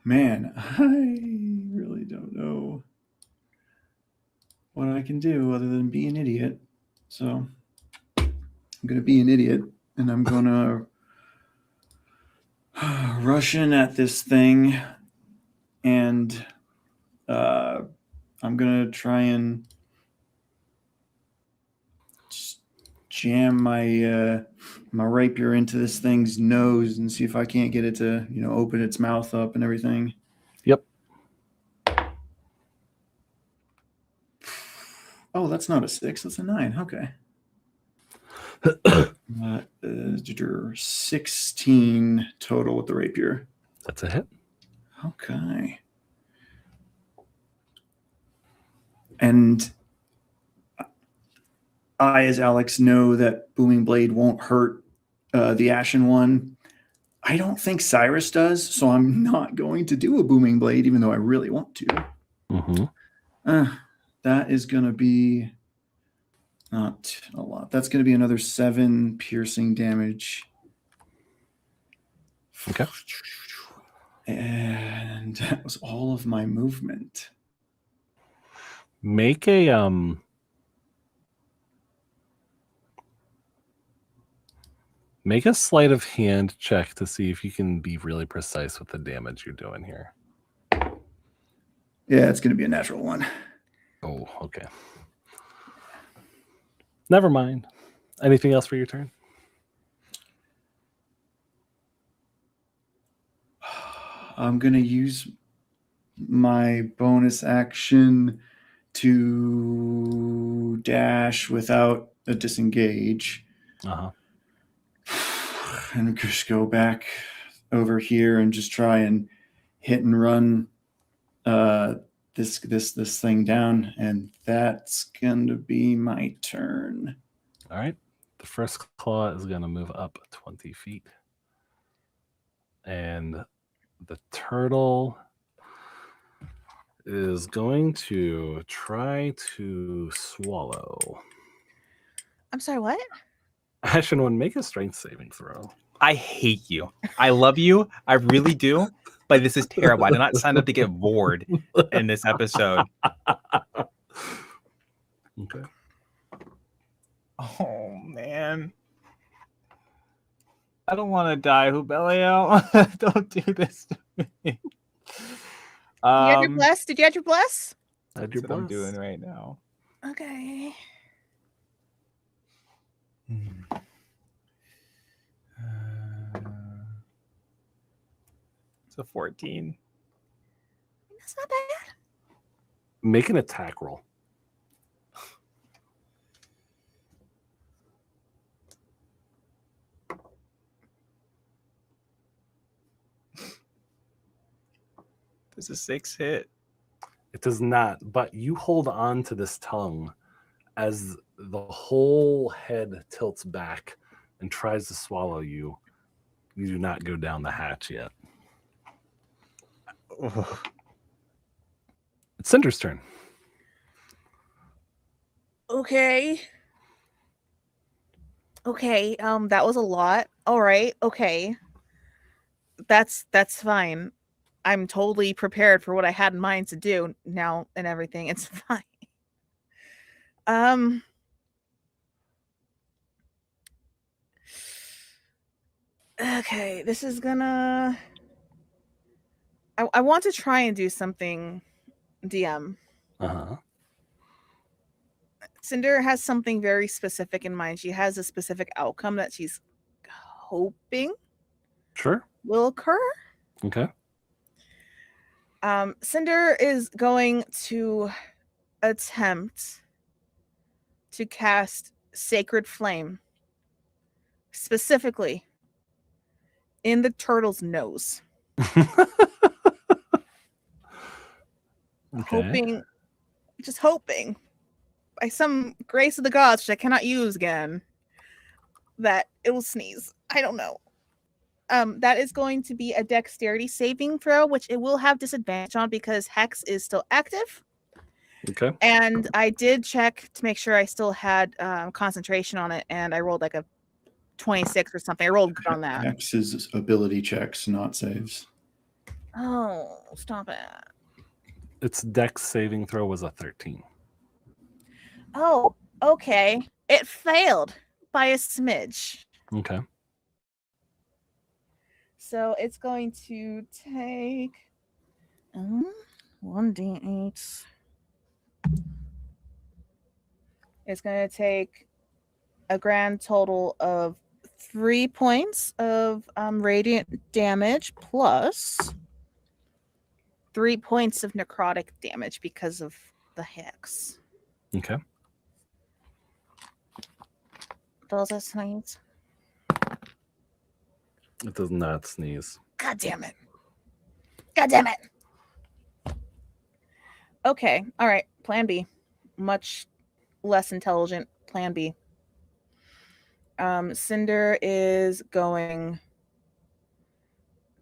Man, I really don't know what I can do other than be an idiot. So I'm going to be an idiot, and I'm going to rush in at this thing, and I'm going to try and just jam my my rapier into this thing's nose and see if I can't get it to, open its mouth up and everything. Yep. Oh, that's not a 6. That's a 9. Okay. 16 total with the rapier. That's a hit. Okay. And I, as Alex, know that Booming Blade won't hurt the Ashen One. I don't think Cyrus does, so I'm not going to do a Booming Blade, even though I really want to. Mm-hmm. That is going to be not a lot. That's going to be another 7 piercing damage. Okay. And that was all of my movement. Make a sleight of hand check to see if you can be really precise with the damage you're doing here. Yeah, it's going to be a natural 1. Oh, okay. Never mind. Anything else for your turn? I'm going to use my bonus action to dash without a disengage. Uh-huh. And just go back over here and just try and hit and run this thing down, and that's gonna be my turn. All right. The first claw is gonna move up 20 feet. And the turtle is going to try to swallow. I'm sorry, what? Ashen One, make a strength saving throw. I hate you. I love you. I really do. But this is terrible. I did not sign up to get bored in this episode. Okay. Oh, man. I don't want to die, Hubelio. Don't do this to me. Did you have your bless? Did you have your bless? Add your That's what I'm bless. doing right now. Okay. It's a 14. That's not bad. Make an attack roll. Does a 6 hit? It does not, but you hold on to this tongue as the whole head tilts back and tries to swallow you. You do not go down the hatch yet. Ugh. It's Cinder's turn. Okay. Okay. That was a lot. All right. Okay. That's fine. I'm totally prepared for what I had in mind to do now and everything. It's fine. Okay, this is gonna I want to try and do something, DM. Uh-huh. Cinder has something very specific in mind. She has a specific outcome that she's hoping Sure. will occur. Okay. Cinder is going to attempt to cast Sacred Flame specifically in the turtle's nose. hoping, just hoping, by some grace of the gods, which I cannot use again, that it will sneeze. I don't know. That is going to be a dexterity saving throw, which it will have disadvantage on because Hex is still active. Okay. And I did check to make sure I still had concentration on it, and I rolled like a 26 or something. I rolled good on that. Hex is ability checks, not saves. Oh, stop it. Its dex saving throw was a 13. Oh, okay. It failed by a smidge. Okay. So it's going to take 1d8. It's going to take a grand total of 3 points of radiant damage plus 3 points of necrotic damage because of the hex. Okay. Does it sneeze? It does not sneeze. God damn it. God damn it. Okay. All right. Plan B. Much less intelligent plan B. Cinder is going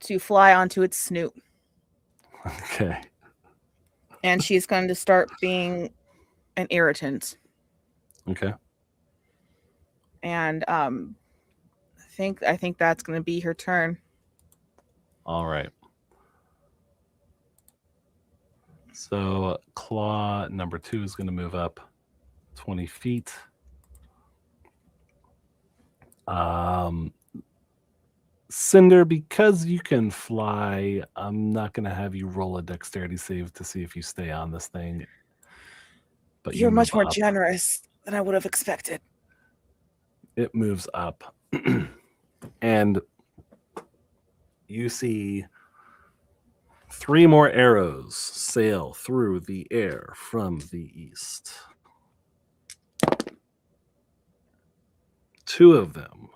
to fly onto its snoot, Okay. and she's going to start being an irritant. Okay. And I think that's going to be her turn. All right. So claw number 2 is going to move up 20 feet. Cinder, because you can fly, I'm not going to have you roll a dexterity save to see if you stay on this thing. But You're you much move more up. generous than I would have expected. It moves up. And you see 3 more arrows sail through the air from the east. 2 of them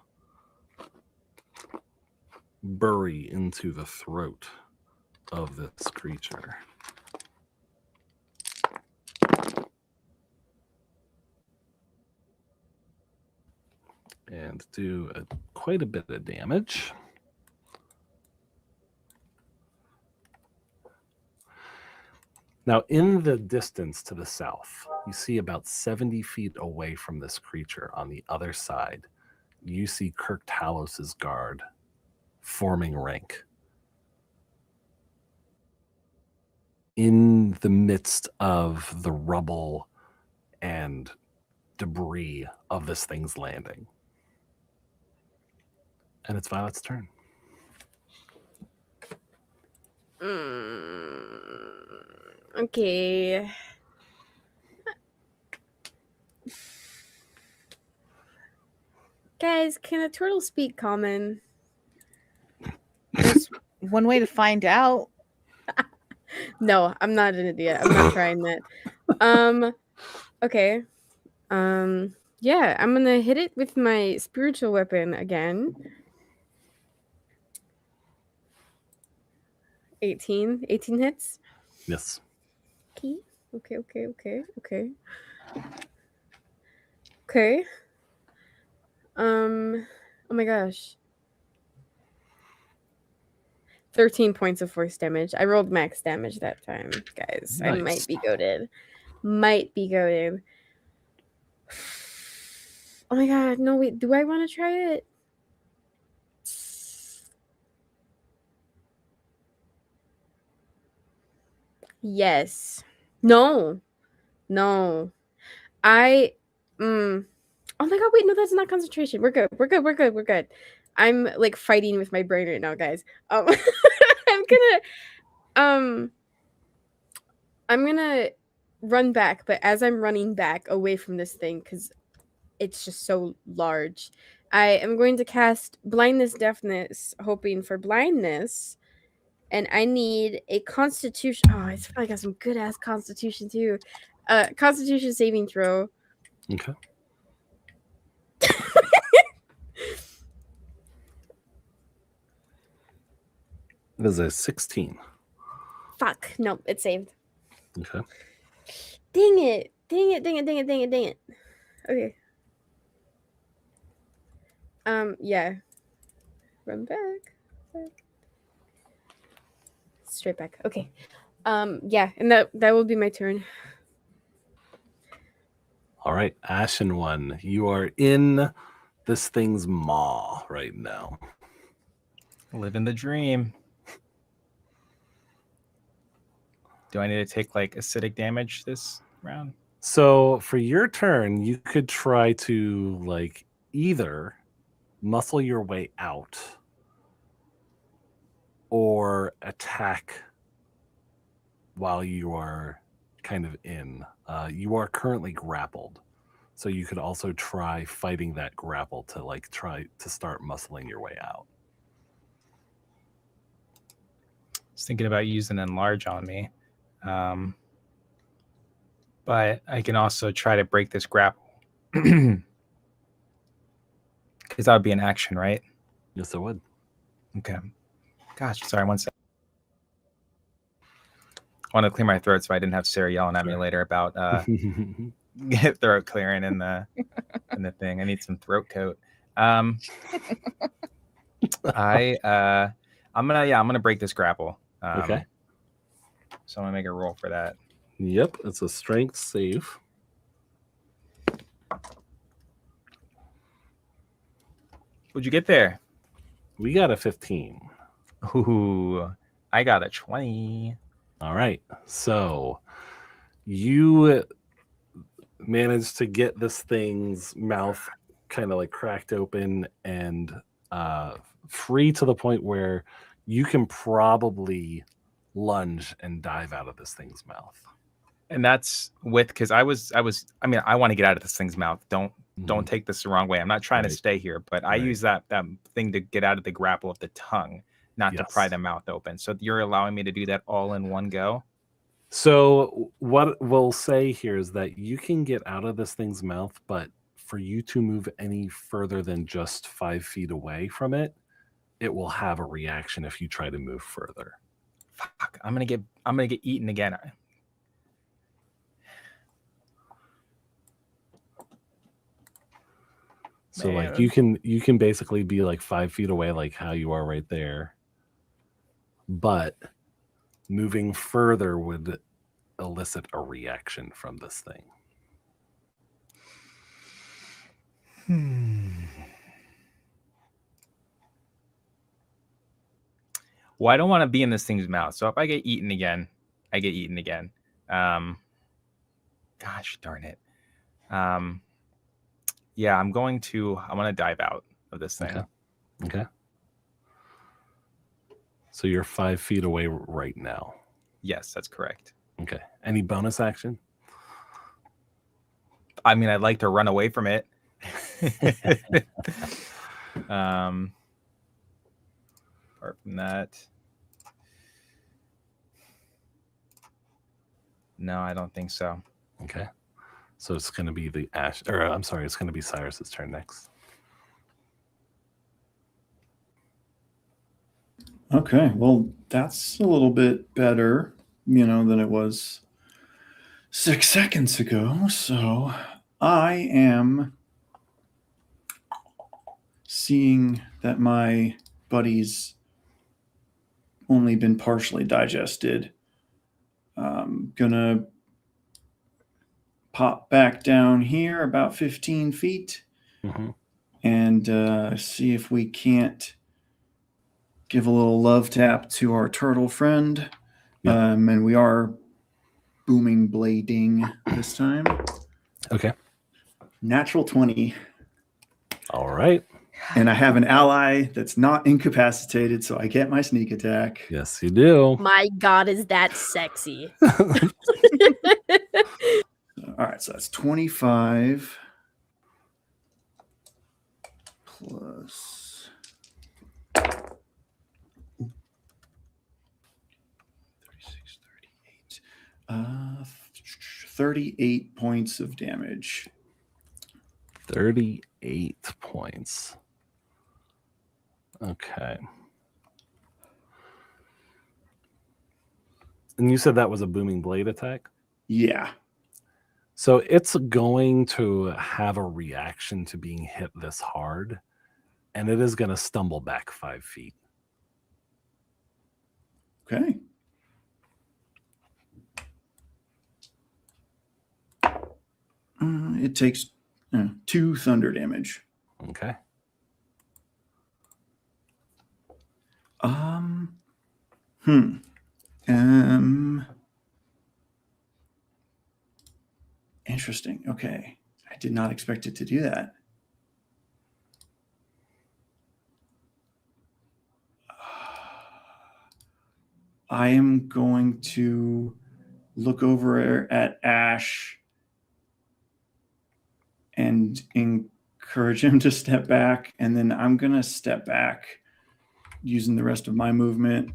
bury into the throat of this creature. And do quite a bit of damage. Now, in the distance to the south, you see about 70 feet away from this creature on the other side, you see Kirk Talos' guard forming rank. In the midst of the rubble and debris of this thing's landing. And it's Violet's turn. Okay. Guys, can a turtle speak common? There's one way to find out. No, I'm not an idiot. I'm not trying that. Okay. Yeah, I'm gonna hit it with my spiritual weapon again. 18 hits. Yes. Okay. Oh my gosh. 13 points of force damage. I rolled max damage that time, guys. I Nice. might be goated. Oh my god, no, wait, do I want to try it? Yes. No. Oh my god, wait, no, that's not concentration. We're good. I'm like fighting with my brain right now, guys. I'm gonna run back, but as I'm running back away from this thing, because it's just so large, I am going to cast blindness deafness, hoping for blindness. And I need a constitution. Oh, it's probably got some good ass constitution too. Constitution saving throw. Okay. It is a 16. Fuck. Nope, it's saved. Okay. Dang it. Dang it, dang it, dang it, dang it, dang it. Okay. Yeah. Run back. Straight back. Okay. Yeah, and that will be my turn. All right, Ashen One, you are in this thing's maw right now. Living the dream. Do I need to take like acidic damage this round? So for your turn, you could try to like either muscle your way out or attack while you are kind of in. You are currently grappled. So you could also try fighting that grapple to like try to start muscling your way out. I was thinking about using enlarge on me. But I can also try to break this grapple. Because that would be an action, right? Yes, it would. Okay. Gosh, sorry, one sec. I want to clear my throat so I didn't have Sarah yelling at me later about throat clearing in the thing. I need some throat coat. I'm gonna break this grapple. Okay. So I'm gonna make a roll for that. Yep, it's a strength save. What'd you get there? We got a 15. Ooh, I got a 20. All right. So you managed to get this thing's mouth kind of like cracked open and free to the point where you can probably lunge and dive out of this thing's mouth. And that's because I mean, I want to get out of this thing's mouth. Don't take this the wrong way. I'm not trying to stay here, but I use that thing to get out of the grapple of the tongue, not to pry the mouth open. So you're allowing me to do that all in one go? So what we'll say here is that you can get out of this thing's mouth, but for you to move any further than just 5 feet away from it, it will have a reaction if you try to move further. Fuck, I'm gonna get eaten again. So like you can basically be like 5 feet away, like how you are right there. But moving further would elicit a reaction from this thing. Well, I don't want to be in this thing's mouth. So if I get eaten again, I get eaten again. Gosh darn it. Yeah, I'm going to dive out of this thing. Okay. So you're 5 feet away right now. Yes, that's correct. Okay. Any bonus action? I mean, I'd like to run away from it. Apart from that, no, I don't think so. Okay. So it's going to be it's going to be Cyrus's turn next. Okay, well, that's a little bit better, than it was 6 seconds ago. So I am seeing that my buddy's only been partially digested. Gonna pop back down here about 15 feet and see if we can't give a little love tap to our turtle friend. And we are booming blading this time. Okay. Natural 20. All right. And I have an ally that's not incapacitated, so I get my sneak attack. Yes, you do. My God, is that sexy? All right, so that's 25 plus 36, 38. 38 points of damage. 38 points. Okay. And you said that was a booming blade attack? Yeah. So it's going to have a reaction to being hit this hard, and it is going to stumble back 5 feet. Okay. It takes 2 thunder damage. Okay. Interesting. Okay. I did not expect it to do that. I am going to look over at Ash and encourage him to step back, and then I'm going to step back using the rest of my movement,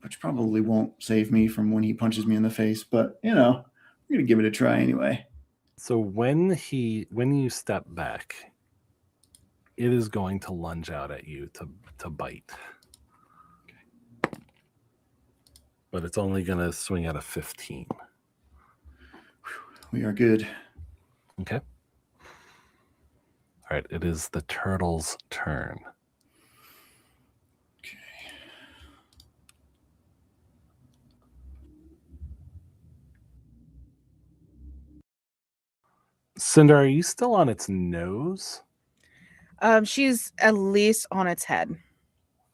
which probably won't save me from when he punches me in the face, but I'm going to give it a try anyway. So when you step back, it is going to lunge out at you to bite. Okay. But it's only going to swing at a 15. We are good. Okay. All right, it is the turtle's turn. Okay. Cinder, are you still on its nose? She's at least on its head.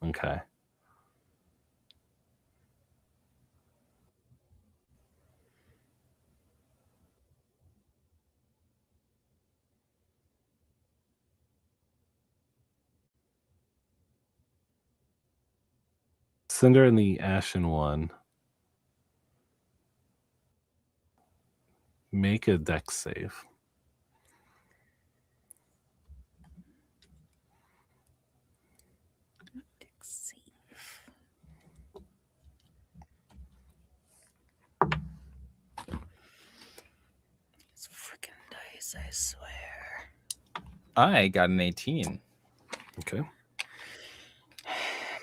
Okay. Cinder and the Ashen One, make a dex save. It's freaking dice, I swear. I got an 18. Okay.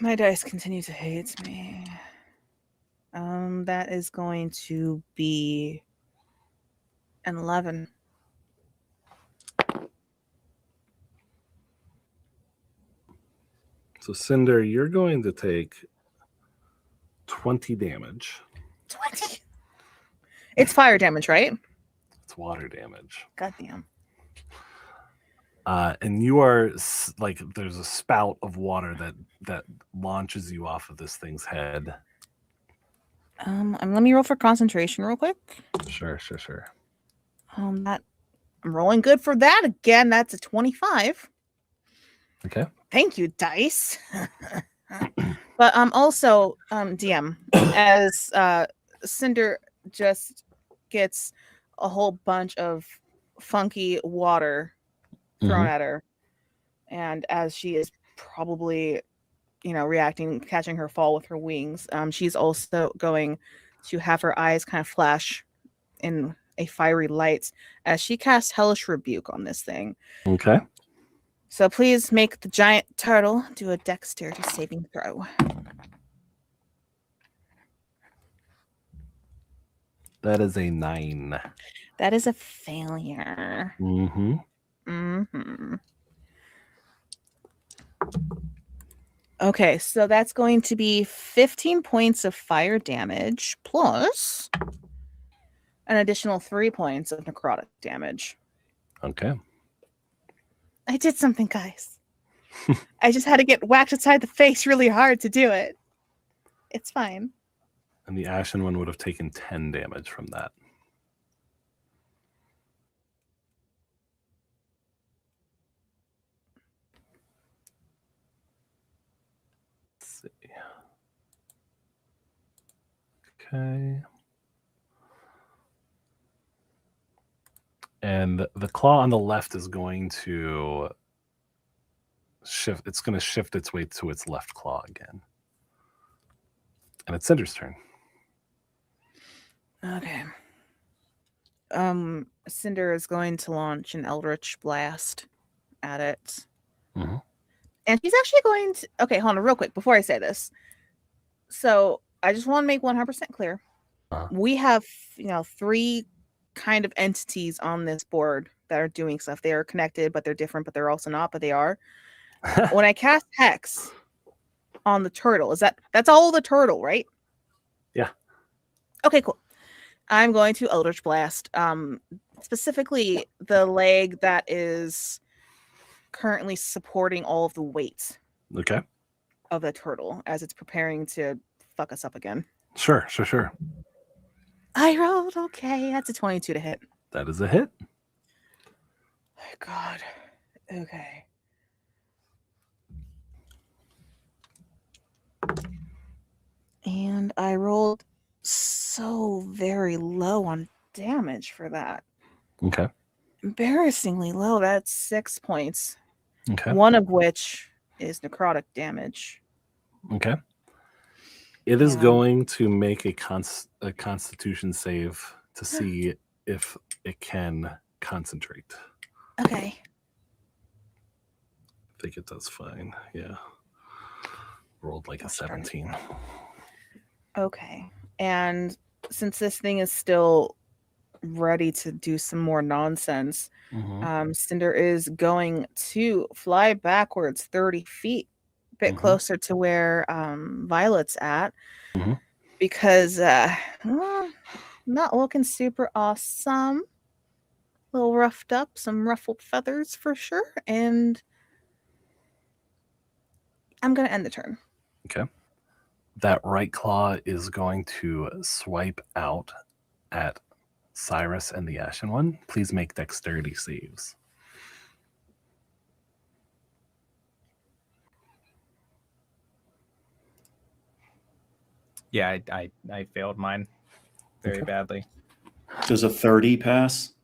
My dice continue to hate me. That is going to be an 11. So Cinder, you're going to take 20 damage. 20? It's fire damage, right? It's water damage. Goddamn. And you are like, there's a spout of water that launches you off of this thing's head. Let me roll for concentration real quick. Sure. I'm rolling good for that again. That's a 25. Okay. Thank you, dice. But also, DM, as Cinder just gets a whole bunch of funky water thrown at her, and as she is probably, reacting, catching her fall with her wings, she's also going to have her eyes kind of flash in a fiery light as she casts Hellish Rebuke on this thing. Okay. So please make the giant turtle do a dexterity saving throw. That is a 9. That is a failure. Mm-hmm. Mm-hmm. Okay, so that's going to be 15 points of fire damage plus an additional 3 points of necrotic damage. Okay. I did something, guys. I just had to get whacked inside the face really hard to do it. It's fine. And the Ashen One would have taken 10 damage from that. Let's see. Okay. And the claw on the left is going to shift. It's going to shift its way to its left claw again. And it's Cinder's turn. Okay. Cinder is going to launch an Eldritch Blast at it. Mm-hmm. And she's actually going to... Okay, hold on real quick before I say this. So I just want to make 100% clear. We have, 3 kind of entities on this board that are doing stuff. They are connected, but they're different, but they're also not, but they are. When I cast Hex on the turtle, that's all the turtle, right? Yeah. Okay, cool. I'm going to Eldritch Blast. Specifically the leg that is currently supporting all of the weight Okay. of the turtle as it's preparing to fuck us up again. Sure. I rolled okay. That's a 22 to hit. That is a hit. Oh, God. Okay. And I rolled so very low on damage for that. Okay. Embarrassingly low. That's 6 points. Okay. One of which is necrotic damage. Okay. It is Yeah. going to make a constitution save to see if it can concentrate. Okay. I think it does fine. Yeah. Rolled like a Gosh darn it. 17. Okay. And since this thing is still ready to do some more nonsense, Mhm. Cinder is going to fly backwards 30 feet, a bit Mhm. closer to where Violet's at, Mhm. because not looking super awesome. A little roughed up, some ruffled feathers for sure, and I'm going to end the turn. Okay. That right claw is going to swipe out at Cyrus and the Ashen One. Please make dexterity saves. Yeah, I failed mine very Okay. badly. Does a 30 pass?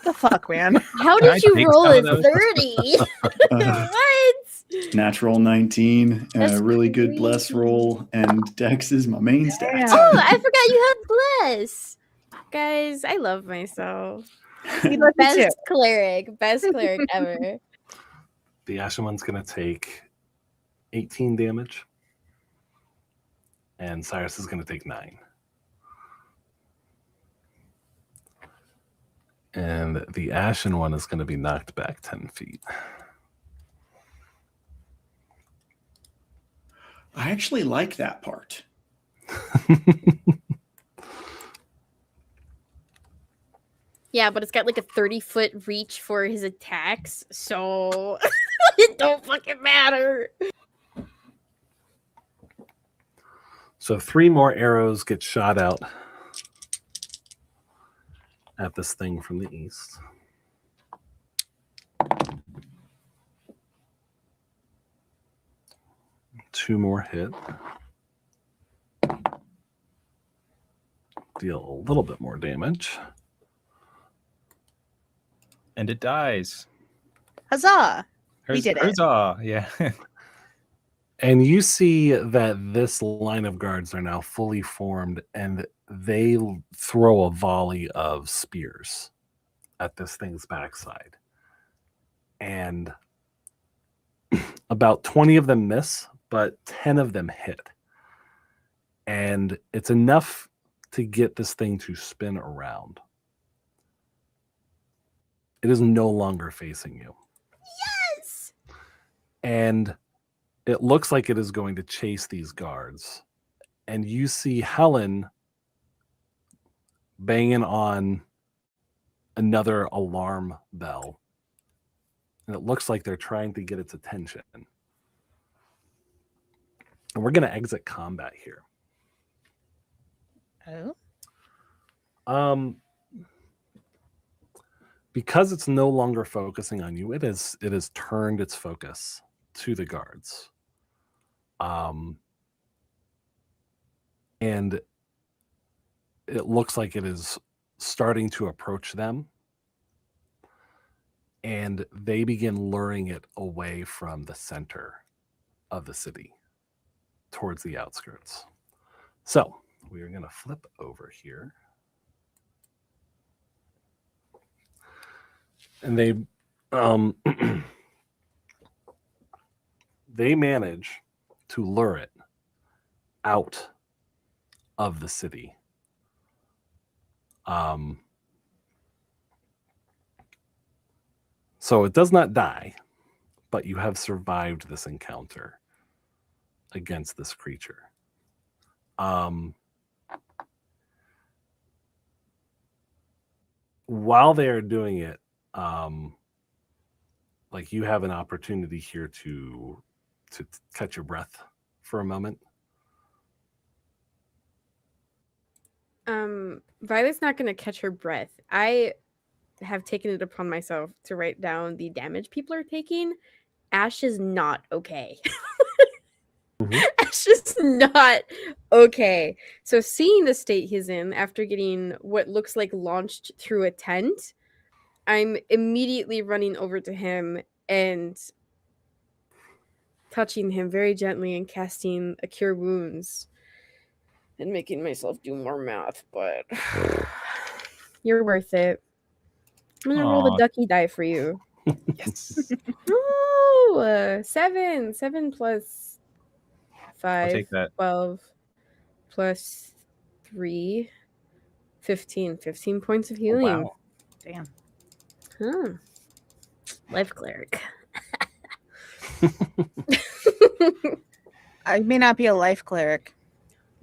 The fuck, man? How Can I did you take roll some a of those? 30? What? Natural 19, That's a really good bless crazy. roll, and Dex is my main stat. Damn. Oh, I forgot you had bless. Guys, I love myself. He loves you too. Best cleric ever. The Ashen One's going to take 18 damage. And Cyrus is going to take 9. And the Ashen One is going to be knocked back 10 feet. I actually like that part. Yeah, but it's got like a 30-foot reach for his attacks, so it don't fucking matter. So 3 more arrows get shot out at this thing from the east. Two more hit. Deal a little bit more damage. And it dies. Huzzah! We did it. Huzzah! Yeah. And you see that this line of guards are now fully formed, and they throw a volley of spears at this thing's backside. And about 20 of them miss, but 10 of them hit. And it's enough to get this thing to spin around. It is no longer facing you. Yes! And it looks like it is going to chase these guards. And you see Helen banging on another alarm bell. And it looks like they're trying to get its attention. And we're going to exit combat here. Oh. Because it's no longer focusing on you, it has turned its focus to the guards. And it looks like it is starting to approach them. And they begin luring it away from the center of the city towards the outskirts. So we are going to flip over here. And they they manage to lure it out of the city. So it does not die, but you have survived this encounter against this creature. While they are doing it, like you have an opportunity here to catch your breath for a moment. Violet's not going to catch her breath. I have taken it upon myself to write down the damage people are taking. Ash is not okay. Ash is not okay. So seeing the state he's in after getting what looks like launched through a tent, I'm immediately running over to him and touching him very gently and casting a Cure Wounds and making myself do more math, but you're worth it. I'm gonna roll the Aw. ducky die for you. Yes. Oh, 7. 7 plus 5. take that. 12 plus 3. 15. 15 points of healing. Wow. Damn. Huh. Life cleric. I may not be a life cleric,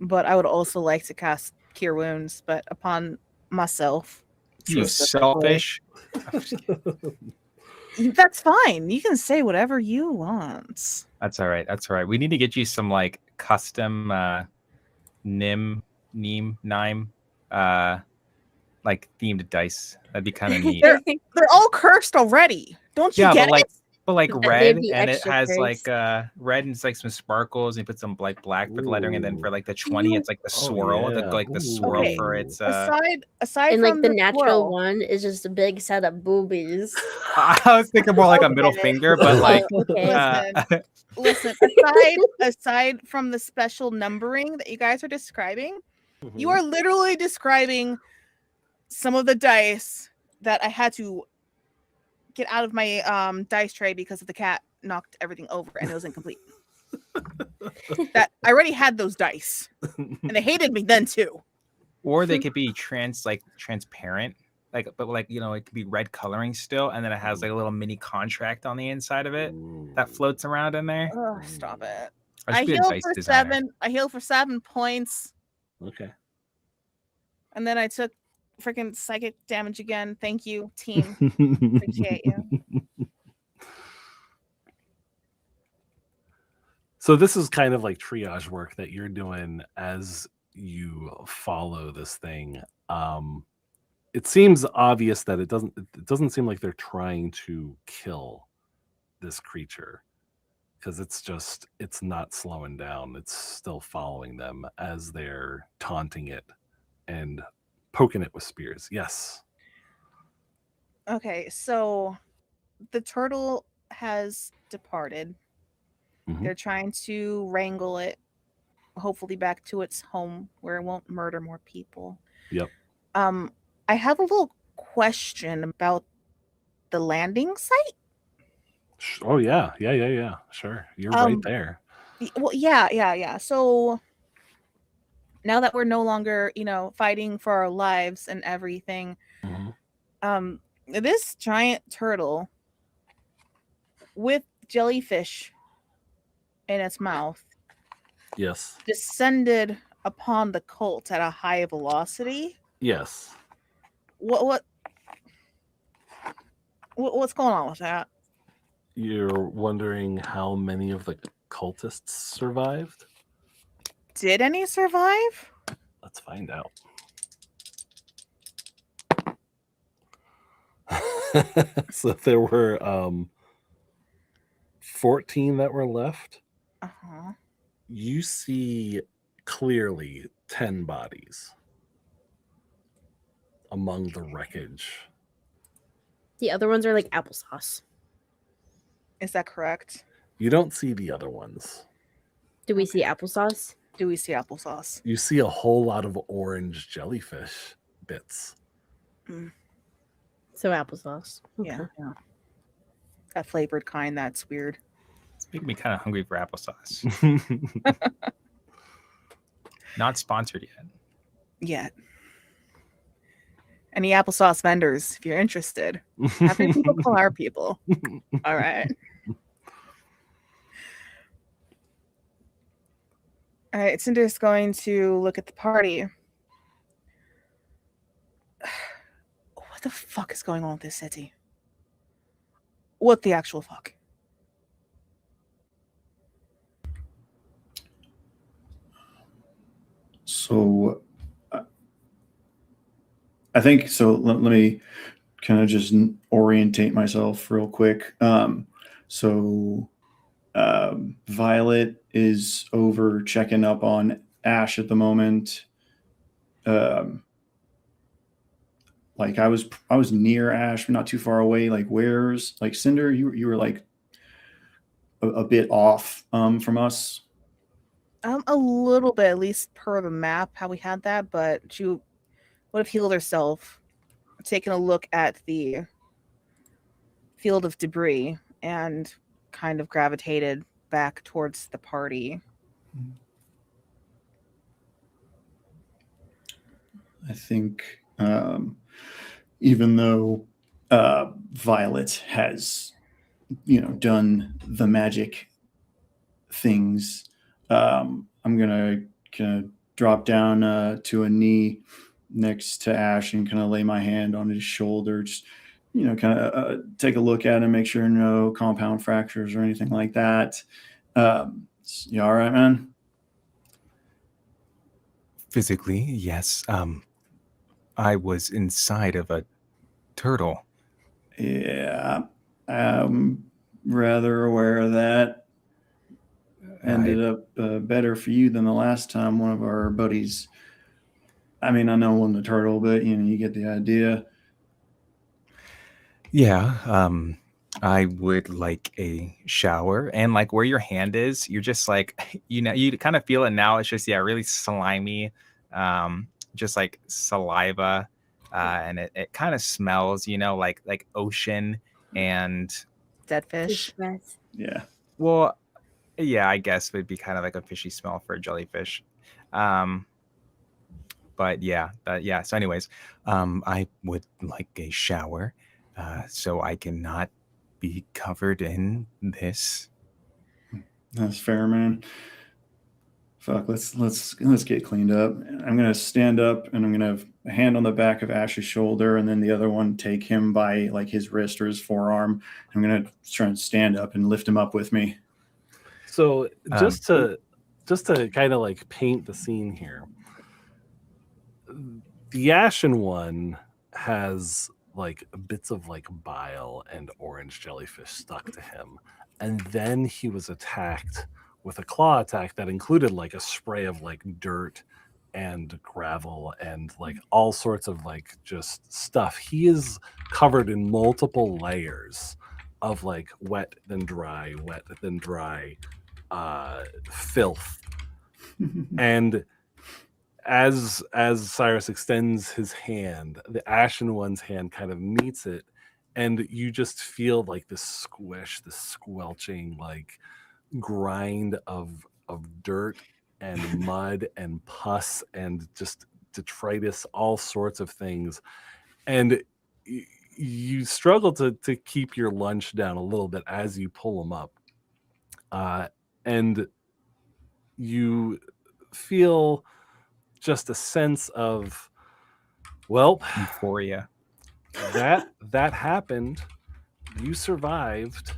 but I would also like to cast Cure Wounds, but upon myself. You specifically. selfish. That's fine. You can say whatever you want. That's all right. That's all right. We need to get you some like custom Nime like themed dice. That'd be kind of neat. They're all cursed already. Don't you Yeah, get but like it? but like They'd red, be and it extra has cursed. like red and it's like some sparkles, and you put some like black for the lettering, and then for like the 20, it's like the swirl, yeah. like the swirl Okay. for its Aside And from like the the natural swirl, one is just a big set of boobies. I was thinking more like a middle Okay. finger, but like Okay. Listen, aside from the special numbering that you guys are describing, you are literally describing some of the dice that I had to get out of my dice tray because the cat knocked everything over and it was incomplete. That I already had those dice, and they hated me then too. or they could be transparent, like, but like, you know, it could be red coloring still, and then it has like a little mini contract on the inside of it that floats around in there. Oh, stop it! I should I be a healed dice for designer. 7. I healed for 7 points, Okay. and then I took freaking psychic damage again. Thank you, team. Appreciate you. So this is kind of like triage work that you're doing as you follow this thing. It seems obvious that it doesn't seem like they're trying to kill this creature, because it's not slowing down. It's still following them as they're taunting it and poking it with spears. Yes. Okay, so the turtle has departed. Mhm. They're trying to wrangle it, hopefully back to its home where it won't murder more people. Yep. I have a little question about the landing site. Oh yeah. Sure. You're right there. Well, yeah. So now that we're no longer, fighting for our lives and everything, Mhm. This giant turtle with jellyfish in its mouth Yes. descended upon the cult at a high velocity. Yes. What's going on with that? You're wondering how many of the cultists survived? Did any survive? Let's find out. So there were 14 that were left. Uh-huh. You see clearly 10 bodies among the wreckage. The other ones are like applesauce. Is that correct? You don't see the other ones. Do we see applesauce? Do we see applesauce? You see a whole lot of orange jellyfish bits. So applesauce. Okay. Yeah. That flavored kind, that's weird. It's making me kind of hungry for applesauce. Not sponsored yet. Yet. Any applesauce vendors, if you're interested, have your people call our people. All right. All right, Cinder's going to look at the party. What the fuck is going on with this city? What the actual fuck? So I think so. Let me kind of just orientate myself real quick. Violet is over checking up on Ash at the moment. Like I was near Ash, not too far away. Like where's like Cinder? You were like a bit off from us. A little bit, at least per the map, how we had that, but she would have healed herself, taken a look at the field of debris, and kind of gravitated back towards the party. I think even though Violet has, done the magic things, I'm gonna kind of drop down to a knee next to Ash and kind of lay my hand on his shoulder, just kind of take a look at him, make sure no compound fractures or anything like that. You all right, man? Physically, yes. I was inside of a turtle. Yeah, I'm rather aware of that. Ended up better for you than the last time one of our buddies. I mean, I know I'm the turtle, but you get the idea. Yeah, I would like a shower, and like where your hand is, you're just like, you kind of feel it now. It's just, really slimy, just like saliva, and it kind of smells, like ocean and Dead fish. Yeah. Well, yeah, I guess it would be kind of like a fishy smell for a jellyfish. But yeah. So anyways, I would like a shower, so I cannot be covered in this. That's fair, man. Fuck, let's get cleaned up. I'm gonna stand up and I'm gonna have a hand on the back of Ash's shoulder and then the other one take him by like his wrist or his forearm. I'm gonna try and stand up and lift him up with me. So just to kind of like paint the scene here, the Ashen One has like bits of like bile and orange jellyfish stuck to him, and then he was attacked with a claw attack that included like a spray of like dirt and gravel and like all sorts of like just stuff. He is covered in multiple layers of like wet then dry filth. And as Cyrus extends his hand, the Ashen One's hand kind of meets it, and you just feel like this squish, this squelching like grind of dirt and mud and pus and just detritus, all sorts of things. And you struggle to keep your lunch down a little bit as you pull them up. And you feel just a sense of, well, Euphoria. that happened. You survived.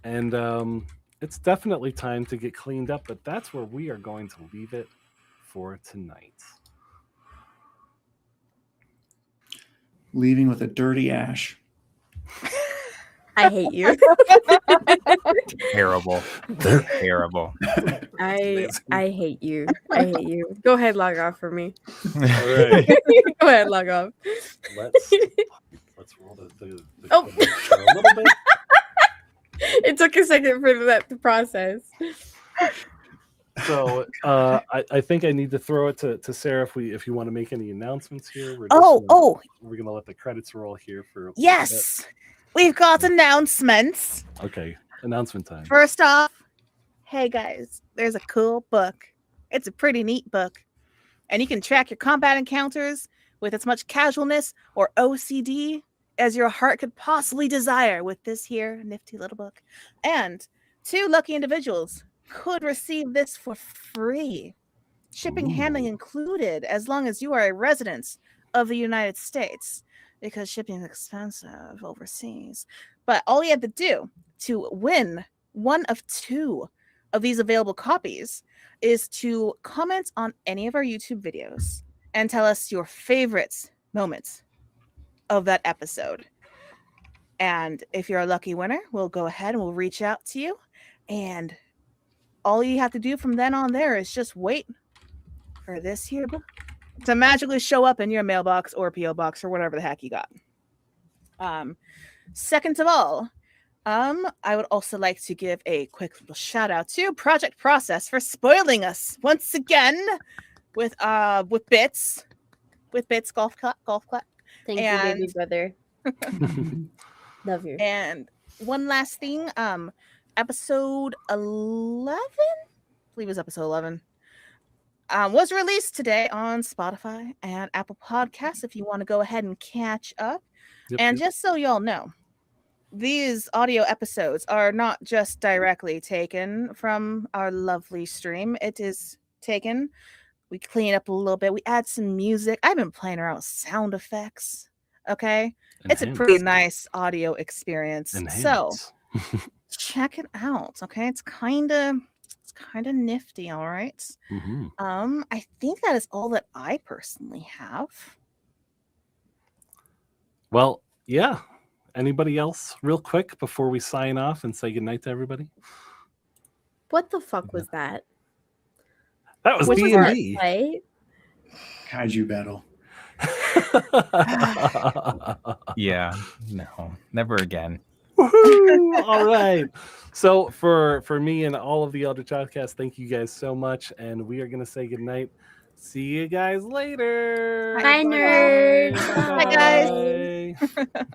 And it's definitely time to get cleaned up, but that's where we are going to leave it for tonight. Leaving with a dirty Ash. I hate you. Terrible. Terrible. I hate you. I hate you. Go ahead, log off for me. All right. Go ahead, log off. Let's roll the Oh. show a little bit. It took a second for that to process. So I think I need to throw it to Sarah if you want to make any announcements here. We're gonna let the credits roll here for a Yes, we've got announcements. Okay, announcement time. First off, hey guys, there's a cool book It's a pretty neat book. And you can track your combat encounters with as much casualness or OCD as your heart could possibly desire with this here nifty little book. And 2 lucky individuals could receive this for free. Shipping handling included, as long as you are a resident of the United States, because shipping is expensive overseas. But all you have to do to win one of 2 of these available copies is to comment on any of our YouTube videos and tell us your favorite moments of that episode. And if you're a lucky winner, we'll go ahead and we'll reach out to you. And all you have to do from then on there is just wait for this here book to magically show up in your mailbox or PO box or whatever the heck you got. Second of all, I would also like to give a quick little shout out to Project Process for spoiling us once again with bits golf clap. Thank you, baby brother. Love you. And one last thing, episode 11, I believe it was episode 11, was released today on Spotify and Apple Podcasts if you want to go ahead and catch up. And just so y'all know, these audio episodes are not just directly taken from our lovely stream. It is taken, we clean up a little bit, we add some music. I've been playing around with sound effects. Okay. It's a pretty nice audio experience. So check it out. Okay. It's kind of nifty. All right. I think that is all that I personally have. Well, yeah. Anybody else real quick before we sign off and say goodnight to everybody? What the fuck was that? That was D&D. Kaiju battle. Yeah, no, never again. Woohoo! All right. So for me and all of the Elder Childcast, thank you guys so much. And we are going to say goodnight. See you guys later. Bye, nerds. Bye, guys. Bye.